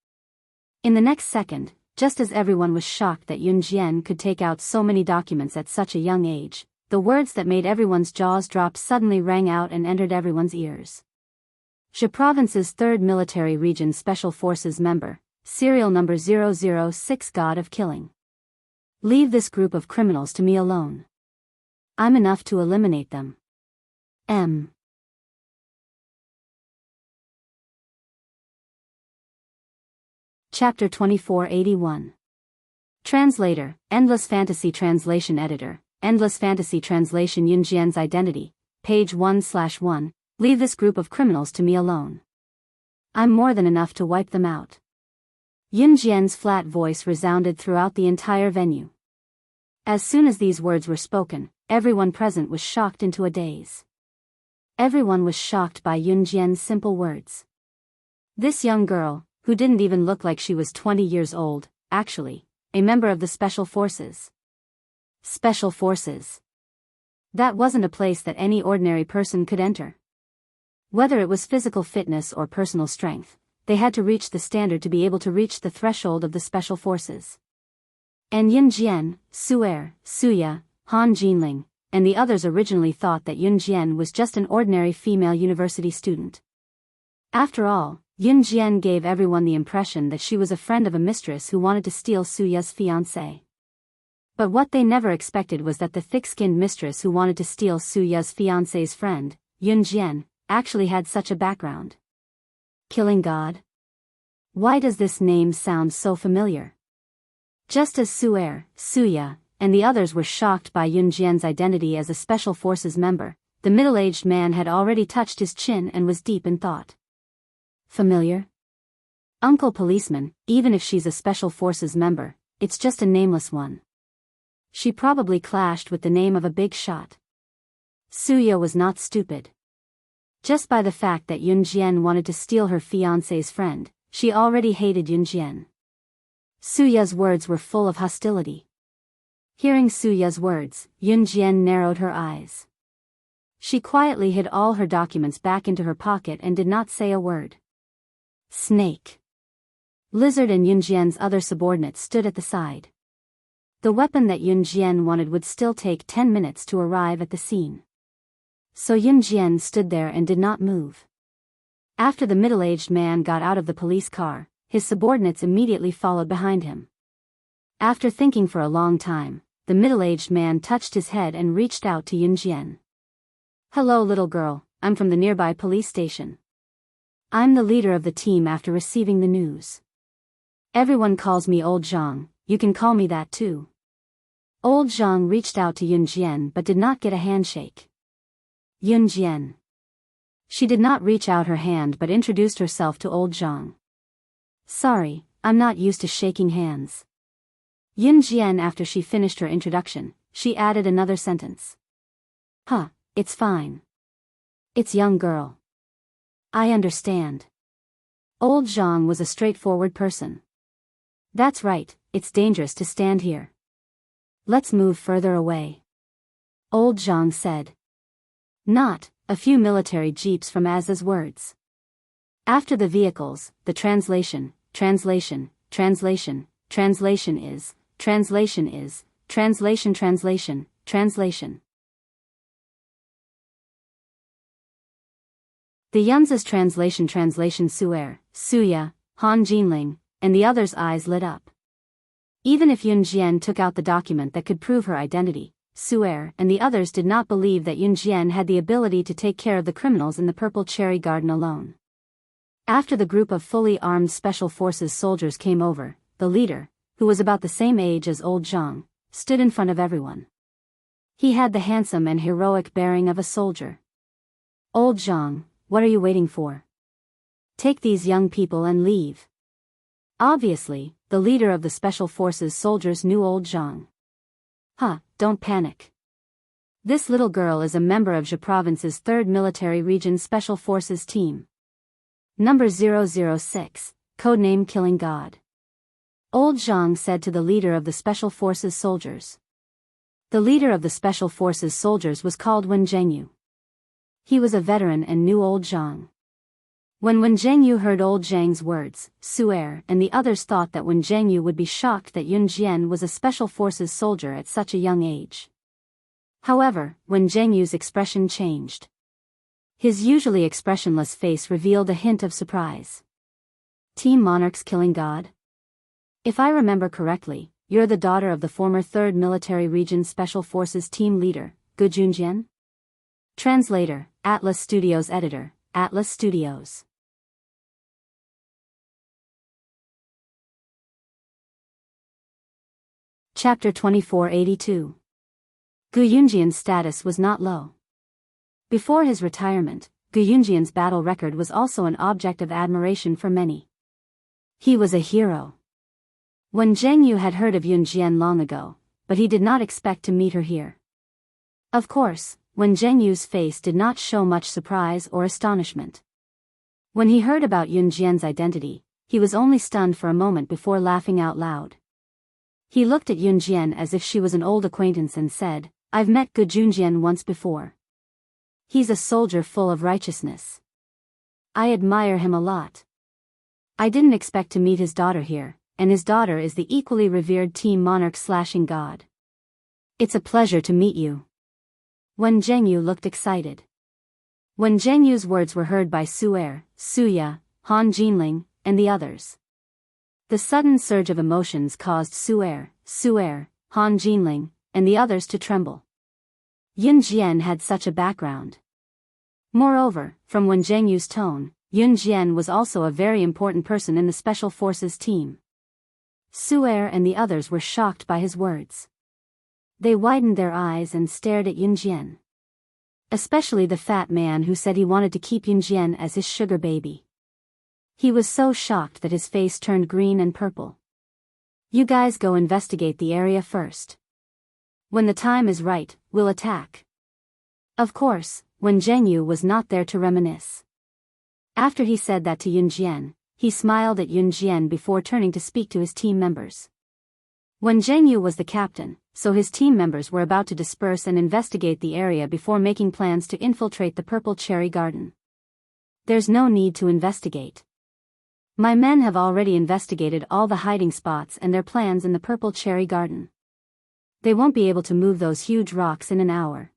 In the next second, just as everyone was shocked that Yun Jian could take out so many documents at such a young age, the words that made everyone's jaws drop suddenly rang out and entered everyone's ears. Jianghu Province's 3rd Military Region Special Forces member, serial number 006, God of Killing. Leave this group of criminals to me alone. I'm enough to eliminate them. M. Chapter 2481. Translator, Endless Fantasy Translation Editor, Endless Fantasy Translation. Yun Jian's Identity, page 1/1. Leave this group of criminals to me alone. I'm more than enough to wipe them out. Yun Jian's flat voice resounded throughout the entire venue. As soon as these words were spoken, everyone present was shocked into a daze. Everyone was shocked by Yun Jian's simple words. This young girl, who didn't even look like she was 20 years old, actually, a member of the Special Forces. Special Forces. That wasn't a place that any ordinary person could enter. Whether it was physical fitness or personal strength, they had to reach the standard to be able to reach the threshold of the Special Forces. And Yun Jian, Su'er, Suya, Han Jinling, and the others originally thought that Yun Jian was just an ordinary female university student. After all, Yun Jian gave everyone the impression that she was a friend of a mistress who wanted to steal Suya's fiancé. But what they never expected was that the thick-skinned mistress who wanted to steal Suya's fiancé's friend, Yun Jian, actually had such a background. Killing God? Why does this name sound so familiar? Just as Su'er, Suya, and the others were shocked by Yun Jian's identity as a Special Forces member, the middle-aged man had already touched his chin and was deep in thought. Familiar? Uncle Policeman, even if she's a Special Forces member, it's just a nameless one. She probably clashed with the name of a big shot. Suya was not stupid. Just by the fact that Yun Jian wanted to steal her fiancé's friend, she already hated Yun Jian. Suya's words were full of hostility. Hearing Suya's words, Yun Jian narrowed her eyes. She quietly hid all her documents back into her pocket and did not say a word. Snake. Lizard and Yun Jian's other subordinates stood at the side. The weapon that Yun Jian wanted would still take 10 minutes to arrive at the scene. So Yun Jian stood there and did not move. After the middle-aged man got out of the police car, his subordinates immediately followed behind him. After thinking for a long time, the middle-aged man touched his head and reached out to Yun Jian. Hello little girl, I'm from the nearby police station. I'm the leader of the team after receiving the news. Everyone calls me Old Zhang, you can call me that too. Old Zhang reached out to Yun Jian but did not get a handshake. Yun Jian. She did not reach out her hand but introduced herself to Old Zhang. Sorry, I'm not used to shaking hands. Yun Jian. After she finished her introduction, she added another sentence. Huh, it's fine. It's young girl. I understand. Old Zhang was a straightforward person. That's right, it's dangerous to stand here. Let's move further away. Old Zhang said. Not, a few military jeeps from Az's words. After the vehicles, the translation is, translation, translation, translation. The Yunza's translation Su'er, Suya, Han Jinling, and the others' eyes lit up. Even if Yun Jian took out the document that could prove her identity, Su'er and the others did not believe that Yun Jian had the ability to take care of the criminals in the Purple Cherry Garden alone. After the group of fully armed Special Forces soldiers came over, the leader, who was about the same age as Old Zhang, stood in front of everyone. He had the handsome and heroic bearing of a soldier. Old Zhang, what are you waiting for? Take these young people and leave. Obviously, the leader of the Special Forces soldiers knew Old Zhang. Don't panic. This little girl is a member of Jianghu Province's 3rd Military Region Special Forces team. Number 006, codename Killing God. Old Zhang said to the leader of the Special Forces soldiers. The leader of the Special Forces soldiers was called Wen Zhengyu. He was a veteran and knew Old Zhang. When Wen Zhengyu heard Old Zhang's words, Su'er and the others thought that Wen Zhengyu would be shocked that Yun Jian was a Special Forces soldier at such a young age. However, Wen Zhengyu's expression changed. His usually expressionless face revealed a hint of surprise. Team Monarch's Killing God? If I remember correctly, you're the daughter of the former 3rd Military Region Special Forces team leader, Gu Junjian? Translator, Atlas Studios Editor, Atlas Studios. Chapter 2482. Gu Yunjian's status was not low. Before his retirement, Gu Yunjian's battle record was also an object of admiration for many. He was a hero. Wen Zhengyu had heard of Yun Jian long ago, but he did not expect to meet her here. Of course, Wen Zhengyu's face did not show much surprise or astonishment. When he heard about Yun Jian's identity, he was only stunned for a moment before laughing out loud. He looked at Yun Jian as if she was an old acquaintance and said, "I've met Gu Junjian once before. He's a soldier full of righteousness. I admire him a lot. I didn't expect to meet his daughter here, and his daughter is the equally revered Team Monarch slashing god. It's a pleasure to meet you." Wen Zhengyu looked excited. Wen Zhengyu's words were heard by Su'er, Suya, Han Jinling, and the others. The sudden surge of emotions caused Su'er, Han Jinling, and the others to tremble. Yun Jian had such a background. Moreover, from Wen Zhengyu's tone, Yun Jian was also a very important person in the Special Forces team. Su'er and the others were shocked by his words. They widened their eyes and stared at Yun Jian. Especially the fat man who said he wanted to keep Yun Jian as his sugar baby. He was so shocked that his face turned green and purple. "You guys go investigate the area first. When the time is right, we'll attack." Of course, Wen Zhengyu was not there to reminisce. After he said that to Yun Jian, he smiled at Yun Jian before turning to speak to his team members. Wen Zhengyu was the captain, so his team members were about to disperse and investigate the area before making plans to infiltrate the Purple Cherry Garden. "There's no need to investigate. My men have already investigated all the hiding spots and their plans in the Purple Cherry Garden. They won't be able to move those huge rocks in an hour."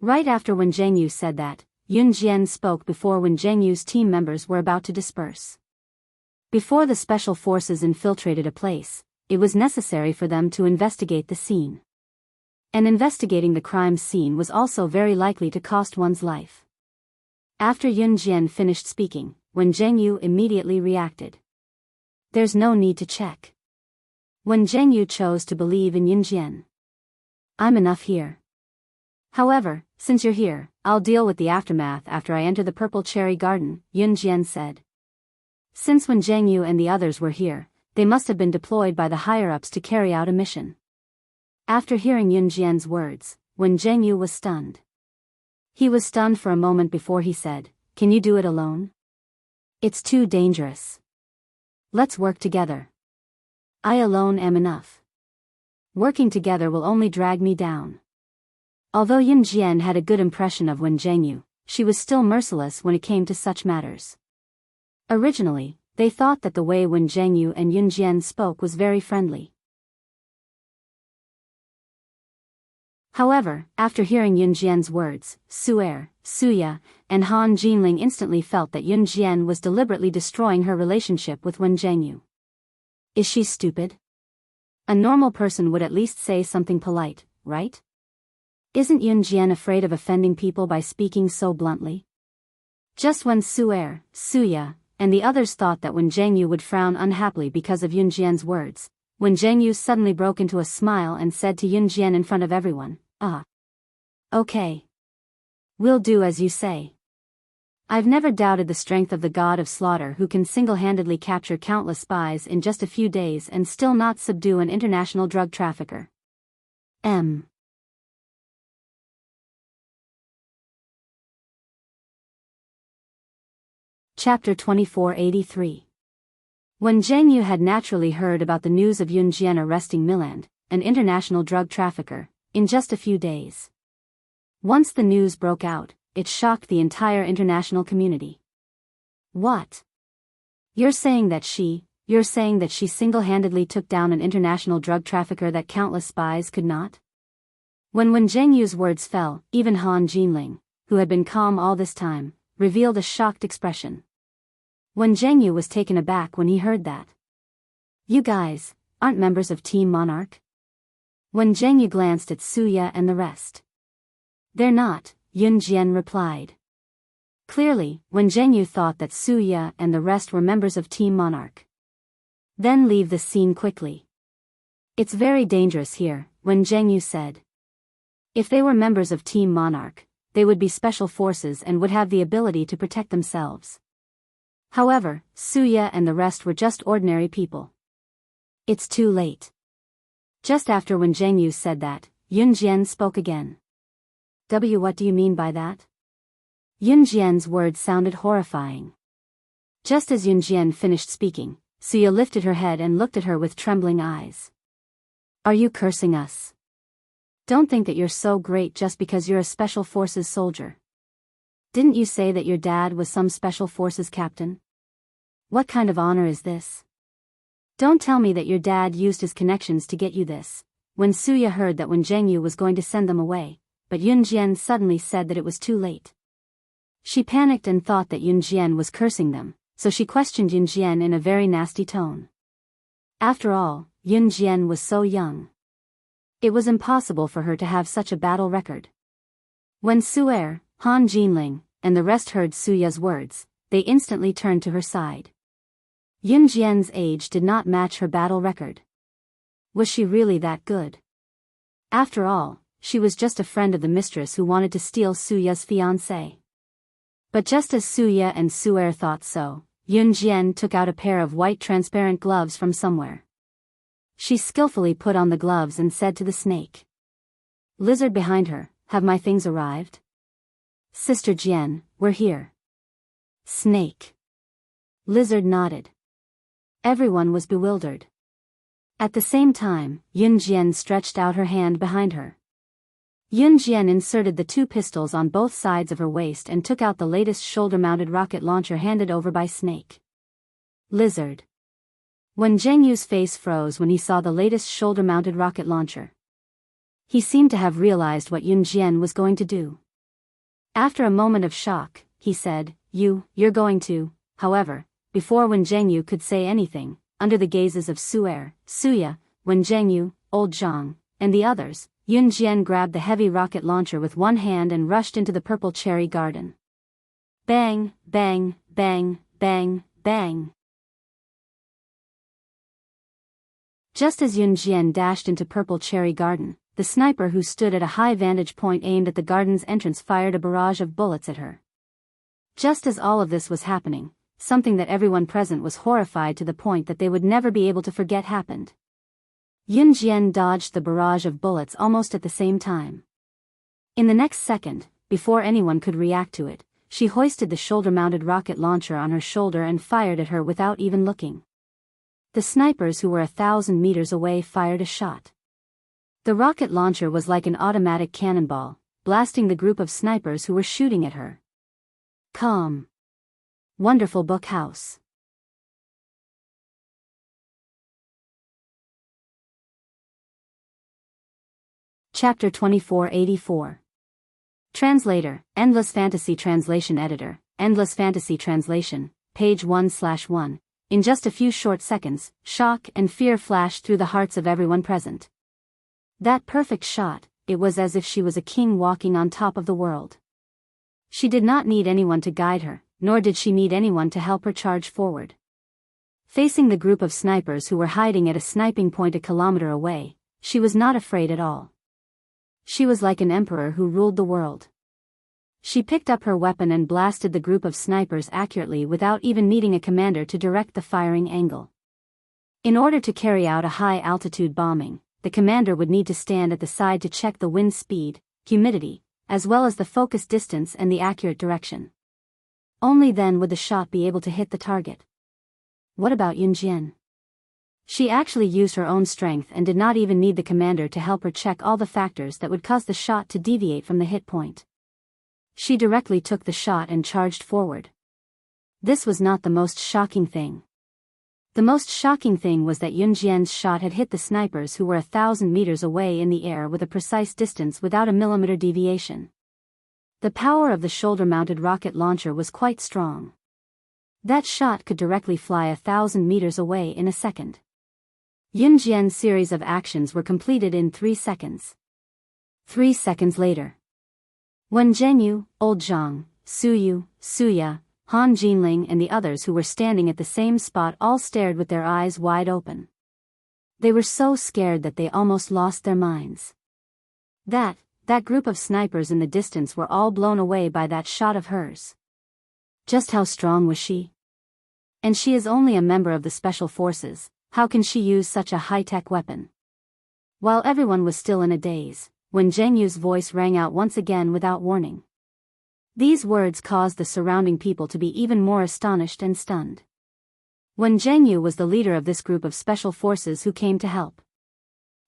Right after Wen Zhengyu said that, Yun Jian spoke before Wen Zhengyu's team members were about to disperse. Before the Special Forces infiltrated a place, it was necessary for them to investigate the scene. And investigating the crime scene was also very likely to cost one's life. After Yun Jian finished speaking, Wen Zhengyu immediately reacted. "There's no need to check." Wen Zhengyu chose to believe in Yun Jian. "I'm enough here. However, since you're here, I'll deal with the aftermath after I enter the Purple Cherry Garden," Yun Jian said. Since Wen Zhengyu and the others were here, they must have been deployed by the higher-ups to carry out a mission. After hearing Yun Jian's words, Wen Zhengyu was stunned. He was stunned for a moment before he said, "Can you do it alone? It's too dangerous. Let's work together. I alone am enough. Working together will only drag me down." Although Yun Jian had a good impression of Wen Zhengyu, she was still merciless when it came to such matters. Originally, they thought that the way Wen Zhengyu and Yun Jian spoke was very friendly. However, after hearing Yun Jian's words, Su'er, Suya, and Han Jinling instantly felt that Yun Jian was deliberately destroying her relationship with Wen Zhengyu. Is she stupid? A normal person would at least say something polite, right? Isn't Yun Jian afraid of offending people by speaking so bluntly? Just when Su'er, Suya, and the others thought that Wen Zhengyu would frown unhappily because of Yun Jian's words, Wen Zhengyu suddenly broke into a smile and said to Yun Jian in front of everyone, Okay. We'll do as you say. I've never doubted the strength of the god of slaughter who can single-handedly capture countless spies in just a few days and still not subdue an international drug trafficker. Chapter 2483. When Jianghu had naturally heard about the news of Yun Jian arresting Miland, an international drug trafficker, in just a few days. Once the news broke out, it shocked the entire international community. What? You're saying that she single-handedly took down an international drug trafficker that countless spies could not? When Jianghu's words fell, even Han Jinling, who had been calm all this time, revealed a shocked expression. When Jianghu was taken aback when he heard that. You guys aren't members of Team Monarch? When Jianghu glanced at Suya and the rest. They're not, Yun Jian replied. Clearly, when Jianghu thought that Suya and the rest were members of Team Monarch. Then leave the scene quickly. It's very dangerous here, when Jianghu said. If they were members of Team Monarch, they would be special forces and would have the ability to protect themselves. However, Suya and the rest were just ordinary people. It's too late. Just after when Jianghu said that, Yun Jian spoke again. What do you mean by that? Yun Jian's words sounded horrifying. Just as Yun Jian finished speaking, Suya lifted her head and looked at her with trembling eyes. Are you cursing us? Don't think that you're so great just because you're a special forces soldier. Didn't you say that your dad was some special forces captain? What kind of honor is this? Don't tell me that your dad used his connections to get you this. When Suya heard that when Jianghu was going to send them away, but Yun Jian suddenly said that it was too late. She panicked and thought that Yun Jian was cursing them, so she questioned Yun Jian in a very nasty tone. After all, Yun Jian was so young. It was impossible for her to have such a battle record. When Su'er, Han Jinling, and the rest heard Suya's words, they instantly turned to her side. Yun Jian's age did not match her battle record. Was she really that good? After all, she was just a friend of the mistress who wanted to steal Suya's fiancé. But just as Suya and Su'er thought so, Yun Jian took out a pair of white transparent gloves from somewhere. She skillfully put on the gloves and said to the snake. Lizard behind her, have my things arrived? Sister Jian, we're here. Snake. Lizard nodded. Everyone was bewildered. At the same time, Yun Jian stretched out her hand behind her. Yun Jian inserted the two pistols on both sides of her waist and took out the latest shoulder-mounted rocket launcher handed over by Snake. Lizard. When Jianghu's face froze when he saw the latest shoulder-mounted rocket launcher. He seemed to have realized what Yun Jian was going to do. After a moment of shock, he said, You're going to, however, before when Jianghu could say anything, under the gazes of Su'er, Suya, when Jianghu, Old Zhang, and the others, Yun Jian grabbed the heavy rocket launcher with one hand and rushed into the purple cherry garden. Bang, bang, bang, bang, bang. Just as Yun Jian dashed into purple cherry garden, the sniper who stood at a high vantage point aimed at the garden's entrance fired a barrage of bullets at her. Just as all of this was happening, something that everyone present was horrified to the point that they would never be able to forget happened. Yun Jian dodged the barrage of bullets almost at the same time. In the next second, before anyone could react to it, she hoisted the shoulder-mounted rocket launcher on her shoulder and fired at her without even looking. The snipers who were 1,000 meters away fired a shot. The rocket launcher was like an automatic cannonball, blasting the group of snipers who were shooting at her. Calm. Wonderful book house. Chapter 2484. Translator, Endless Fantasy Translation Editor, Endless Fantasy Translation, page 1/1. In just a few short seconds, shock and fear flashed through the hearts of everyone present. That perfect shot, it was as if she was a king walking on top of the world. She did not need anyone to guide her, nor did she need anyone to help her charge forward. Facing the group of snipers who were hiding at a sniping point a kilometer away, she was not afraid at all. She was like an emperor who ruled the world. She picked up her weapon and blasted the group of snipers accurately without even needing a commander to direct the firing angle. In order to carry out a high-altitude bombing, the commander would need to stand at the side to check the wind speed, humidity, as well as the focus distance and the accurate direction. Only then would the shot be able to hit the target. What about Yunjian? She actually used her own strength and did not even need the commander to help her check all the factors that would cause the shot to deviate from the hit point. She directly took the shot and charged forward. This was not the most shocking thing. The most shocking thing was that Yunjian's shot had hit the snipers who were 1,000 meters away in the air with a precise distance without a millimeter deviation. The power of the shoulder-mounted rocket launcher was quite strong. That shot could directly fly 1,000 meters away in a second. Yunjian's series of actions were completed in 3 seconds. 3 seconds later. When Jianghu, Old Zhang, Suyu, Suya, Han Jinling and the others who were standing at the same spot all stared with their eyes wide open. They were so scared that they almost lost their minds. That group of snipers in the distance were all blown away by that shot of hers. Just how strong was she? And she is only a member of the Special Forces, how can she use such a high-tech weapon? While everyone was still in a daze, when Zhengyu's voice rang out once again without warning. These words caused the surrounding people to be even more astonished and stunned. When Jianghu was the leader of this group of special forces who came to help.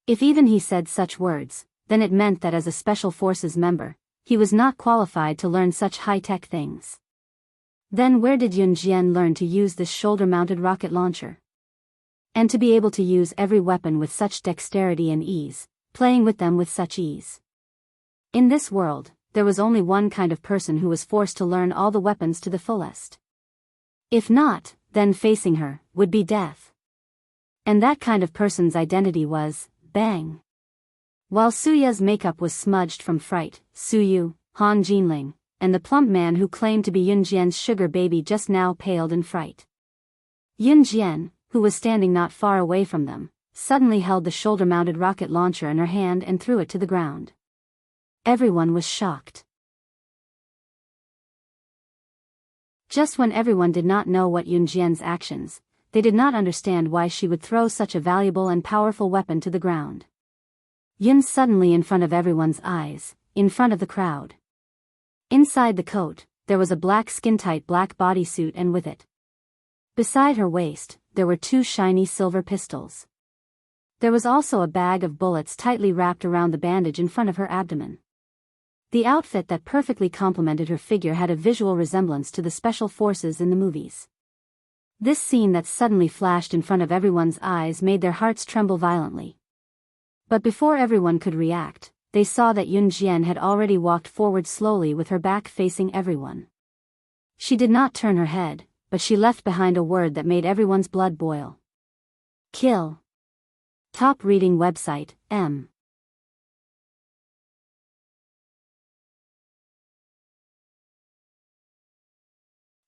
If even he said such words, then it meant that as a special forces member, he was not qualified to learn such high-tech things. Then where did Yunjian learn to use this shoulder-mounted rocket launcher? And to be able to use every weapon with such dexterity and ease, playing with them with such ease. In this world, there was only one kind of person who was forced to learn all the weapons to the fullest. If not, then facing her would be death. And that kind of person's identity was Bang. While Suya's makeup was smudged from fright, Suyu, Han Jinling, and the plump man who claimed to be Yunjian's sugar baby just now paled in fright. Yunjian, who was standing not far away from them, suddenly held the shoulder-mounted rocket launcher in her hand and threw it to the ground. Everyone was shocked. Just when everyone did not know what Yunjian's actions, they did not understand why she would throw such a valuable and powerful weapon to the ground. Yun suddenly in front of everyone's eyes, in front of the crowd. Inside the coat, there was a black skin-tight black bodysuit and with it. Beside her waist, there were 2 shiny silver pistols. There was also a bag of bullets tightly wrapped around the bandage in front of her abdomen. The outfit that perfectly complemented her figure had a visual resemblance to the special forces in the movies. This scene that suddenly flashed in front of everyone's eyes made their hearts tremble violently. But before everyone could react, they saw that Yunjian had already walked forward slowly with her back facing everyone. She did not turn her head, but she left behind a word that made everyone's blood boil. Kill. Top reading website, M.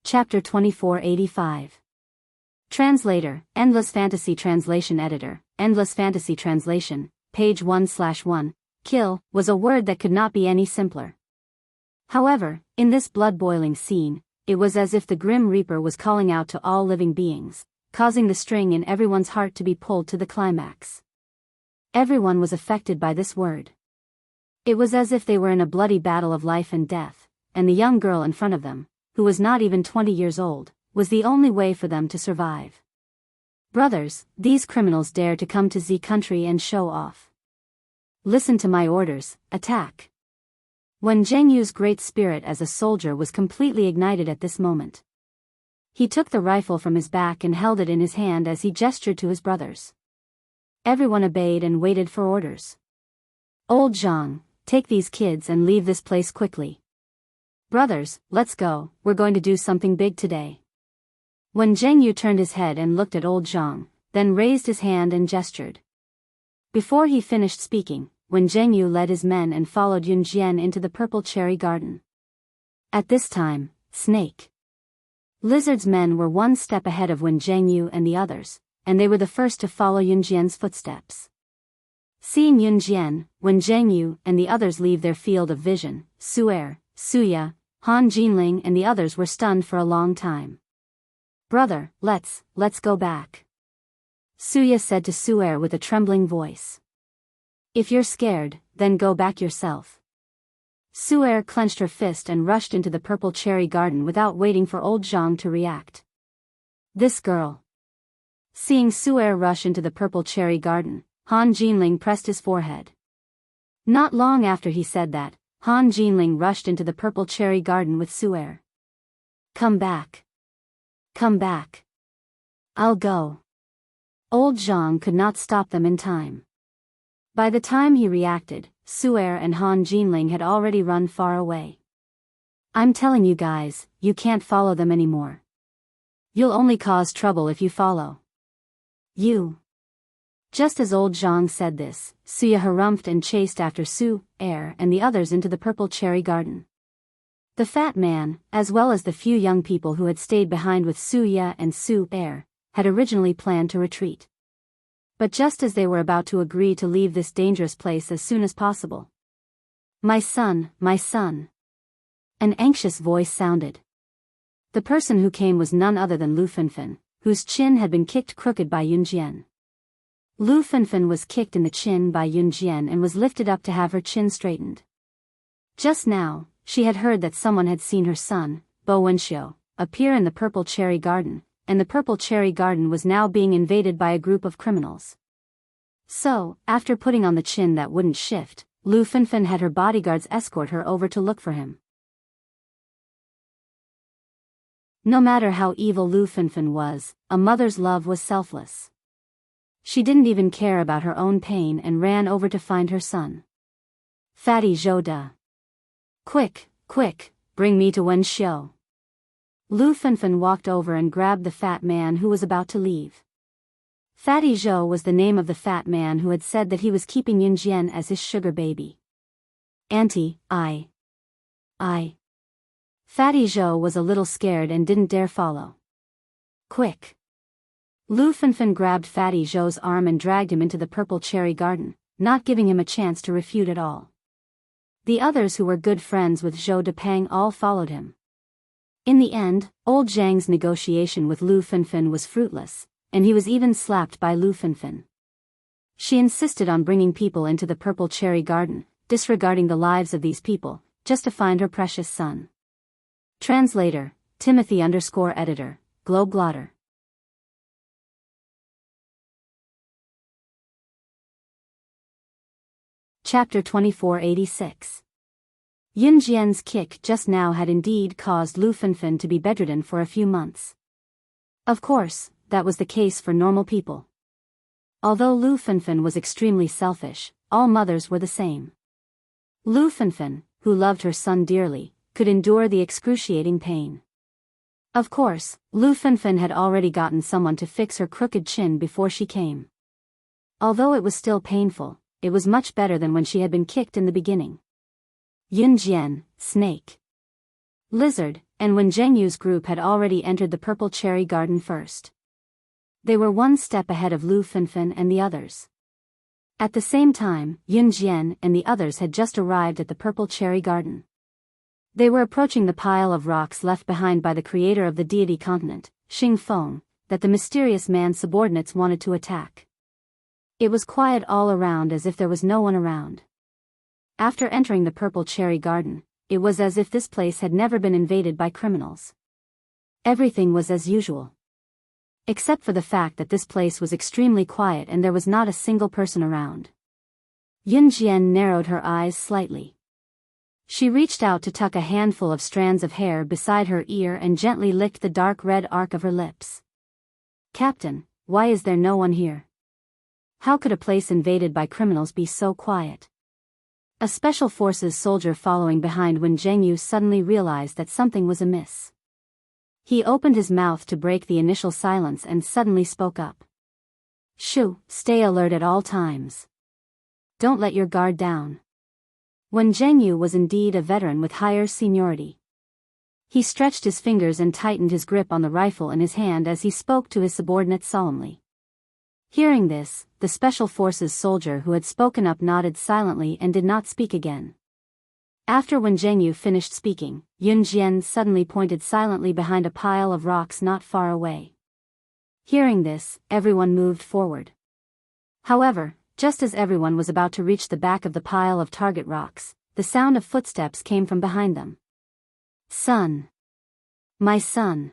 Chapter 2485. Translator, Endless Fantasy Translation Editor, Endless Fantasy Translation, page 1/1, kill, was a word that could not be any simpler. However, in this blood-boiling scene, it was as if the Grim Reaper was calling out to all living beings, causing the string in everyone's heart to be pulled to the climax. Everyone was affected by this word. It was as if they were in a bloody battle of life and death, and the young girl in front of them, who was not even 20 years old, was the only way for them to survive. Brothers, these criminals dare to come to Z country and show off. Listen to my orders, attack. When Zhengyu's great spirit as a soldier was completely ignited at this moment. He took the rifle from his back and held it in his hand as he gestured to his brothers. Everyone obeyed and waited for orders. Old Zhang, take these kids and leave this place quickly. Brothers, let's go, we're going to do something big today. When Zhengyu turned his head and looked at old Zhang, then raised his hand and gestured. Before he finished speaking, when Zhengyu led his men and followed Yunjian into the purple cherry garden. At this time, Snake Lizard's men were one step ahead of Wen Zhengyu and the others, and they were the first to follow Yunjian's footsteps. Seeing Yunjian, Wen Zhengyu and the others leave their field of vision, Suer, Suya, Han Jinling and the others were stunned for a long time. Brother, let's go back. Suya said to Suer with a trembling voice. If you're scared, then go back yourself. Suer clenched her fist and rushed into the purple cherry garden without waiting for old Zhang to react. This girl. Seeing Su'er rush into the purple cherry garden, Han Jinling pressed his forehead. Not long after he said that, Han Jinling rushed into the purple cherry garden with Su'er. Come back. Come back. I'll go. Old Zhang could not stop them in time. By the time he reacted, Su'er and Han Jinling had already run far away. I'm telling you guys, you can't follow them anymore. You'll only cause trouble if you follow. You. Just as old Zhang said this, Suya harumphed and chased after Su'er and the others into the purple cherry garden. The fat man, as well as the few young people who had stayed behind with Suya and Su'er, had originally planned to retreat. But just as they were about to agree to leave this dangerous place as soon as possible. My son, my son. An anxious voice sounded. The person who came was none other than Lu Fenfen, whose chin had been kicked crooked by Yun Jian. Lu Fenfen was kicked in the chin by Yun Jian and was lifted up to have her chin straightened. Just now, she had heard that someone had seen her son, Bo Wenxiu, appear in the purple cherry garden, and the purple cherry garden was now being invaded by a group of criminals. So, after putting on the chin that wouldn't shift, Lu Fenfen had her bodyguards escort her over to look for him. No matter how evil Lu Fenfen was, a mother's love was selfless. She didn't even care about her own pain and ran over to find her son. Fatty Zhou De. Quick, quick, bring me to Wenxiu. Lu Fenfen walked over and grabbed the fat man who was about to leave. Fatty Zhou was the name of the fat man who had said that he was keeping Yun Jian as his sugar baby. Auntie, Fatty Zhou was a little scared and didn't dare follow. Quick. Lu Fenfen grabbed Fatty Zhou's arm and dragged him into the purple cherry garden, not giving him a chance to refute at all. The others who were good friends with Zhou Depang all followed him. In the end, old Zhang's negotiation with Lu Fenfen was fruitless, and he was even slapped by Lu Fenfen. She insisted on bringing people into the purple cherry garden, disregarding the lives of these people, just to find her precious son. Translator, Timothy_editor, Globeglotter. Chapter 2486. Yun Jian's kick just now had indeed caused Lu Fenfen to be bedridden for a few months. Of course, that was the case for normal people. Although Lu Fenfen was extremely selfish, all mothers were the same. Lu Fenfen, who loved her son dearly, could endure the excruciating pain. Of course, Lu Fenfen had already gotten someone to fix her crooked chin before she came. Although it was still painful, it was much better than when she had been kicked in the beginning. Yun Jian, Snake, Lizard, and Wen Zhengyu's group had already entered the purple cherry garden first. They were one step ahead of Lu Fenfen and the others. At the same time, Yun Jian and the others had just arrived at the purple cherry garden. They were approaching the pile of rocks left behind by the creator of the deity continent, Xing Feng, that the mysterious man's subordinates wanted to attack. It was quiet all around as if there was no one around. After entering the purple cherry garden, it was as if this place had never been invaded by criminals. Everything was as usual. Except for the fact that this place was extremely quiet and there was not a single person around. Yun Jian narrowed her eyes slightly. She reached out to tuck a handful of strands of hair beside her ear and gently licked the dark red arc of her lips. Captain, why is there no one here? How could a place invaded by criminals be so quiet? A special forces soldier following behind Wen Zhengyu suddenly realized that something was amiss. He opened his mouth to break the initial silence and suddenly spoke up. Shoo, stay alert at all times. Don't let your guard down. Wen Zhengyu was indeed a veteran with higher seniority. He stretched his fingers and tightened his grip on the rifle in his hand as he spoke to his subordinates solemnly. Hearing this, the Special Forces soldier who had spoken up nodded silently and did not speak again. After Wen Zhengyu finished speaking, Yun Jian suddenly pointed silently behind a pile of rocks not far away. Hearing this, everyone moved forward. However, just as everyone was about to reach the back of the pile of target rocks, the sound of footsteps came from behind them. Son. My son.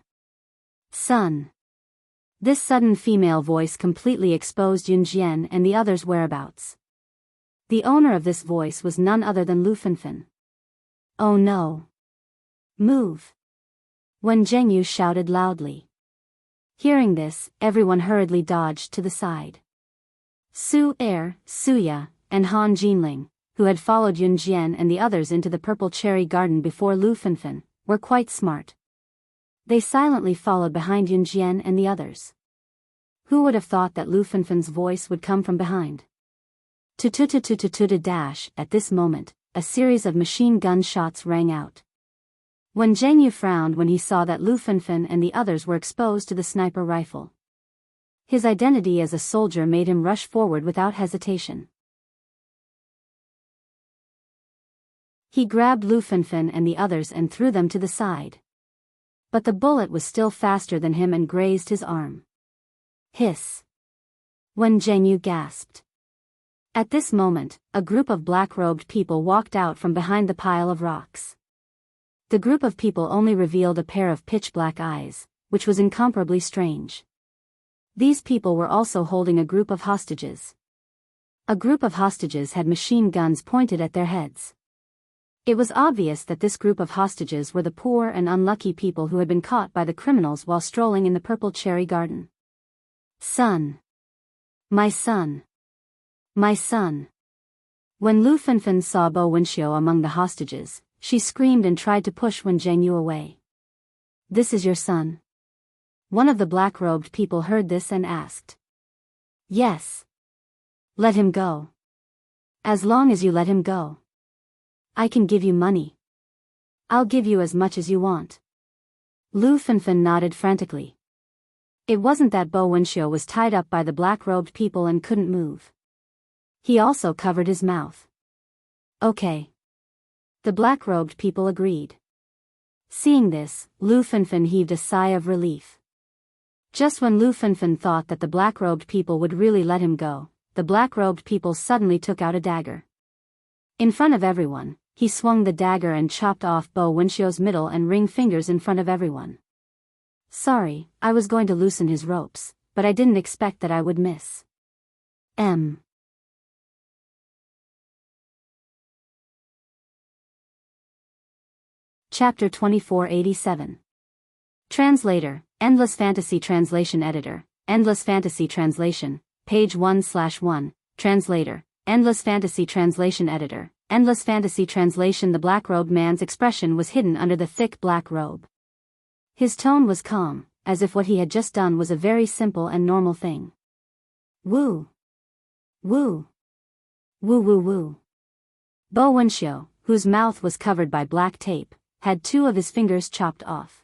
Son. This sudden female voice completely exposed Yunjian and the others' whereabouts. The owner of this voice was none other than Lu Fenfen. Oh no! Move! Wen Zhengyu shouted loudly. Hearing this, everyone hurriedly dodged to the side. Su Er, Suya, and Han Jinling, who had followed Yunjian and the others into the purple cherry garden before Lu Fenfen, were quite smart. They silently followed behind Yunjian and the others. Who would have thought that Lu Fenfen's voice would come from behind? Dash! At this moment, a series of machine gun shots rang out. Wen Zhengyu frowned when he saw that Lu Fenfen and the others were exposed to the sniper rifle. His identity as a soldier made him rush forward without hesitation. He grabbed Lu Fenfen and the others and threw them to the side. But the bullet was still faster than him and grazed his arm. Hiss! Wen Zhengyu gasped. At this moment, a group of black-robed people walked out from behind the pile of rocks. The group of people only revealed a pair of pitch-black eyes, which was incomparably strange. These people were also holding a group of hostages. A group of hostages had machine guns pointed at their heads. It was obvious that this group of hostages were the poor and unlucky people who had been caught by the criminals while strolling in the purple cherry garden. Son! My son! My son! When Lu Fenfen saw Bo Wenxiu among the hostages, she screamed and tried to push Wen Zhengyu away. This is your son? One of the black-robed people heard this and asked. Yes. Let him go. As long as you let him go, I can give you money. I'll give you as much as you want. Lu Fenfen nodded frantically. It wasn't that Bo Wenxiu was tied up by the black-robed people and couldn't move. He also covered his mouth. Okay. The black-robed people agreed. Seeing this, Lu Fenfen heaved a sigh of relief. Just when Lu Fenfen thought that the black-robed people would really let him go, the black-robed people suddenly took out a dagger. In front of everyone, he swung the dagger and chopped off Bo Wenxiu's middle and ring fingers in front of everyone. Sorry, I was going to loosen his ropes, but I didn't expect that I would miss. Chapter 2487. Translator, Endless Fantasy Translation Editor, Endless Fantasy Translation, page 1/1, Translator, Endless Fantasy Translation Editor, Endless Fantasy Translation. The black-robed man's expression was hidden under the thick black robe. His tone was calm, as if what he had just done was a very simple and normal thing. Woo! Woo! Woo woo woo! Bo Wenxiu, whose mouth was covered by black tape, had 2 of his fingers chopped off.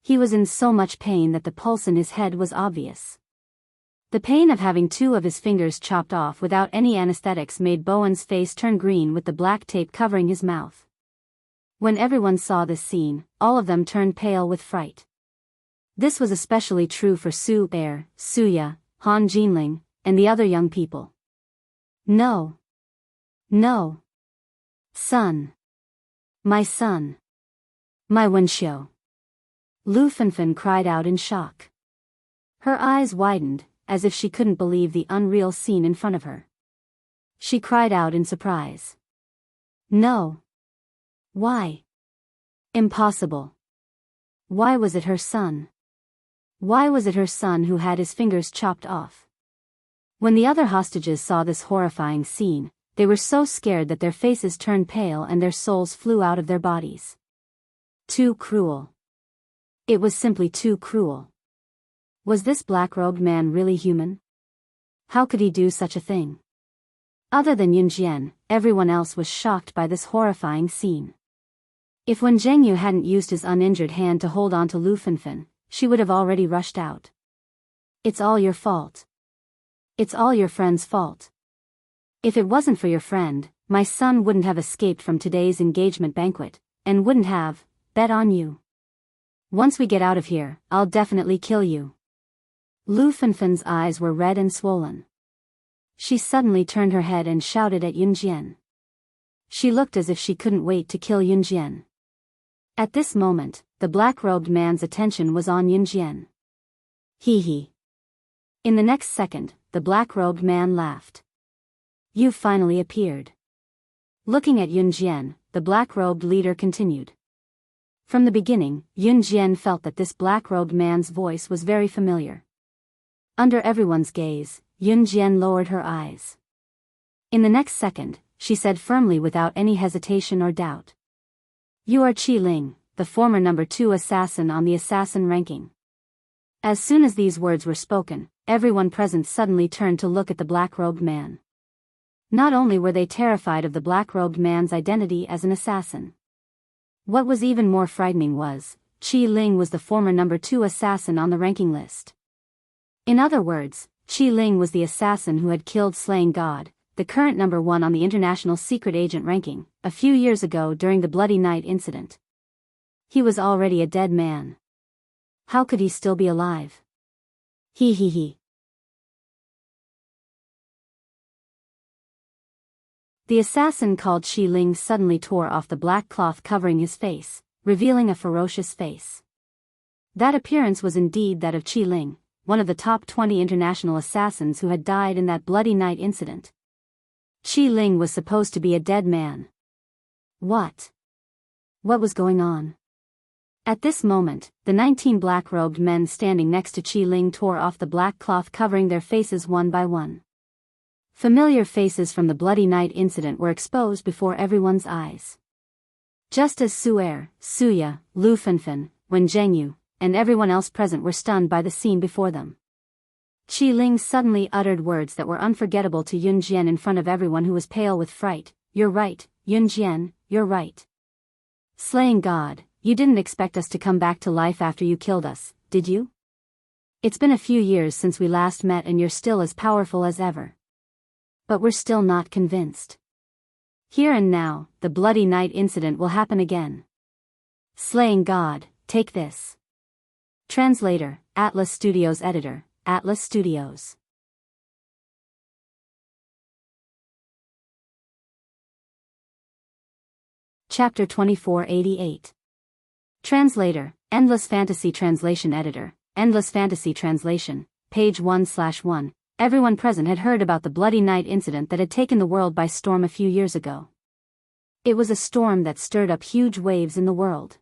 He was in so much pain that the pulse in his head was obvious. The pain of having 2 of his fingers chopped off without any anesthetics made Bowen's face turn green with the black tape covering his mouth. When everyone saw this scene, all of them turned pale with fright. This was especially true for Su Er, Suya, Han Jinling, and the other young people. No! No! Son! My son! My Wenxiu! Lu Fenfen cried out in shock. Her eyes widened, as if she couldn't believe the unreal scene in front of her. She cried out in surprise. No! Why? Impossible! Why was it her son? Why was it her son who had his fingers chopped off? When the other hostages saw this horrifying scene, they were so scared that their faces turned pale and their souls flew out of their bodies. Too cruel. It was simply too cruel. Was this black-robed man really human? How could he do such a thing? Other than Yunjian, everyone else was shocked by this horrifying scene. If Wen Zhengyu hadn't used his uninjured hand to hold on to Lu Fenfen, she would have already rushed out. It's all your fault. It's all your friend's fault. If it wasn't for your friend, my son wouldn't have escaped from today's engagement banquet, and wouldn't have bet on you. Once we get out of here, I'll definitely kill you. Lu Fenfen's eyes were red and swollen. She suddenly turned her head and shouted at Yunjian. She looked as if she couldn't wait to kill Yunjian. At this moment, the black-robed man's attention was on Yunjian. Hee hee. In the next second, the black-robed man laughed. "You've finally appeared." Looking at Yun Jian, the black-robed leader continued. From the beginning, Yun Jian felt that this black-robed man's voice was very familiar. Under everyone's gaze, Yun Jian lowered her eyes. In the next second, she said firmly without any hesitation or doubt. "You are Qi Ling, the former number 2 assassin on the assassin ranking." As soon as these words were spoken, everyone present suddenly turned to look at the black-robed man. Not only were they terrified of the black-robed man's identity as an assassin. What was even more frightening was, Qi Ling was the former number 2 assassin on the ranking list. In other words, Qi Ling was the assassin who had killed Slaying God, the current number 1 on the international secret agent ranking, a few years ago during the Bloody Night incident. He was already a dead man. How could he still be alive? Hee hee hee. The assassin called Qi Ling suddenly tore off the black cloth covering his face, revealing a ferocious face. That appearance was indeed that of Qi Ling, one of the top 20 international assassins who had died in that Bloody Night incident. Qi Ling was supposed to be a dead man. What? What was going on? At this moment, the 19 black-robed men standing next to Qi Ling tore off the black cloth covering their faces one by one. Familiar faces from the Bloody Night incident were exposed before everyone's eyes. Just as Su'er, Suya, Lu Fenfen, Wen Zhengyu, and everyone else present were stunned by the scene before them. Qi Ling suddenly uttered words that were unforgettable to Yun Jian in front of everyone who was pale with fright. "You're right, Yun Jian, you're right. Slaying God, you didn't expect us to come back to life after you killed us, did you? It's been a few years since we last met and you're still as powerful as ever. But we're still not convinced. Here and now, the Bloody Night incident will happen again. Slaying God, take this." Translator, Atlas Studios Editor, Atlas Studios. Chapter 2488. Translator, Endless Fantasy Translation Editor, Endless Fantasy Translation, page 1/1. Everyone present had heard about the Bloody Night incident that had taken the world by storm a few years ago. It was a storm that stirred up huge waves in the world.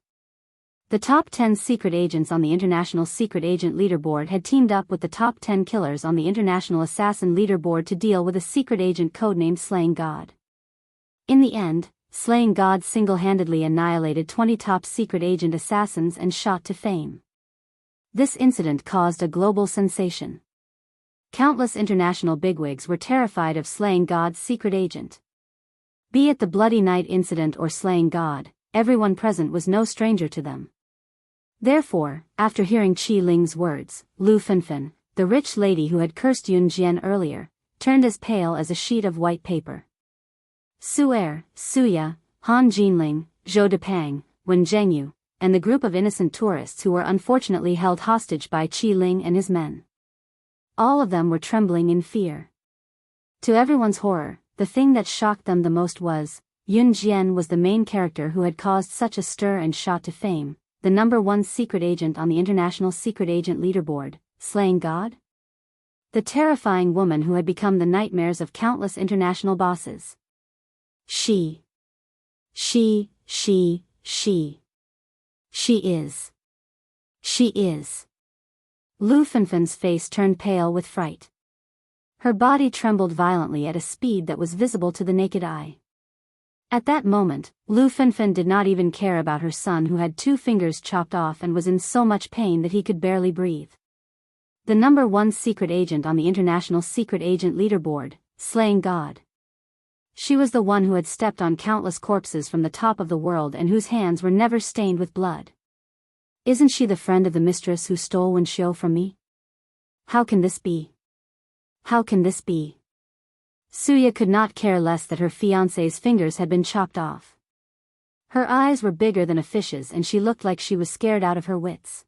The top 10 secret agents on the International Secret Agent Leaderboard had teamed up with the top 10 killers on the International Assassin Leaderboard to deal with a secret agent codenamed Slaying God. In the end, Slaying God single-handedly annihilated 20 top secret agent assassins and shot to fame. This incident caused a global sensation. Countless international bigwigs were terrified of Slaying God's secret agent. Be it the Bloody Night incident or Slaying God, everyone present was no stranger to them. Therefore, after hearing Qi Ling's words, Lu Fenfen, the rich lady who had cursed Yun Jian earlier, turned as pale as a sheet of white paper. Su'er, Suya, Han Jinling, Zhou Depang, Wen Zhengyu, and the group of innocent tourists who were unfortunately held hostage by Qi Ling and his men. All of them were trembling in fear. To everyone's horror, the thing that shocked them the most was, Yun Jian was the main character who had caused such a stir and shot to fame, the number 1 secret agent on the International Secret Agent Leaderboard, Slaying God? The terrifying woman who had become the nightmares of countless international bosses. She is. Lu Fenfen's face turned pale with fright. Her body trembled violently at a speed that was visible to the naked eye. At that moment, Lu Fenfen did not even care about her son who had 2 fingers chopped off and was in so much pain that he could barely breathe. The number 1 secret agent on the International Secret Agent Leaderboard, Slaying God. She was the one who had stepped on countless corpses from the top of the world and whose hands were never stained with blood. Isn't she the friend of the mistress who stole Wuxia from me? How can this be? How can this be? Suya could not care less that her fiancé's fingers had been chopped off. Her eyes were bigger than a fish's and she looked like she was scared out of her wits.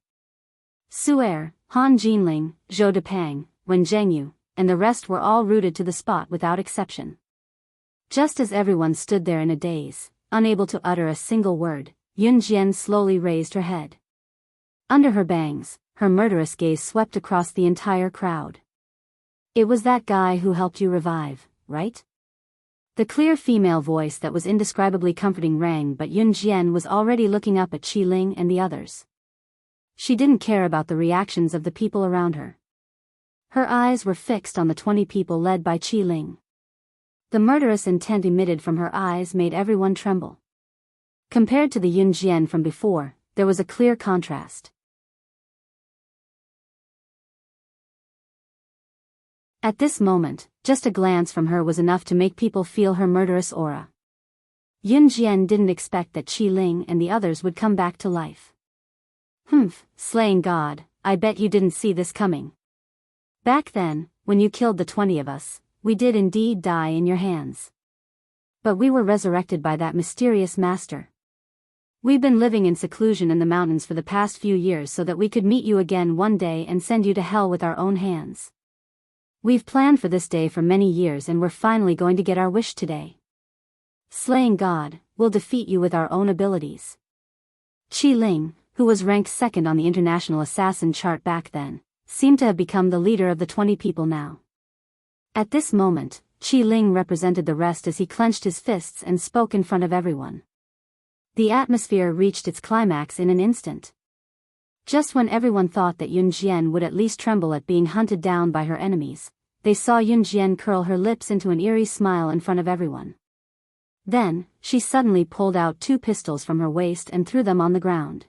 Su'er, Han Jinling, Zhou Depang, Wen Zhengyu, and the rest were all rooted to the spot without exception. Just as everyone stood there in a daze, unable to utter a single word, Yun Jian slowly raised her head. Under her bangs, her murderous gaze swept across the entire crowd. It was that guy who helped you revive, right? The clear female voice that was indescribably comforting rang, but Yun Jian was already looking up at Qi Ling and the others. She didn't care about the reactions of the people around her. Her eyes were fixed on the 20 people led by Qi Ling. The murderous intent emitted from her eyes made everyone tremble. Compared to the Yun Jian from before, there was a clear contrast. At this moment, just a glance from her was enough to make people feel her murderous aura. Yun Jian didn't expect that Qi Ling and the others would come back to life. Humph, slaying God, I bet you didn't see this coming. Back then, when you killed the 20 of us, we did indeed die in your hands. But we were resurrected by that mysterious master. We've been living in seclusion in the mountains for the past few years so that we could meet you again one day and send you to hell with our own hands. We've planned for this day for many years and we're finally going to get our wish today. Slaying God, we'll defeat you with our own abilities. Qi Ling, who was ranked second on the international assassin chart back then, seemed to have become the leader of the 20 people now. At this moment, Qi Ling represented the rest as he clenched his fists and spoke in front of everyone. The atmosphere reached its climax in an instant. Just when everyone thought that Yun Jian would at least tremble at being hunted down by her enemies, they saw Yun Jian curl her lips into an eerie smile in front of everyone. Then, she suddenly pulled out 2 pistols from her waist and threw them on the ground.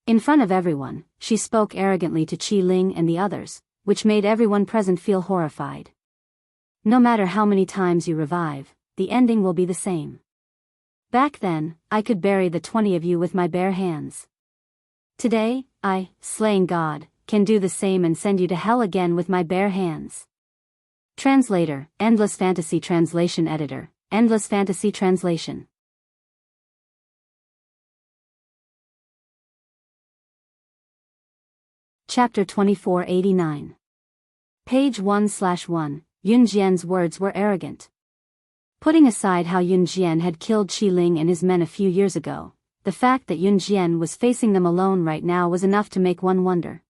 In front of everyone, she spoke arrogantly to Qi Ling and the others, which made everyone present feel horrified. No matter how many times you revive, the ending will be the same. Back then, I could bury the 20 of you with my bare hands. Today, I, slaying God, can do the same and send you to hell again with my bare hands. Translator, Endless Fantasy Translation Editor, Endless Fantasy Translation. Chapter 2489. Page 1/1. Yun Jian's words were arrogant. Putting aside how Yun Jian had killed Qi Ling and his men a few years ago, the fact that Yun Jian was facing them alone right now was enough to make one wonder.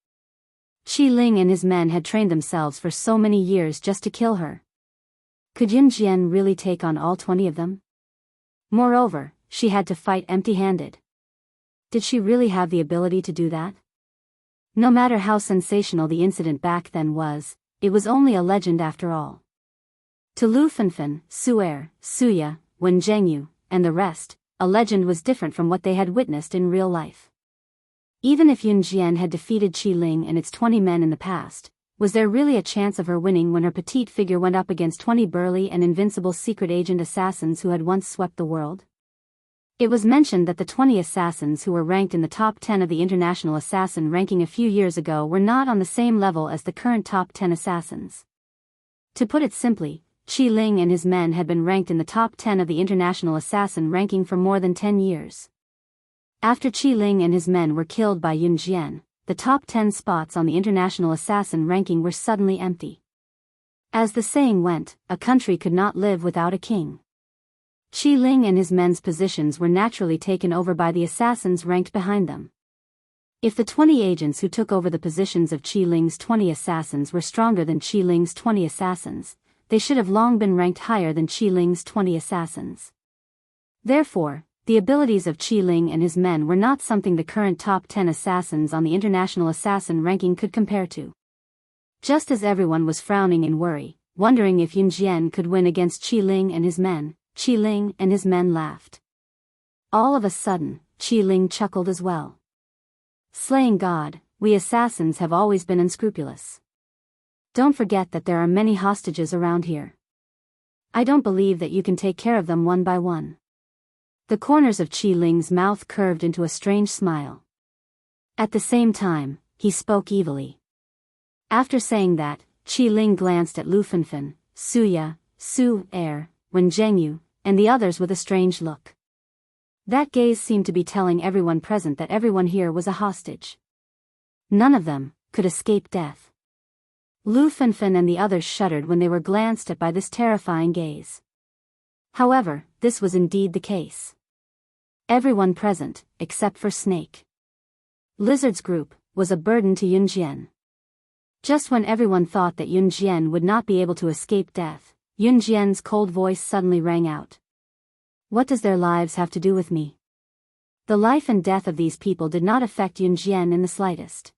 Qi Ling and his men had trained themselves for so many years just to kill her. Could Yun Jian really take on all 20 of them? Moreover, she had to fight empty-handed. Did she really have the ability to do that? No matter how sensational the incident back then was, it was only a legend after all. To Lu Fenfen, Su Er, Suya, Wen Zhengyu, and the rest, a legend was different from what they had witnessed in real life. Even if Yun Jian had defeated Qi Ling and its 20 men in the past, was there really a chance of her winning when her petite figure went up against 20 burly and invincible secret agent assassins who had once swept the world? It was mentioned that the 20 assassins who were ranked in the top 10 of the international assassin ranking a few years ago were not on the same level as the current top 10 assassins. To put it simply, Qi Ling and his men had been ranked in the top 10 of the international assassin ranking for more than 10 years. After Qi Ling and his men were killed by Yun Jian, the top 10 spots on the international assassin ranking were suddenly empty. As the saying went, a country could not live without a king. Qi Ling and his men's positions were naturally taken over by the assassins ranked behind them. If the 20 agents who took over the positions of Qi Ling's 20 assassins were stronger than Qi Ling's 20 assassins, they should have long been ranked higher than Qi Ling's 20 assassins. Therefore, the abilities of Qi Ling and his men were not something the current top 10 assassins on the international assassin ranking could compare to. Just as everyone was frowning in worry, wondering if Yun Jian could win against Qi Ling and his men, Qi Ling and his men laughed. All of a sudden, Qi Ling chuckled as well. Slaying God, we assassins have always been unscrupulous. Don't forget that there are many hostages around here. I don't believe that you can take care of them one by one. The corners of Qi Ling's mouth curved into a strange smile. At the same time, he spoke evilly. After saying that, Qi Ling glanced at Lu Fenfen, Suya, Su Er, Wen Zhengyu, and the others with a strange look. That gaze seemed to be telling everyone present that everyone here was a hostage. None of them could escape death. Lu Fenfen and the others shuddered when they were glanced at by this terrifying gaze. However, this was indeed the case. Everyone present, except for Snake Lizard's group, was a burden to Yun Jian. Just when everyone thought that Yun Jian would not be able to escape death, Yun Jian's cold voice suddenly rang out. What does their lives have to do with me? The life and death of these people did not affect Yun Jian in the slightest.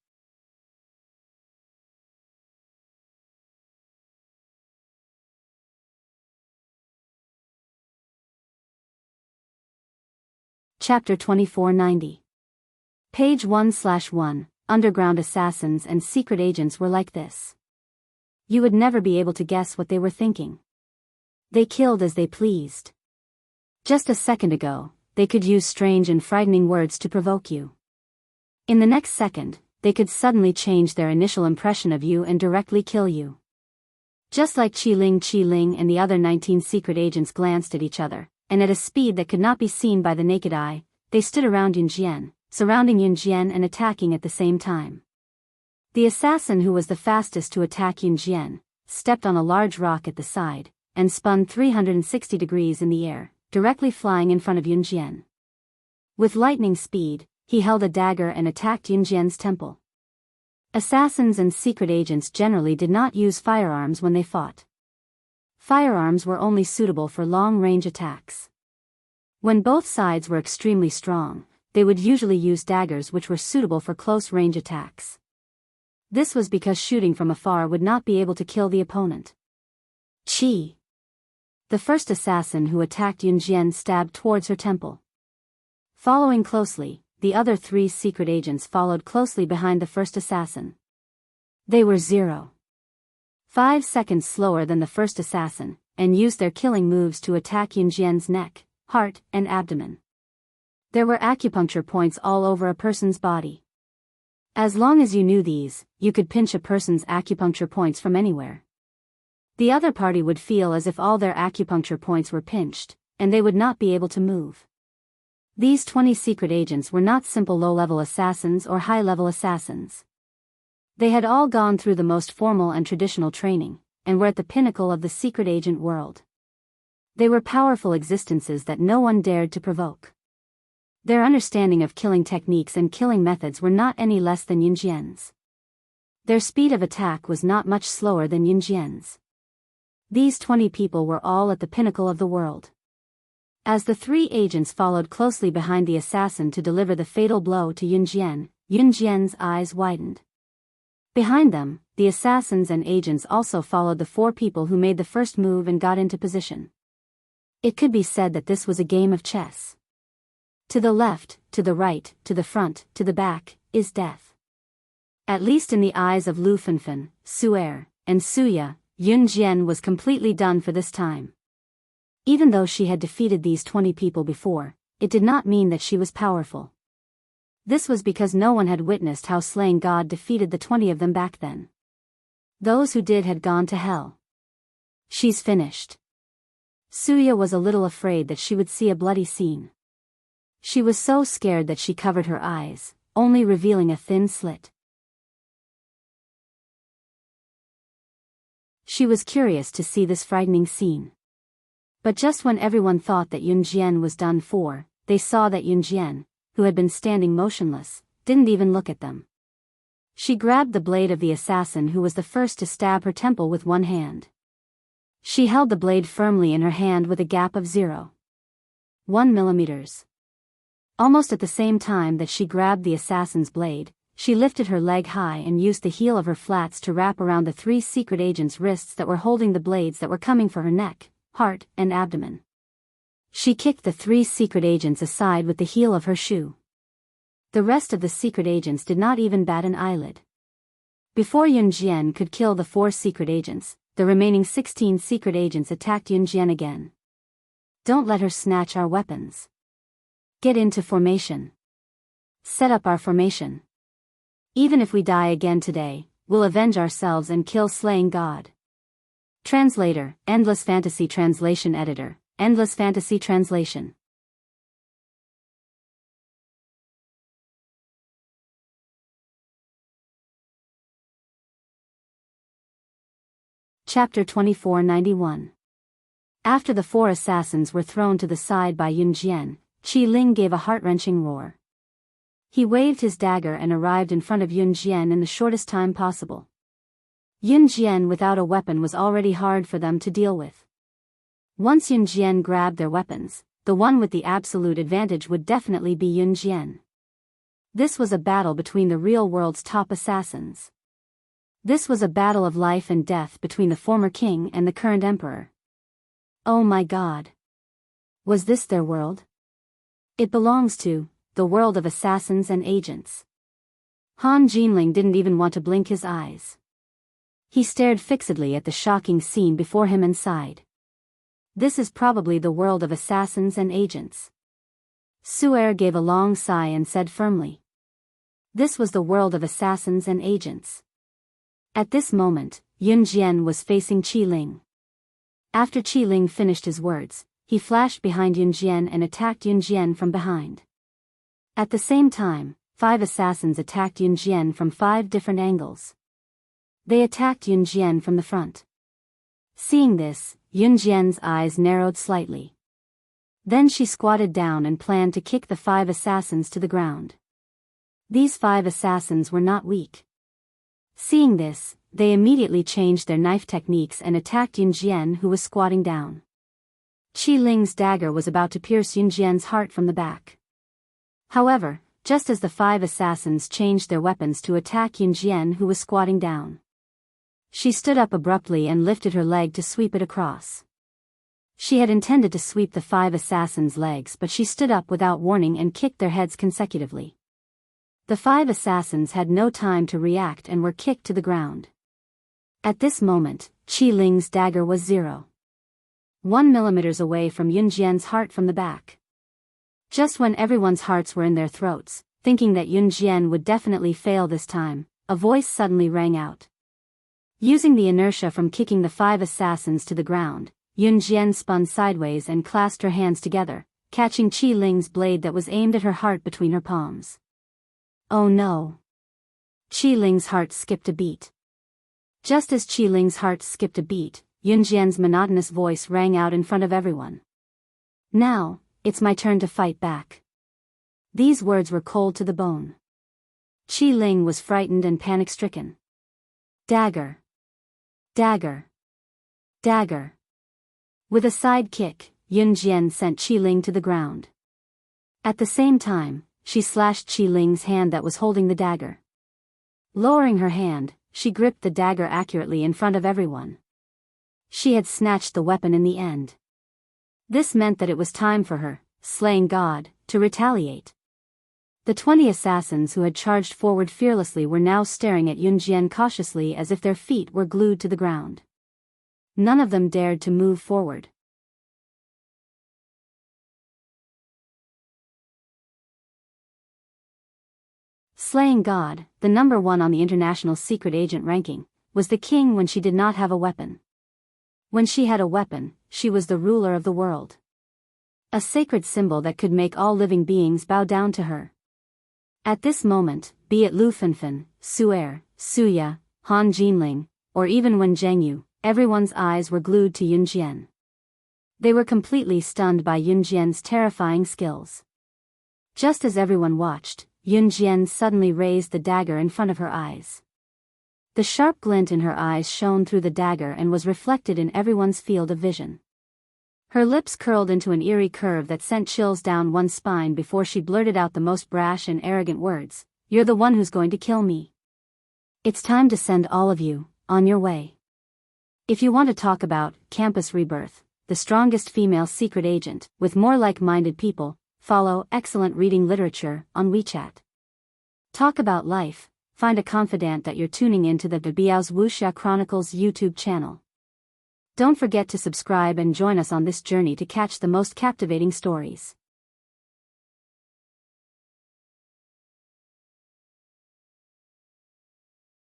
Chapter 2490. Page 1/1. Underground assassins and secret agents were like this. You would never be able to guess what they were thinking. They killed as they pleased. Just a second ago, they could use strange and frightening words to provoke you. In the next second, they could suddenly change their initial impression of you and directly kill you. Just like Qi Ling and the other 19 secret agents glanced at each other, and at a speed that could not be seen by the naked eye, they stood around Yun Jian, surrounding Yun Jian and attacking at the same time. The assassin who was the fastest to attack Yun Jian stepped on a large rock at the side, and spun 360 degrees in the air, directly flying in front of Yun Jian. With lightning speed, he held a dagger and attacked Yun Jian's temple. Assassins and secret agents generally did not use firearms when they fought. Firearms were only suitable for long-range attacks. When both sides were extremely strong, they would usually use daggers which were suitable for close-range attacks. This was because shooting from afar would not be able to kill the opponent. Qi. The first assassin who attacked Yun Jian stabbed towards her temple. Following closely, the other 3 secret agents followed closely behind the first assassin. They were 0.5 seconds slower than the first assassin, and used their killing moves to attack Yun Jian's neck, heart, and abdomen. There were acupuncture points all over a person's body. As long as you knew these, you could pinch a person's acupuncture points from anywhere. The other party would feel as if all their acupuncture points were pinched, and they would not be able to move. These 20 secret agents were not simple low-level assassins or high-level assassins. They had all gone through the most formal and traditional training, and were at the pinnacle of the secret agent world. They were powerful existences that no one dared to provoke. Their understanding of killing techniques and killing methods were not any less than Yun Jian's. Their speed of attack was not much slower than Yun Jian's. These 20 people were all at the pinnacle of the world. As the 3 agents followed closely behind the assassin to deliver the fatal blow to Yun Jian's eyes widened. Behind them, the assassins and agents also followed the 4 people who made the first move and got into position. It could be said that this was a game of chess. To the left, to the right, to the front, to the back, is death. At least in the eyes of Lu Fenfen, Su Er, and Suya, Yun Jian was completely done for this time. Even though she had defeated these 20 people before, it did not mean that she was powerful. This was because no one had witnessed how slaying God defeated the 20 of them back then. Those who did had gone to hell. She's finished. Suya was a little afraid that she would see a bloody scene. She was so scared that she covered her eyes, only revealing a thin slit. She was curious to see this frightening scene. But just when everyone thought that Yun Jian was done for, they saw that Yun Jian, who had been standing motionless, didn't even look at them. She grabbed the blade of the assassin who was the first to stab her temple with one hand. She held the blade firmly in her hand with a gap of 0.1 millimeters. Almost at the same time that she grabbed the assassin's blade, she lifted her leg high and used the heel of her flats to wrap around the 3 secret agents' wrists that were holding the blades that were coming for her neck, heart, and abdomen. She kicked the 3 secret agents aside with the heel of her shoe. The rest of the secret agents did not even bat an eyelid. Before Yun Jian could kill the 4 secret agents, the remaining 16 secret agents attacked Yun Jian again. Don't let her snatch our weapons. Get into formation. Set up our formation. Even if we die again today, we'll avenge ourselves and kill slaying God. Translator, Endless Fantasy Translation Editor, Endless Fantasy Translation. Chapter 2491. After the 4 assassins were thrown to the side by Yun Jian, Qi Ling gave a heart-wrenching roar. He waved his dagger and arrived in front of Yun Jian in the shortest time possible. Yun Jian without a weapon was already hard for them to deal with. Once Yun Jian grabbed their weapons, the one with the absolute advantage would definitely be Yun Jian. This was a battle between the real world's top assassins. This was a battle of life and death between the former king and the current emperor. Oh my god. Was this their world? It belongs to the world of assassins and agents. Han Jinling didn't even want to blink his eyes. He stared fixedly at the shocking scene before him and sighed. This is probably the world of assassins and agents. Su'er gave a long sigh and said firmly. This was the world of assassins and agents. At this moment, Yun Jian was facing Qi Ling. After Qi Ling finished his words, he flashed behind Yun Jian and attacked Yun Jian from behind. At the same time, 5 assassins attacked Yun Jian from 5 different angles. They attacked Yun Jian from the front. Seeing this, Yun Jian's eyes narrowed slightly. Then she squatted down and planned to kick the 5 assassins to the ground. These 5 assassins were not weak. Seeing this, they immediately changed their knife techniques and attacked Yun Jian, who was squatting down. Qi Ling's dagger was about to pierce Yun Jian's heart from the back. However, just as the 5 assassins changed their weapons to attack Yun Jian, who was squatting down, she stood up abruptly and lifted her leg to sweep it across. She had intended to sweep the 5 assassins' legs, but she stood up without warning and kicked their heads consecutively. The 5 assassins had no time to react and were kicked to the ground. At this moment, Qi Ling's dagger was 0.1 millimeters away from Yun Jian's heart from the back. Just when everyone's hearts were in their throats, thinking that Yun Jian would definitely fail this time, a voice suddenly rang out. Using the inertia from kicking the 5 assassins to the ground, Yun Jian spun sideways and clasped her hands together, catching Qi Ling's blade that was aimed at her heart between her palms. Oh no! Qi Ling's heart skipped a beat. Just as Qi Ling's heart skipped a beat, Yun Jian's monotonous voice rang out in front of everyone. Now, it's my turn to fight back. These words were cold to the bone. Qi Ling was frightened and panic-stricken. Dagger. Dagger. Dagger. With a side kick, Yun Jian sent Qi Ling to the ground. At the same time, she slashed Qi Ling's hand that was holding the dagger. Lowering her hand, she gripped the dagger accurately in front of everyone. She had snatched the weapon in the end. This meant that it was time for her, slaying God, to retaliate. The 20 assassins who had charged forward fearlessly were now staring at Yun Jian cautiously as if their feet were glued to the ground. None of them dared to move forward. Slaying God, the number 1 on the international secret agent ranking, was the king when she did not have a weapon. When she had a weapon, she was the ruler of the world. A sacred symbol that could make all living beings bow down to her. At this moment, be it Lu Fenfen, Su'er, Suya, Han Jinling, or even Wen Jianghu, everyone's eyes were glued to Yun Jian. They were completely stunned by Yun Jian's terrifying skills. Just as everyone watched, Yun Jian suddenly raised the dagger in front of her eyes. The sharp glint in her eyes shone through the dagger and was reflected in everyone's field of vision. Her lips curled into an eerie curve that sent chills down one's spine before she blurted out the most brash and arrogant words, "You're the one who's going to kill me. It's time to send all of you on your way. If you want to talk about campus rebirth, the strongest female secret agent, with more like-minded people, follow excellent reading literature on WeChat. Talk about life, find a confidant that you're tuning into the Biyao's Wuxia Chronicles YouTube channel. Don't forget to subscribe and join us on this journey to catch the most captivating stories.